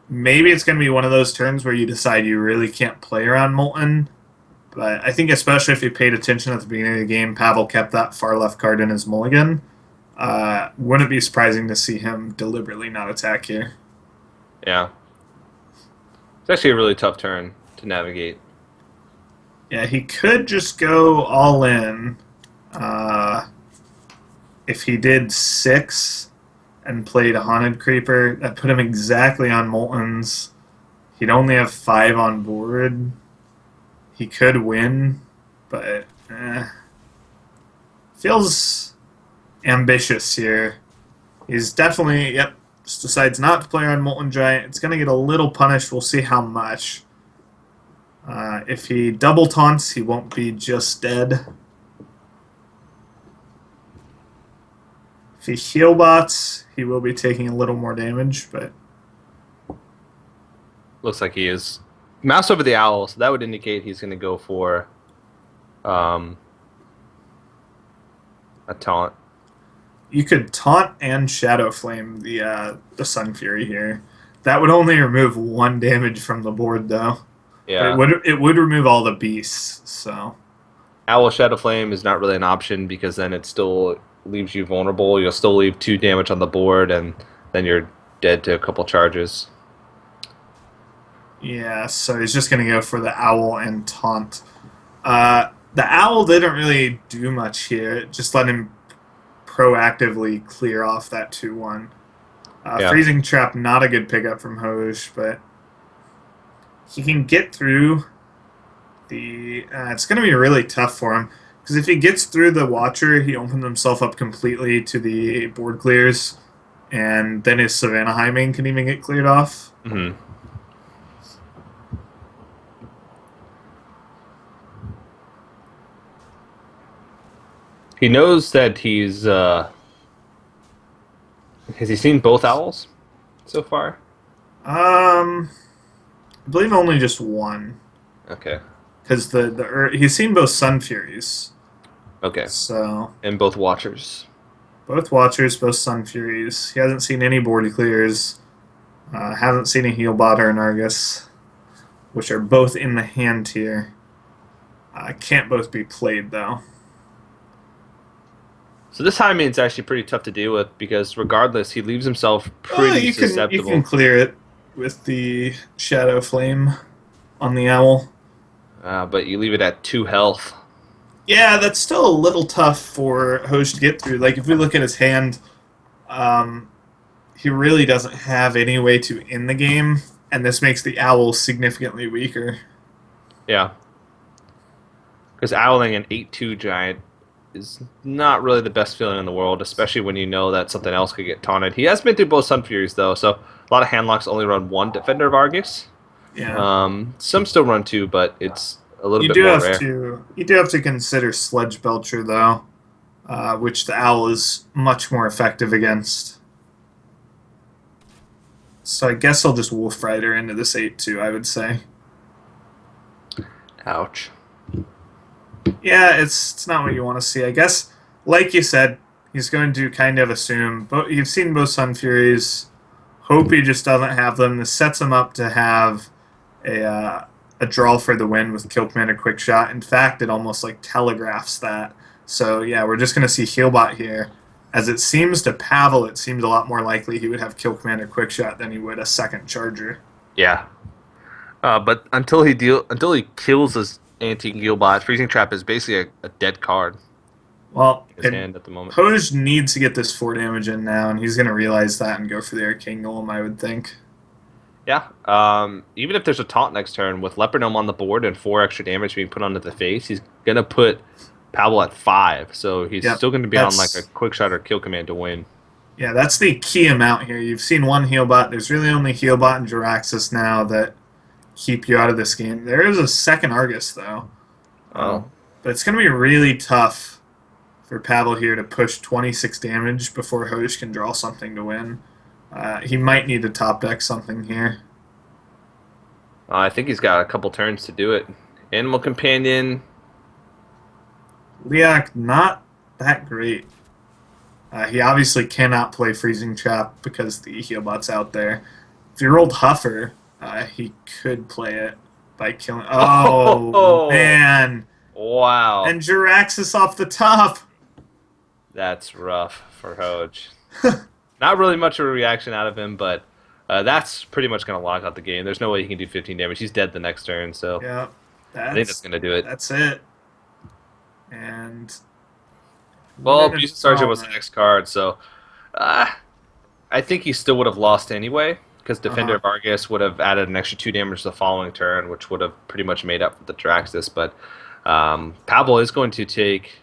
Maybe it's going to be one of those turns where you decide you really can't play around Molten, but I think especially if you paid attention at the beginning of the game, Pavel kept that far left card in his mulligan. Wouldn't be surprising to see him deliberately not attack here. Yeah, it's actually a really tough turn to navigate. Yeah, he could just go all in. Uh, if he did 6 and played a Haunted Creeper, that put him exactly on Molten's. He'd only have 5 on board. He could win, but feels ambitious here. He's definitely, yep, just decides not to play on Molten Giant. It's going to get a little punished. We'll see how much. If he double taunts, he won't be just dead. If he heal bots, he will be taking a little more damage, but Looks like he is. Mouse over the Owl, so that would indicate he's going to go for um, a taunt. you could taunt and Shadow Flame the Sun Fury here. That would only remove 1 damage from the board, though. But Yeah. it would remove all the beasts, so Owl Shadow Flame is not really an option because then it still leaves you vulnerable. You'll still leave 2 damage on the board, and then you're dead to a couple charges. yeah. So he's just gonna go for the Owl and taunt. The Owl didn't really do much here. It just let him proactively clear off that 2-1. Yeah. Freezing Trap, not a good pickup from Hoj, but he can get through the. It's going to be really tough for him because if he gets through the Watcher, he opens himself up completely to the board clears, and then his Savannah High main can even get cleared off. Hmm. He knows that he's. Has he seen both owls so far? I believe only just one Okay. because he's seen both Sun Furies, Okay. so And both Watchers. both Watchers, both Sun Furies. He hasn't seen any board clears. Hasn't seen a Heal Bot or an Argus, which are both in the hand tier. Can't both be played though. So this high main's actually pretty tough to deal with because regardless, he leaves himself pretty You susceptible. can clear it with the Shadow Flame on the Owl. But you leave it at 2 health. Yeah, that's still a little tough for Hoj to get through. Like if we look at his hand, he really doesn't have any way to end the game, and this makes the Owl significantly weaker. Yeah. Because owling an 8-2 giant is not really the best feeling in the world, especially when you know that something else could get taunted. He has been through both Sun Furies, though, so a lot of handlocks only run 1 Defender of Argus. Yeah. Some still run 2, but it's a little You bit do more have rare. you do have to consider Sledge Belcher though, which the Owl is much more effective against. So I guess I'll just Wolf Rider into this 8-2, I would say. Ouch. Yeah, it's not what you want to see. I guess, like you said, he's going to kind of assume. But you've seen both Sun Furies. Hope he just doesn't have them. This sets him up to have a draw for the win with Kill Commander Quick Shot. In fact, it almost like telegraphs that. So yeah, we're just going to see Healbot here. As it seems to Pavel, it seems a lot more likely he would have Kill Commander Quick Shot than he would a second Charger. Yeah. But until he kills his anti-Gilbot, Freezing Trap is basically a dead card Well, in his hand at the moment. Hoj needs to get this 4 damage in now, and he's going to realize that and go for the Arcane Golem, I would think. Yeah. Even if there's a taunt next turn with Leopard Gnome on the board and 4 extra damage being put onto the face, he's gonna put Pavel at 5. So he's still going to be on like a quick shot or kill command to win. Yeah, that's the key amount here. You've seen one Healbot. There's really only Healbot and Jiraxis now that keep you out of this game. There is a second Argus, though. Oh. But it's going to be really tough for Pavel here to push 26 damage before Hoj can draw something to win. He might need to top deck something here. I think he's got a couple turns to do it. Animal Companion. Liak, not that great. He obviously cannot play Freezing Trap because the Healbot's out there. If he rolled Huffer, he could play it by killing... Oh, man. Wow. And Jiraxis off the top. That's rough for Hoj. Not really much of a reaction out of him, but that's pretty much going to lock out the game. There's no way he can do 15 damage. He's dead the next turn, so yeah, I think that's going to do it. That's it. And... Well, Abusive Sergeant was the next card, so I think he still would have lost anyway, because Defender of Argus would have added an extra 2 damage the following turn, which would have pretty much made up for the Jiraxis. But Pavel is going to take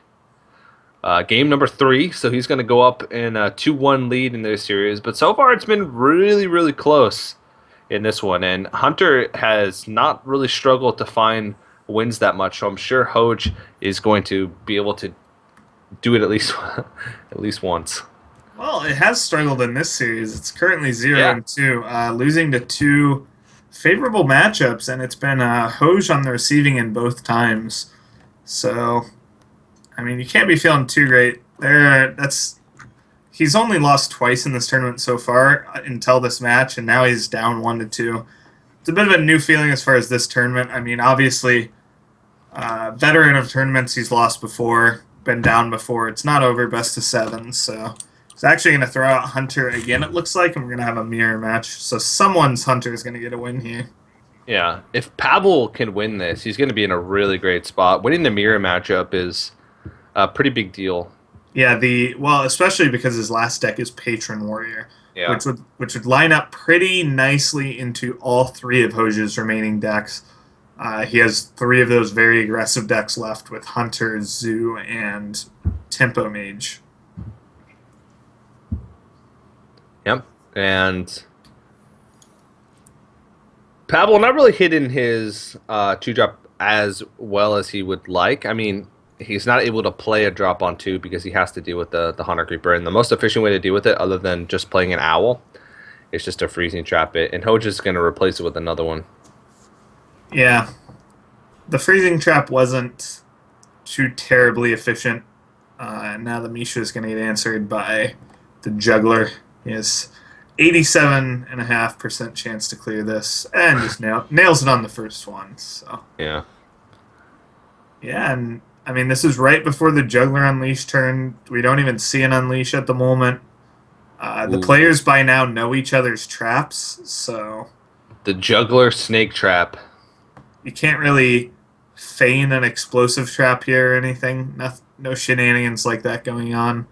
game number 3, so he's going to go up in a 2-1 lead in this series. But so far, it's been really, really close in this one, and Hunter has not really struggled to find wins that much, so I'm sure Hoj is going to be able to do it at least once. Well, it has struggled in this series. It's currently 0-2, losing to 2 favorable matchups, and it's been Hoj on the receiving end both times. So, I mean, you can't be feeling too great there. He's only lost twice in this tournament so far until this match, and now he's down 1-2. It's a bit of a new feeling as far as this tournament. I mean, obviously, veteran of tournaments, he's lost before. Been down before. It's not over, best of 7. So he's actually going to throw out Hunter again, it looks like, and we're going to have a mirror match. So someone's Hunter is going to get a win here. Yeah, if Pavel can win this, he's going to be in a really great spot. Winning the mirror matchup is a pretty big deal. Yeah, especially because his last deck is Patron Warrior, which would line up pretty nicely into all 3 of Hoj's remaining decks. He has 3 of those very aggressive decks left with Hunter, Zoo, and Tempo Mage. Yep, and Pavel not really hitting his 2-drop as well as he would like. I mean, he's not able to play a drop on 2 because he has to deal with the Hunter Creeper, and the most efficient way to deal with it, other than just playing an Owl, is just to Freezing Trap it, and Hoj is going to replace it with another one. Yeah. The Freezing Trap wasn't too terribly efficient. Now the Misha is going to get answered by the Juggler. He has 87.5% chance to clear this, and just nails it on the first one. So yeah, and I mean, this is right before the Juggler Unleash turn. We don't even see an Unleash at the moment. The players by now know each other's traps, so the Juggler Snake Trap. You can't really feign an explosive trap here or anything. No shenanigans like that going on.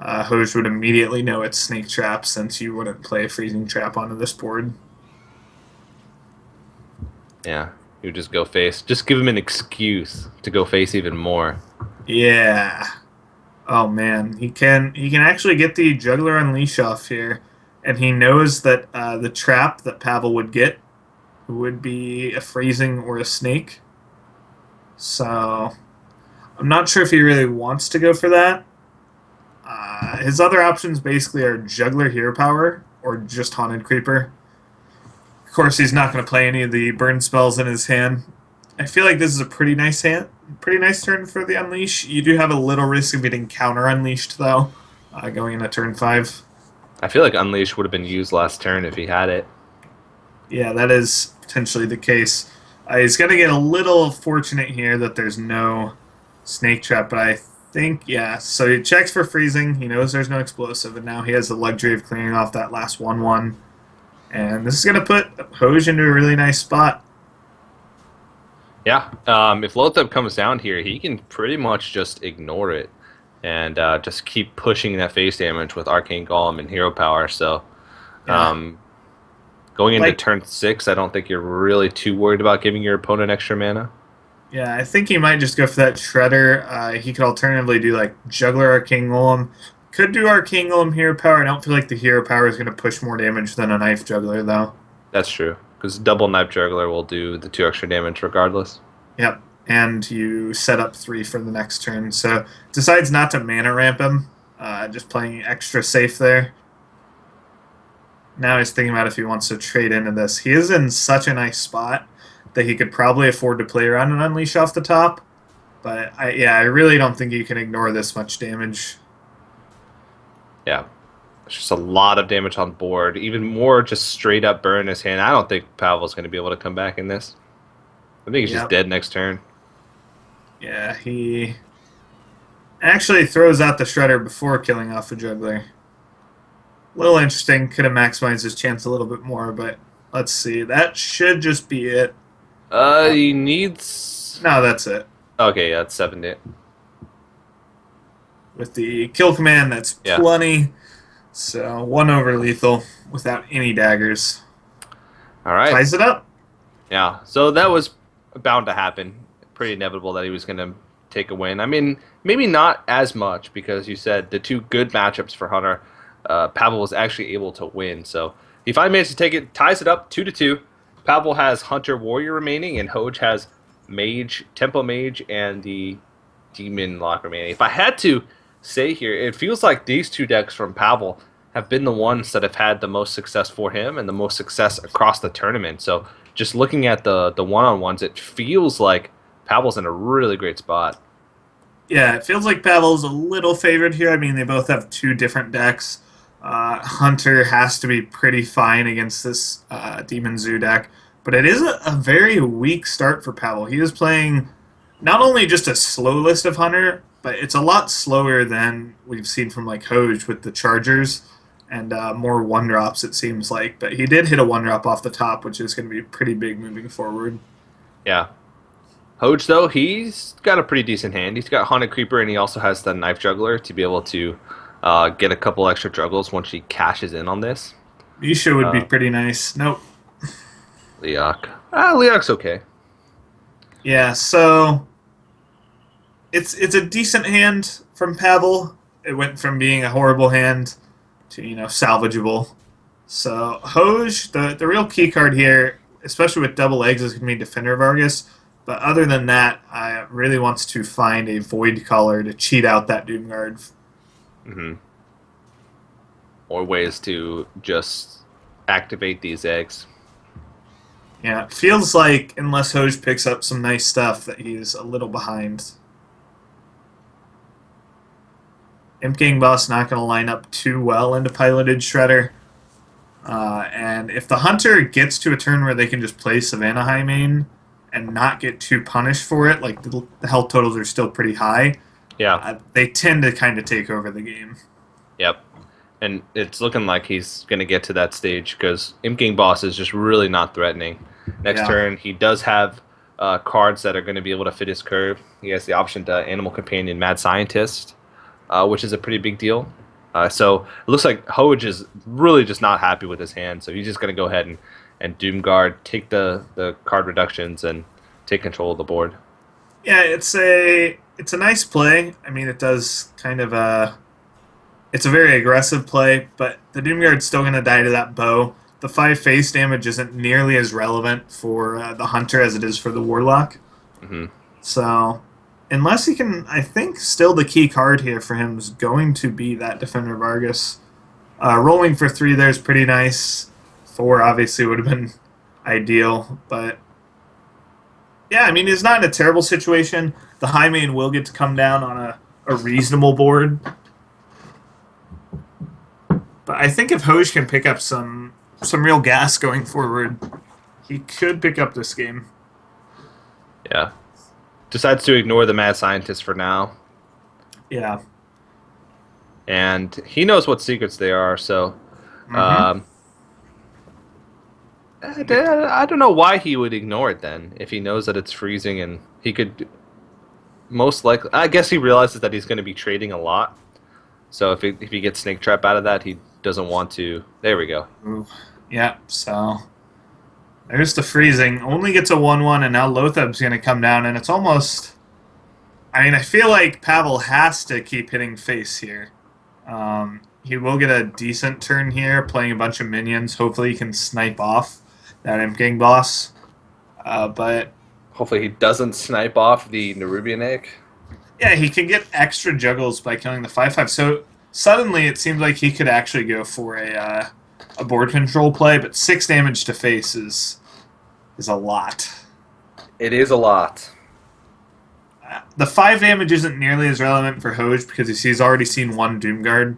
Hoj would immediately know it's Snake Trap since you wouldn't play a Freezing Trap onto this board. Yeah, you would just go face. Just give him an excuse to go face even more. Yeah. Oh man, he can actually get the Juggler Unleash off here, and he knows that the trap that Pavel would get would be a Freezing or a Snake. So I'm not sure if he really wants to go for that. His other options basically are Juggler Hero Power or just Haunted Creeper. course, he's not going to play any of the burn spells in his hand. I feel like this is a pretty nice hand, pretty nice turn for the Unleash. You do have a little risk of getting counter Unleashed, though, going into turn 5. I feel like Unleash would have been used last turn if he had it. Yeah, that is potentially the case. He's going to get a little fortunate here that there's no Snake Trap, but I think, yeah. So he checks for freezing. He knows there's no explosive, and now he has the luxury of clearing off that last 1-1. And this is going to put Hoj into a really nice spot. Yeah, if Lothar comes down here, he can pretty much just ignore it and just keep pushing that face damage with Arcane Golem and Hero Power. So going into turn 6, I don't think you're really too worried about giving your opponent extra mana. Yeah, I think he might just go for that Shredder. He could alternatively do like Juggler Arcane Golem. Could do Arcane Golem Hero Power. I don't feel like the Hero Power is going to push more damage than a Knife Juggler, though. That's true, because double Knife Juggler will do the 2 extra damage regardless. Yep, and you set up 3 for the next turn. So decides not to mana ramp him, just playing extra safe there. Now he's thinking about if he wants to trade into this. He is in such a nice spot that he could probably afford to play around and Unleash off the top. But I really don't think you can ignore this much damage. Yeah. It's just a lot of damage on board. Even more just straight up burn his hand. I don't think Pavel's going to be able to come back in this. I think he's just dead next turn. Yeah, he actually throws out the Shredder before killing off a Juggler. A little interesting. Could have maximized his chance a little bit more, but let's see. That should just be it. He needs... No, that's it. Okay, yeah, it's 7 to 8. With the kill command, that's plenty. So 1 over lethal without any daggers. All right. Ties it up. Yeah, so that was bound to happen. Pretty inevitable that he was going to take a win. I mean, maybe not as much because you said the 2 good matchups for Hunter, Pavel was actually able to win. So he finally managed to take it, ties it up 2-2. Pavel has Hunter Warrior remaining, and Hoj has Mage, Tempo Mage, and the Demon Lock remaining. If I had to say here, it feels like these 2 decks from Pavel have been the ones that have had the most success for him and the most success across the tournament. So just looking at the one-on-ones, it feels like Pavel's in a really great spot. Yeah, it feels like Pavel's a little favored here. I mean, they both have 2 different decks. Hunter has to be pretty fine against this Demon Zoo deck, but it is a very weak start for Pavel. He is playing not only just a slow list of Hunter, but it's a lot slower than we've seen from like Hoj with the Chargers and more 1-drops, it seems like. But he did hit a 1-drop off the top, which is going to be pretty big moving forward. Yeah. Hoj, though, he's got a pretty decent hand. He's got Haunted Creeper, and he also has the Knife Juggler to be able to get a couple extra juggles once he cashes in on this. Misha would be pretty nice. Nope. Leok. Leok's okay. Yeah, so it's a decent hand from Pavel. It went from being a horrible hand to, salvageable. So Hoj, the real key card here, especially with double eggs, is going to be Defender of Argus. But other than that, I really wants to find a Void Caller to cheat out that Doomguard. Mm-hmm. Or ways to just activate these eggs. Yeah, it feels like unless Hoj picks up some nice stuff that he's a little behind. Imp Gang Boss not going to line up too well into Piloted Shredder. And if the Hunter gets to a turn where they can just play Savannah High Main and not get too punished for it, like the health totals are still pretty high, they tend to kind of take over the game. Yep. And it's looking like he's going to get to that stage because Imp Gang Boss is just really not threatening. Next turn, he does have cards that are going to be able to fit his curve. He has the option to Animal Companion Mad Scientist, which is a pretty big deal. So it looks like Hoj is really just not happy with his hand, so he's just going to go ahead and Doomguard, take the card reductions, and take control of the board. Yeah, it's a nice play. I mean, it does kind of it's a very aggressive play, but the Doomguard's still going to die to that bow. The 5 face damage isn't nearly as relevant for the Hunter as it is for the Warlock. Mm-hmm. So unless he can, I think still the key card here for him is going to be that Defender of Argus. Rolling for 3 there is pretty nice. 4 obviously would have been ideal. But yeah, I mean, he's not in a terrible situation. The high main will get to come down on a reasonable board. But I think if Hoj can pick up some real gas going forward, he could pick up this game. Yeah. Decides to ignore the mad scientist for now. Yeah. And he knows what secrets they are, so Mm-hmm. um, I don't know why he would ignore it then if he knows that it's freezing and he could most likely. I guess he realizes that he's going to be trading a lot, so if he gets snake trap out of that, he doesn't want to. There we go. Ooh. Yeah. So there's the freezing. Only gets a 1-1, and now Lothab's going to come down, and it's almost. I mean, I feel like Pavel has to keep hitting face here. He will get a decent turn here, playing a bunch of minions. Hopefully, he can snipe off that Imp Gang boss. But Hopefully, he doesn't snipe off the Nerubian egg. yeah, he can get extra juggles by killing the 5/5. So suddenly, it seems like he could actually go for a board control play. But 6 damage to face is a lot. It is a lot. The 5 damage isn't nearly as relevant for Hoj because he's already seen 1 Doomguard.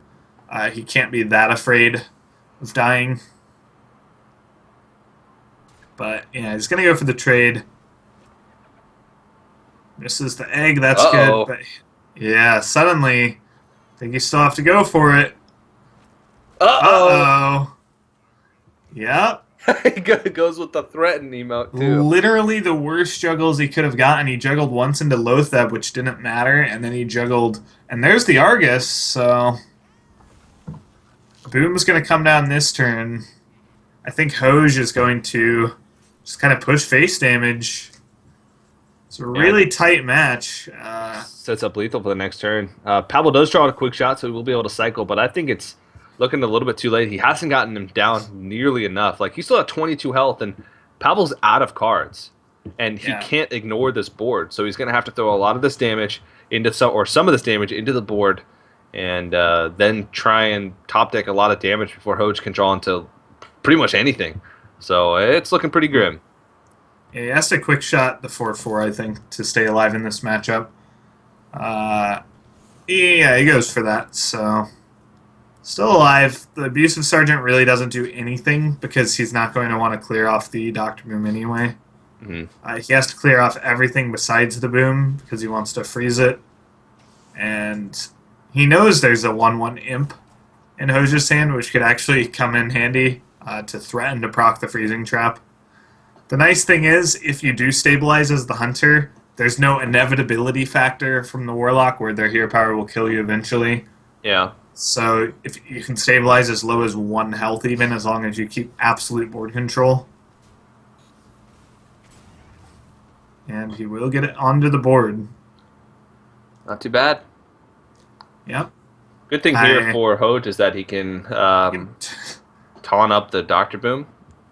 He can't be that afraid of dying. But yeah, he's going to go for the trade. Misses the egg, that's Uh-oh. good. But yeah, suddenly, I think you still have to go for it. Uh-oh. Uh-oh. Yep. He goes with the threaten emote, too. Literally the worst juggles he could have gotten. He juggled once into Lothab, which didn't matter, and then he juggled... And there's the Argus, so... Boom's going to come down this turn. I think Hoj is going to just kind of push face damage. It's a really tight match. Sets up lethal for the next turn. Pavel does draw a quick shot, so he will be able to cycle, but I think it's looking a little bit too late. He hasn't gotten him down nearly enough. Like, he's still at 22 health, and Pavel's out of cards. And he can't ignore this board, so he's going to have to throw a lot of this damage into some of this damage into the board, and then try and top deck a lot of damage before Hoj can draw into pretty much anything. So it's looking pretty grim. Yeah, he has to quick shot the 4/4, I think, to stay alive in this matchup. Yeah, he goes for that, so... Still alive. The Abusive Sergeant really doesn't do anything because he's not going to want to clear off the Dr. Boom anyway. Mm-hmm. He has to clear off everything besides the Boom because he wants to freeze it. And he knows there's a 1/1 Imp in Hoj's hand, which could actually come in handy to threaten to proc the freezing trap. The nice thing is, if you do stabilize as the Hunter, there's no inevitability factor from the Warlock where their hero power will kill you eventually. Yeah. So if you can stabilize as low as 1 health even, as long as you keep absolute board control. And he will get it onto the board. Not too bad. Yep. Good thing here for Hoj is that he can taunt up the Dr. Boom.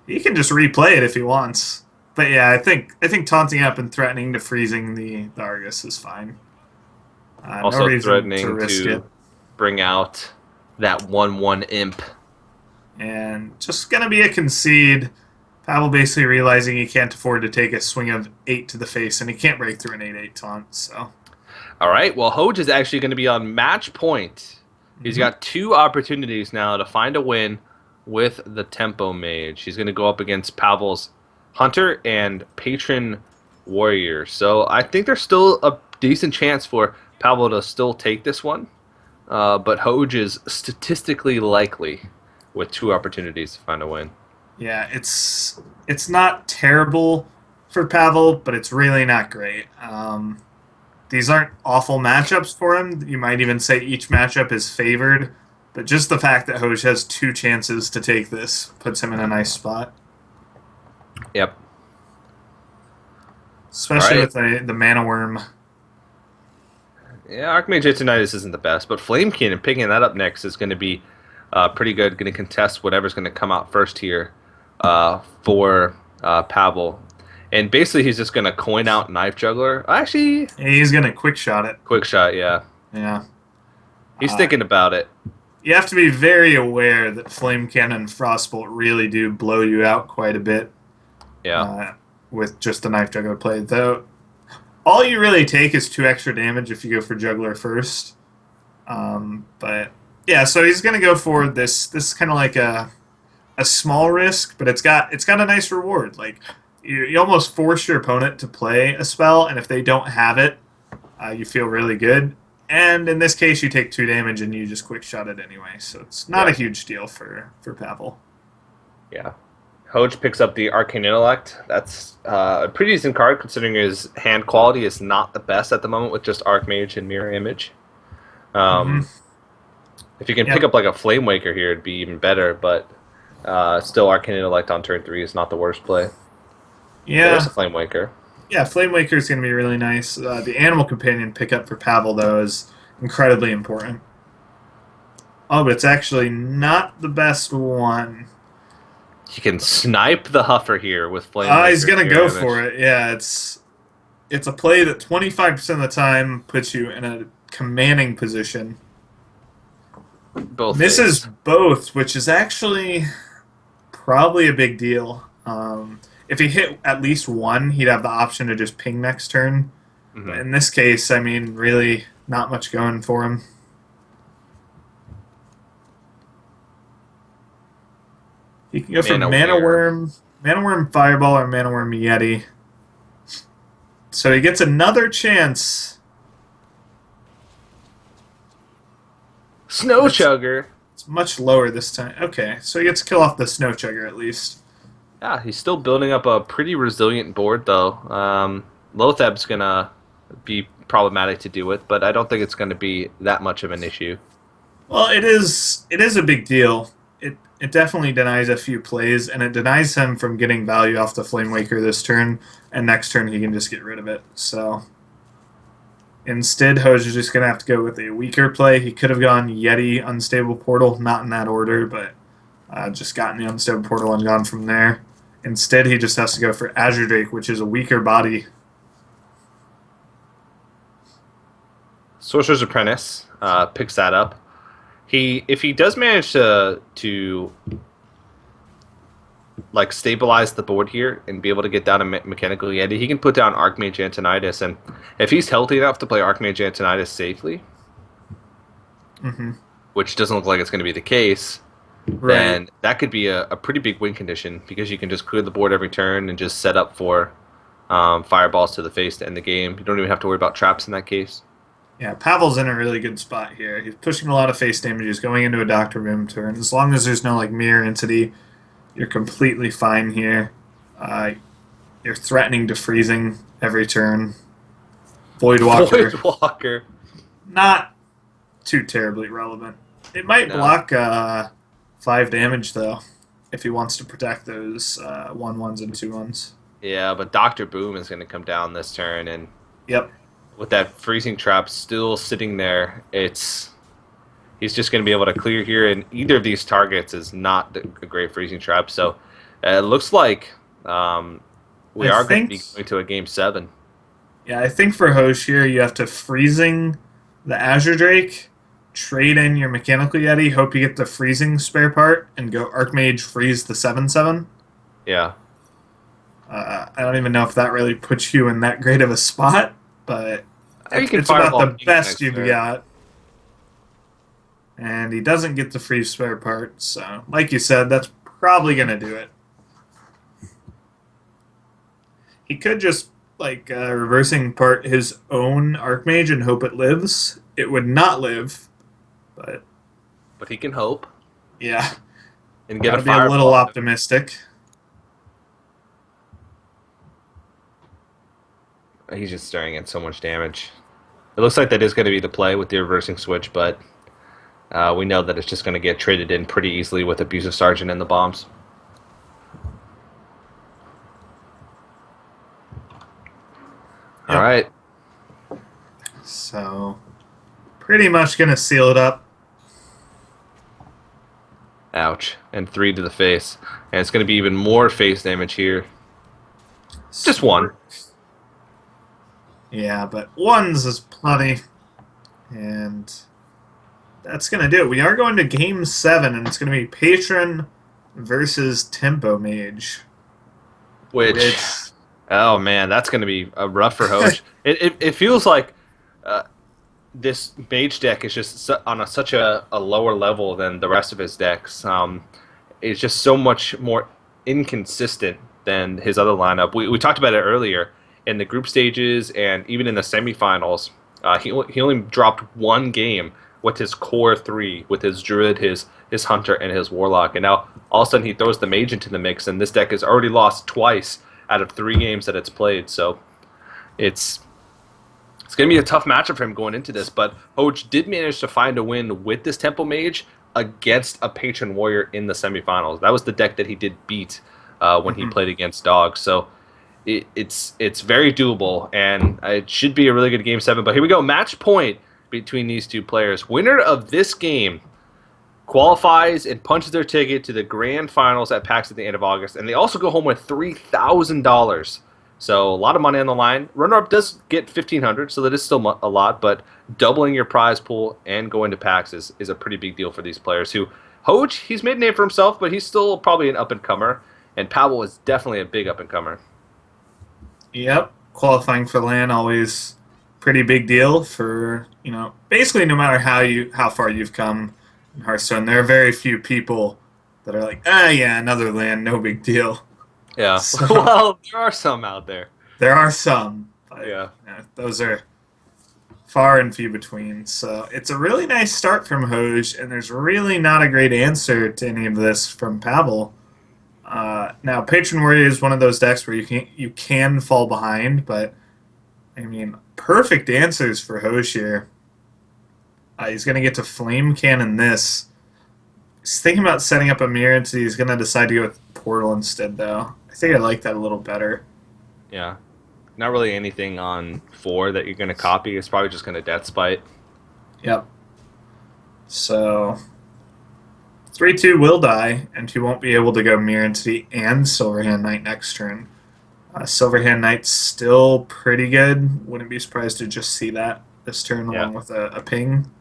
He can just replay it if he wants. But yeah, I think taunting up and threatening to freezing the Argus is fine. Also no reason threatening to risk it. bring out that 1/1 Imp. And just going to be a concede. Pavel basically realizing he can't afford to take a swing of 8 to the face, and he can't break through an 8/8 taunt, so... All right, well, Hoj is actually going to be on match point. He's got 2 opportunities now to find a win with the Tempo Mage. He's going to go up against Pavel's Hunter and Patron Warrior. So I think there's still a decent chance for Pavel to still take this one. But Hoj is statistically likely with 2 opportunities to find a win. Yeah, it's not terrible for Pavel, but it's really not great. These aren't awful matchups for him. You might even say each matchup is favored, but just the fact that Hoj has 2 chances to take this puts him in a nice spot. Yep. Especially with the Mana Worm. Yeah, Archmage Antonitis isn't the best, but Flamekin and picking that up next is going to be pretty good. Going to contest whatever's going to come out first here for Pavel. And basically, he's just going to coin out Knife Juggler. Actually... He's going to quick shot it. Quick shot, yeah. Yeah. He's thinking about it. You have to be very aware that Flame Cannon and Frostbolt really do blow you out quite a bit. Yeah. uh, with just the knife juggler play. Though all you really take is 2 extra damage if you go for juggler first. But yeah, so he's gonna go for this. This is kind of like a small risk, but it's got a nice reward. Like you almost force your opponent to play a spell, and if they don't have it, you feel really good. And in this case, you take 2 damage and you just quick shot it anyway. So it's not a Yeah. huge deal for Pavel. Yeah. Hoj picks up the Arcane Intellect. That's a pretty decent card considering his hand quality is not the best at the moment with just Archmage and Mirror Image. Hmm. Um, if you can pick Yep. up like a Flame Waker here, it'd be even better, but still Arcane Intellect on turn 3 is not the worst play. There's Yeah. a Flame Waker. Yeah. Flame Waker is going to be really nice. The Animal Companion pickup for Pavel though is incredibly important. Oh, but it's actually not the best one. You can snipe the Huffer here with Flame Waker. He's gonna Mirror go Image. for it. Yeah, it's a play that 25% of the time puts you in a commanding position. Both Misses things. both, which is actually probably a big deal. If he hit at least one, he'd have the option to just ping next turn. But Hmm. in this case, I mean, really not much going for him. He can go for Mana Worm Fireball, or Mana Worm Yeti. So he gets another chance. Snow That's Chugger. It's much lower this time. Okay, so he gets to kill off the Snow Chugger at least. Yeah, he's still building up a pretty resilient board though. Lothab's gonna be problematic to deal with, but I don't think it's gonna be that much of an issue. Well, it is a big deal. It definitely denies a few plays, and it denies him from getting value off the Flame Waker this turn, and next turn he can just get rid of it. So instead, Hoj is just gonna have to go with a weaker play. He could have gone Yeti, Unstable Portal, not in that order, but just gotten the Unstable Portal and gone from there. Instead, he just has to go for Azure Drake, which is a weaker body. Sorcerer's Apprentice picks that up. If he does manage to like stabilize the board here and be able to get down a Mechanical Yeti, he can put down Archmage Antonidas, and if he's healthy enough to play Archmage Antonidas safely, Hmm. which doesn't look like it's going to be the case, Right. then that could be a pretty big win condition because you can just clear the board every turn and just set up for fireballs to the face to end the game. You don't even have to worry about traps in that case. Yeah, Pavel's in a really good spot here. He's pushing a lot of face damage. He's going into a Doctor Boom turn. As long as there's no like mirror entity, you're completely fine here. Uh, you're threatening to freezing every turn. Void Walker, Voidwalker. not too terribly relevant. It might No. block 5 damage though, if he wants to protect those 1/1s and 2/1s. Yeah, but Doctor Boom is going to come down this turn, and Yep. with that freezing trap still sitting there, he's just going to be able to clear here, and either of these targets is not a great freezing trap. So it looks like we I are going to think be going to a game 7. Yeah, I think for Hosh here, you have to freezing the Azure Drake, trade in your Mechanical Yeti, hope you get the freezing spare part, and go Archmage freeze the 7/7. Yeah, I don't even know if that really puts you in that great of a spot, but you can it's about fireball the King best next you've turn. got. And he doesn't get the freeze spare part, so like you said, that's probably going to do it. He could just reversing part his own Archmage and hope it lives. It would not live, but But he can hope yeah, and get gotta a be a little fireball. optimistic. He's just staring at so much damage. It looks like that is going to be the play with the reversing switch, but we know that it's just going to get traded in pretty easily with Abusive Sergeant and the bombs. All Yep. right. So pretty much gonna seal it up. Ouch. And 3 to the face. And it's going to be even more face damage here. Just 1. Yeah, but ones is plenty, and that's gonna do it. We are going to game 7, and it's gonna be Patron versus Tempo Mage. which, which oh man, that's going to be a rough for Hoj. It feels like uh, this mage deck is just on such a lower level than the rest of his decks. It's just so much more inconsistent than his other lineup. We talked about it earlier in the group stages and even in the semifinals. He only dropped one game with his core three, with his druid, his hunter, and his warlock, and now all of a sudden he throws the mage into the mix, and this deck has already lost twice out of 3 games that it's played. So it's it's going to be a tough matchup for him going into this, but Hoj did manage to find a win with this Temple Mage against a Patron Warrior in the semifinals. That was the deck that he did beat when he played against Dogs. So it's very doable, and it should be a really good Game 7. But here we go, match point between these two players. Winner of this game qualifies and punches their ticket to the grand finals at PAX at the end of August, and they also go home with $3,000. So a lot of money on the line. Runner-up does get 1,500, so that is still a lot, but doubling your prize pool and going to PAX is a pretty big deal for these players. Who Hoj, he's made a name for himself, but he's still probably an up-and-comer, and Pavel is definitely a big up-and-comer. Yep, qualifying for LAN always pretty big deal for, basically no matter how far you've come in Hearthstone. There are very few people that are like, yeah, another LAN, no big deal. Yeah, So, well, there are some out there. there are some, but Yeah. those are far and few between. So it's a really nice start from Hoj, and there's really not a great answer to any of this from Pavel. Now, Patron Warrior is one of those decks where you can fall behind, but I mean, perfect answers for Hoj here. He's going to get to Flame Cannon this. He's thinking about setting up a mirror entity. He's going to decide to go with Portal instead, though. I think I like that a little better. Yeah. Not really anything on 4 that you're going to copy. It's probably just going to Death Spite. Yep. So 3/2 will die, and he won't be able to go Mirror Entity and Silverhand Knight next turn. Silverhand Knight's still pretty good. Wouldn't be surprised to just see that this turn along with a ping.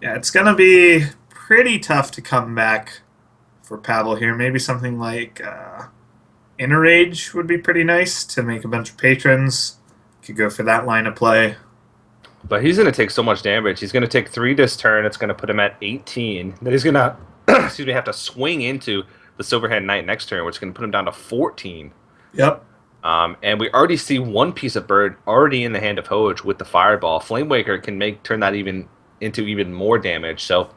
Yeah, it's going to be pretty tough to come back for Pavel here. Maybe something like Inner Rage would be pretty nice to make a bunch of patrons. Could go for that line of play. But he's going to take so much damage. He's going to take 3 this turn. It's going to put him at 18. Then he's going to have to swing into the Silverhand Knight next turn, which is going to put him down to 14. Yep. And we already see one piece of bird already in the hand of Hoj with the Fireball. Flamewaker can turn that into even more damage. So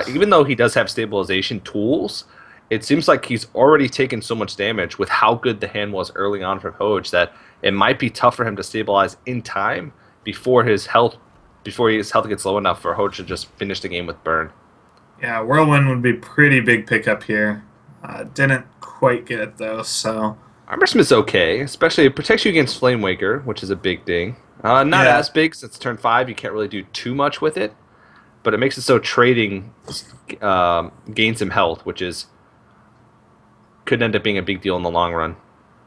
even though he does have stabilization tools, it seems like he's already taken so much damage with how good the hand was early on from Hoj that it might be tough for him to stabilize in time before his health gets low enough for Hoj to just finish the game with burn. Yeah, Whirlwind would be pretty big pickup here. Didn't quite get it though, so Armorsmith's okay, especially it protects you against Flamewaker, which is a big thing. Not as big since turn 5, you can't really do too much with it, but it makes it so trading gains him health, which could end up being a big deal in the long run.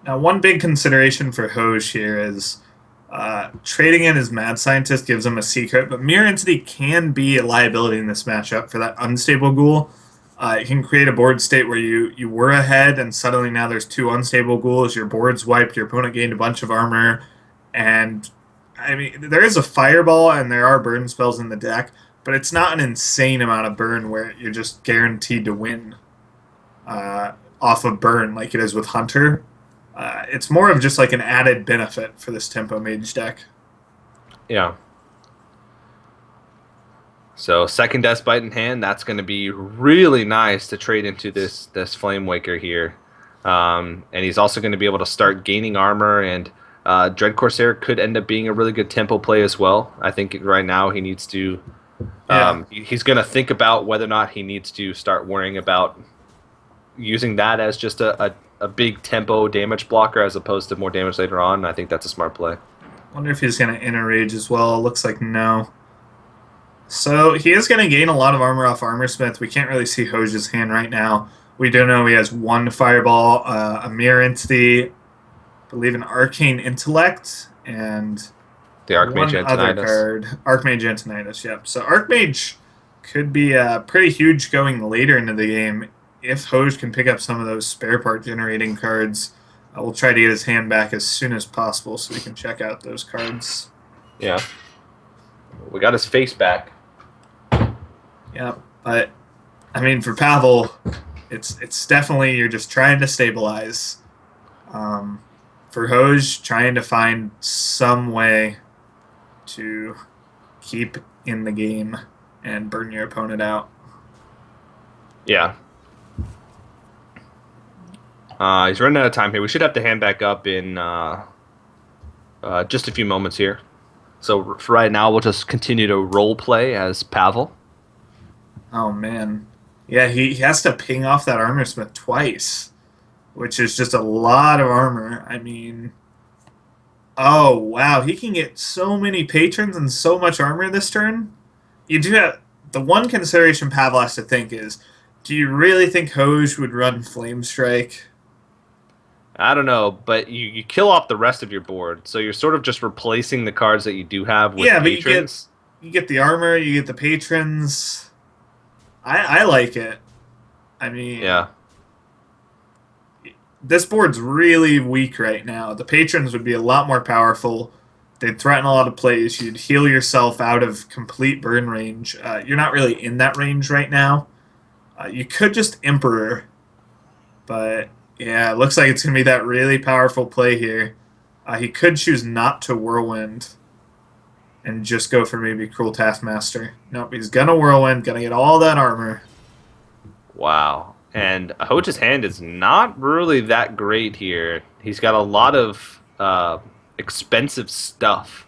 now one big consideration for Hoj here is trading in his Mad Scientist gives him a secret, but Mirror Entity can be a liability in this matchup for that unstable ghoul. It can create a board state where you were ahead and suddenly now there's 2 unstable ghouls, your board's wiped, your opponent gained a bunch of armor, and I mean, there is a Fireball and there are burn spells in the deck, but it's not an insane amount of burn where you're just guaranteed to win off of burn like it is with Hunter. It's more of just like an added benefit for this Tempo Mage deck. Yeah. So second Death Bite in hand, that's going to be really nice to trade into this Flamewaker here. And he's also going to be able to start gaining armor, and Dread Corsair could end up being a really good tempo play as well. I think right now he needs to... he's going to think about whether or not he needs to start worrying about using that as just a big tempo damage blocker as opposed to more damage later on. I think that's a smart play. Wonder if he's going to Inner Rage as well. Looks like no. So he is going to gain a lot of armor off Armorsmith. We can't really see Hoj's hand right now. We do know he has 1 Fireball, a Mirror Entity, I believe an Arcane Intellect, and The Archmage one other Antonidas. card. Archmage Antonidas, yep. So Archmage could be pretty huge going later into the game. If Hoj can pick up some of those spare part generating cards, we'll try to get his hand back as soon as possible so we can check out those cards. Yeah, we got his face back. Yeah, but I mean, for Pavel, it's definitely you're just trying to stabilize. For Hoj, trying to find some way to keep in the game and burn your opponent out. Yeah. He's running out of time here. We should have the hand back up in just a few moments here. So for right now, we'll just continue to role play as Pavel. Oh man, yeah, he has to ping off that armor smith twice, which is just a lot of armor. I mean, oh wow, he can get so many patrons and so much armor this turn. You do have the one consideration Pavel has to think is, do you really think Hoj would run Flame Strike? I don't know, but you kill off the rest of your board, so you're sort of just replacing the cards that you do have with Yeah, but patrons. you get the armor, you get the patrons. I like it. I mean, Yeah. this board's really weak right now. The patrons would be a lot more powerful. They'd threaten a lot of plays. You'd heal yourself out of complete burn range. You're not really in that range right now. You could just Emperor, but yeah, it looks like it's going to be that really powerful play here. He could choose not to Whirlwind and just go for maybe Cruel Taskmaster. Nope, he's going to Whirlwind, going to get all that armor. Wow. And Hoj's hand is not really that great here. He's got a lot of expensive stuff,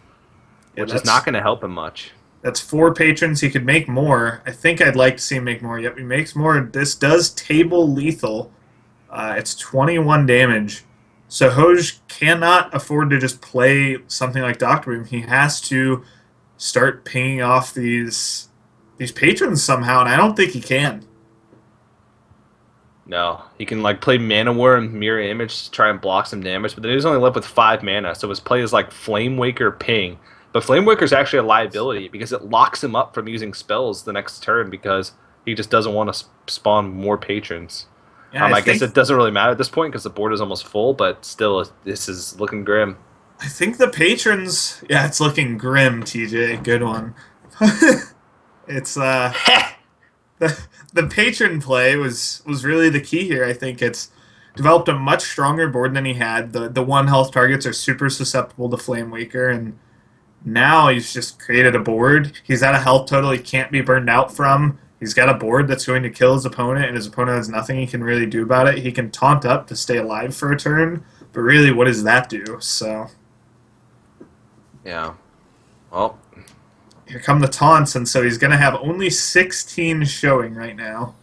Yeah, which is not going to help him much. That's 4 patrons. He could make more. I think I'd like to see him make more. Yep, he makes more. This does table lethal. It's 21 damage. So Hoj cannot afford to just play something like Doctor Boom. He has to start pinging off these patrons somehow, and I don't think he can. No, he can like play Mana War and Mirror Image to try and block some damage, but then he's only left with 5 mana, so his play is like Flame Waker Ping. But Flame Waker is actually a liability because it locks him up from using spells the next turn because he just doesn't want to spawn more patrons. Yeah, I guess it doesn't really matter at this point because the board is almost full, but still, this is looking grim. I think the patrons. Yeah, it's looking grim. TJ, good one. It's the patron play was really the key here. I think it's developed a much stronger board than he had. The 1 health targets are super susceptible to Flame Waker, and now he's just created a board. He's at a health total he can't be burned out from. He's got a board that's going to kill his opponent, and his opponent has nothing he can really do about it. He can taunt up to stay alive for a turn, but really, what does that do? So, Yeah. Well, here come the taunts, and so he's going to have only 16 showing right now.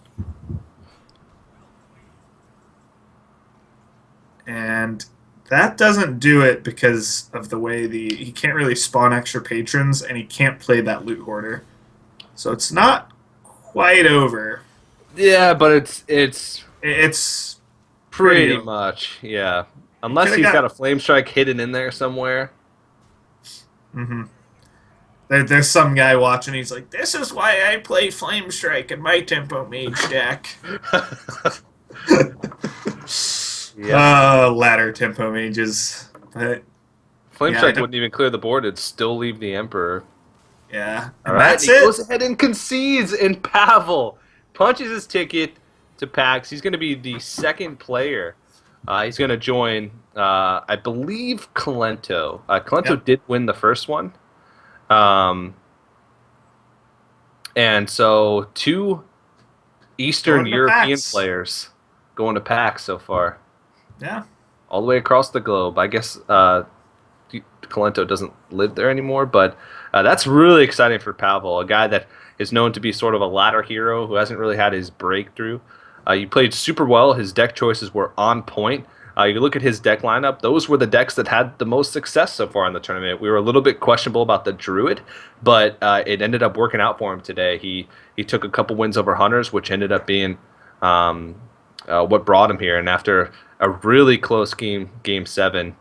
And that doesn't do it because of the way he can't really spawn extra patrons, and he can't play that loot hoarder. So it's not quite over. yeah, but It's pretty much, yeah. Unless he's got a Flame Strike hidden in there somewhere. Mm-hmm. There's some guy watching. He's like, "This is why I play Flame Strike in my Tempo Mage deck." Yeah. Ladder Tempo Mages. But Flame yeah, Strike wouldn't even clear the board; it'd still leave the Emperor. yeah, All and right, that's he it. goes ahead and concedes, and Pavel punches his ticket to PAX. He's going to be the second player. He's going to join, I believe, Kalento. Kalento did win the first one. And so 2 Eastern European PAX. players going to PAX so far. Yeah. All the way across the globe. I guess Kalento doesn't live there anymore, but that's really exciting for Pavel, a guy that is known to be sort of a ladder hero who hasn't really had his breakthrough. He played super well. His deck choices were on point. You look at his deck lineup, those were the decks that had the most success so far in the tournament. We were a little bit questionable about the Druid, but it ended up working out for him today. He took a couple wins over Hunters, which ended up being what brought him here. And after a really close game 7,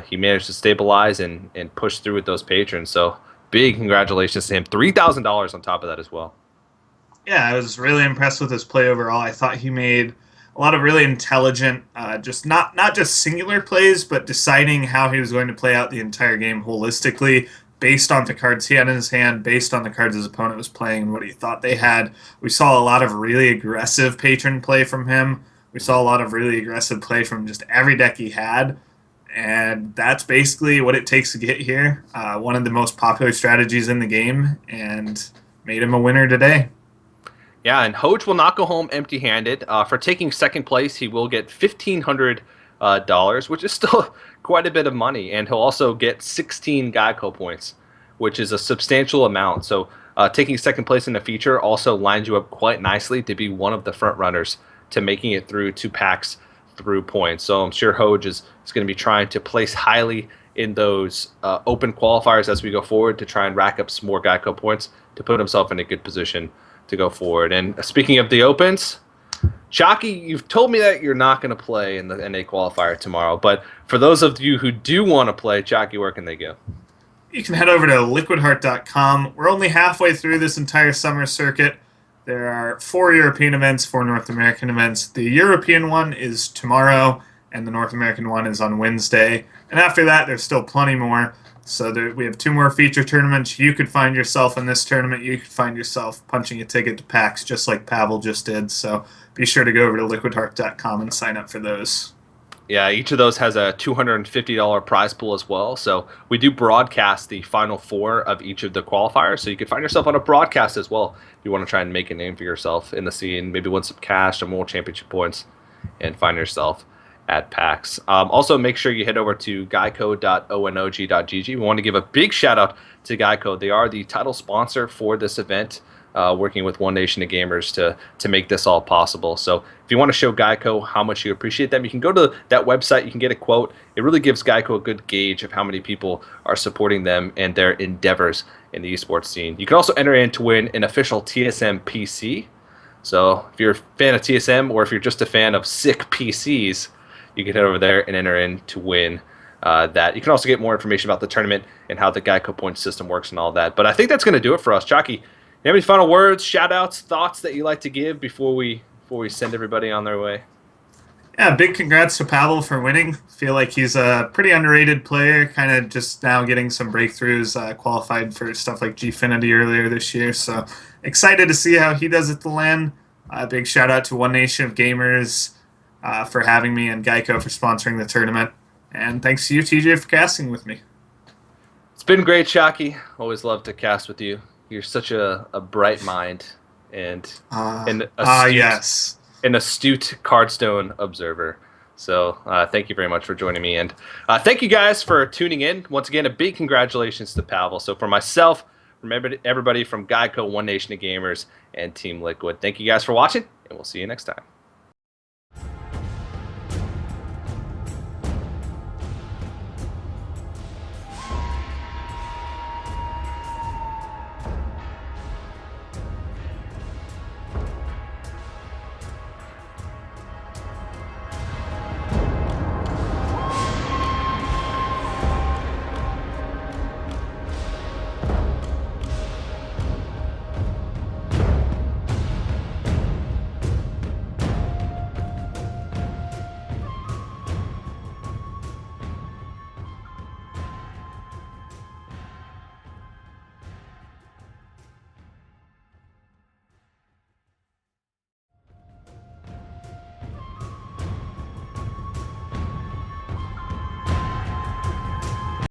he managed to stabilize and push through with those patrons. So big congratulations to him. $3,000 on top of that as well. Yeah, I was really impressed with his play overall. I thought he made a lot of really intelligent, just not just singular plays, but deciding how he was going to play out the entire game holistically, based on the cards he had in his hand, based on the cards his opponent was playing, and what he thought they had. We saw a lot of really aggressive patron play from him. We saw a lot of really aggressive play from just every deck he had. And that's basically what it takes to get here. One of the most popular strategies in the game, and made him a winner today. Yeah, and Hoj will not go home empty-handed. For taking second place, he will get $1,500, which is still quite a bit of money, and he'll also get 16 Geico points, which is a substantial amount. So taking second place in the feature also lines you up quite nicely to be one of the front runners to making it through 2 packs through points. So I'm sure Hoj is going to be trying to place highly in those open qualifiers as we go forward to try and rack up some more Geico points to put himself in a good position to go forward. And speaking of the opens, Chalky, you've told me that you're not going to play in the NA qualifier tomorrow, but for those of you who do want to play, Chalky, where can they go? You can head over to liquidheart.com. We're only halfway through this entire summer circuit. There are 4 European events, 4 North American events. The European one is tomorrow, and the North American one is on Wednesday. And after that, there's still plenty more. So we have 2 more feature tournaments. You could find yourself in this tournament. You could find yourself punching a ticket to PAX just like Pavel just did. So be sure to go over to liquidheart.com and sign up for those. Yeah, each of those has a $250 prize pool as well. So we do broadcast the final 4 of each of the qualifiers. So you can find yourself on a broadcast as well if you want to try and make a name for yourself in the scene, maybe win some cash, some world championship points, and find yourself at PAX. Also, make sure you head over to geico.onog.gg. We want to give a big shout out to Geico. They are the title sponsor for this event, working with One Nation of Gamers to make this all possible. So if you want to show Geico how much you appreciate them, you can go to that website. You can get a quote. It really gives Geico a good gauge of how many people are supporting them and their endeavors in the esports scene. You can also enter in to win an official TSM PC. So if you're a fan of TSM, or if you're just a fan of sick PCs, you can head over there and enter in to win that. You can also get more information about the tournament and how the Geico point system works and all that. But I think that's going to do it for us. Chalky, you have any final words, shout-outs, thoughts that you'd like to give before we send everybody on their way? Yeah, big congrats to Pavel for winning. Feel like he's a pretty underrated player, kind of just now getting some breakthroughs, qualified for stuff like Gfinity earlier this year. So excited to see how he does at the LAN. Big shout out to One Nation of Gamers for having me, and Geico for sponsoring the tournament. And thanks to you, TJ, for casting with me. It's been great, Chalky. Always love to cast with you. You're such a bright mind and Yes. an astute Cardstone observer. So thank you very much for joining me. And thank you guys for tuning in. Once again, a big congratulations to Pavel. So for myself, from everybody from Geico, One Nation of Gamers, and Team Liquid, thank you guys for watching, and we'll see you next time.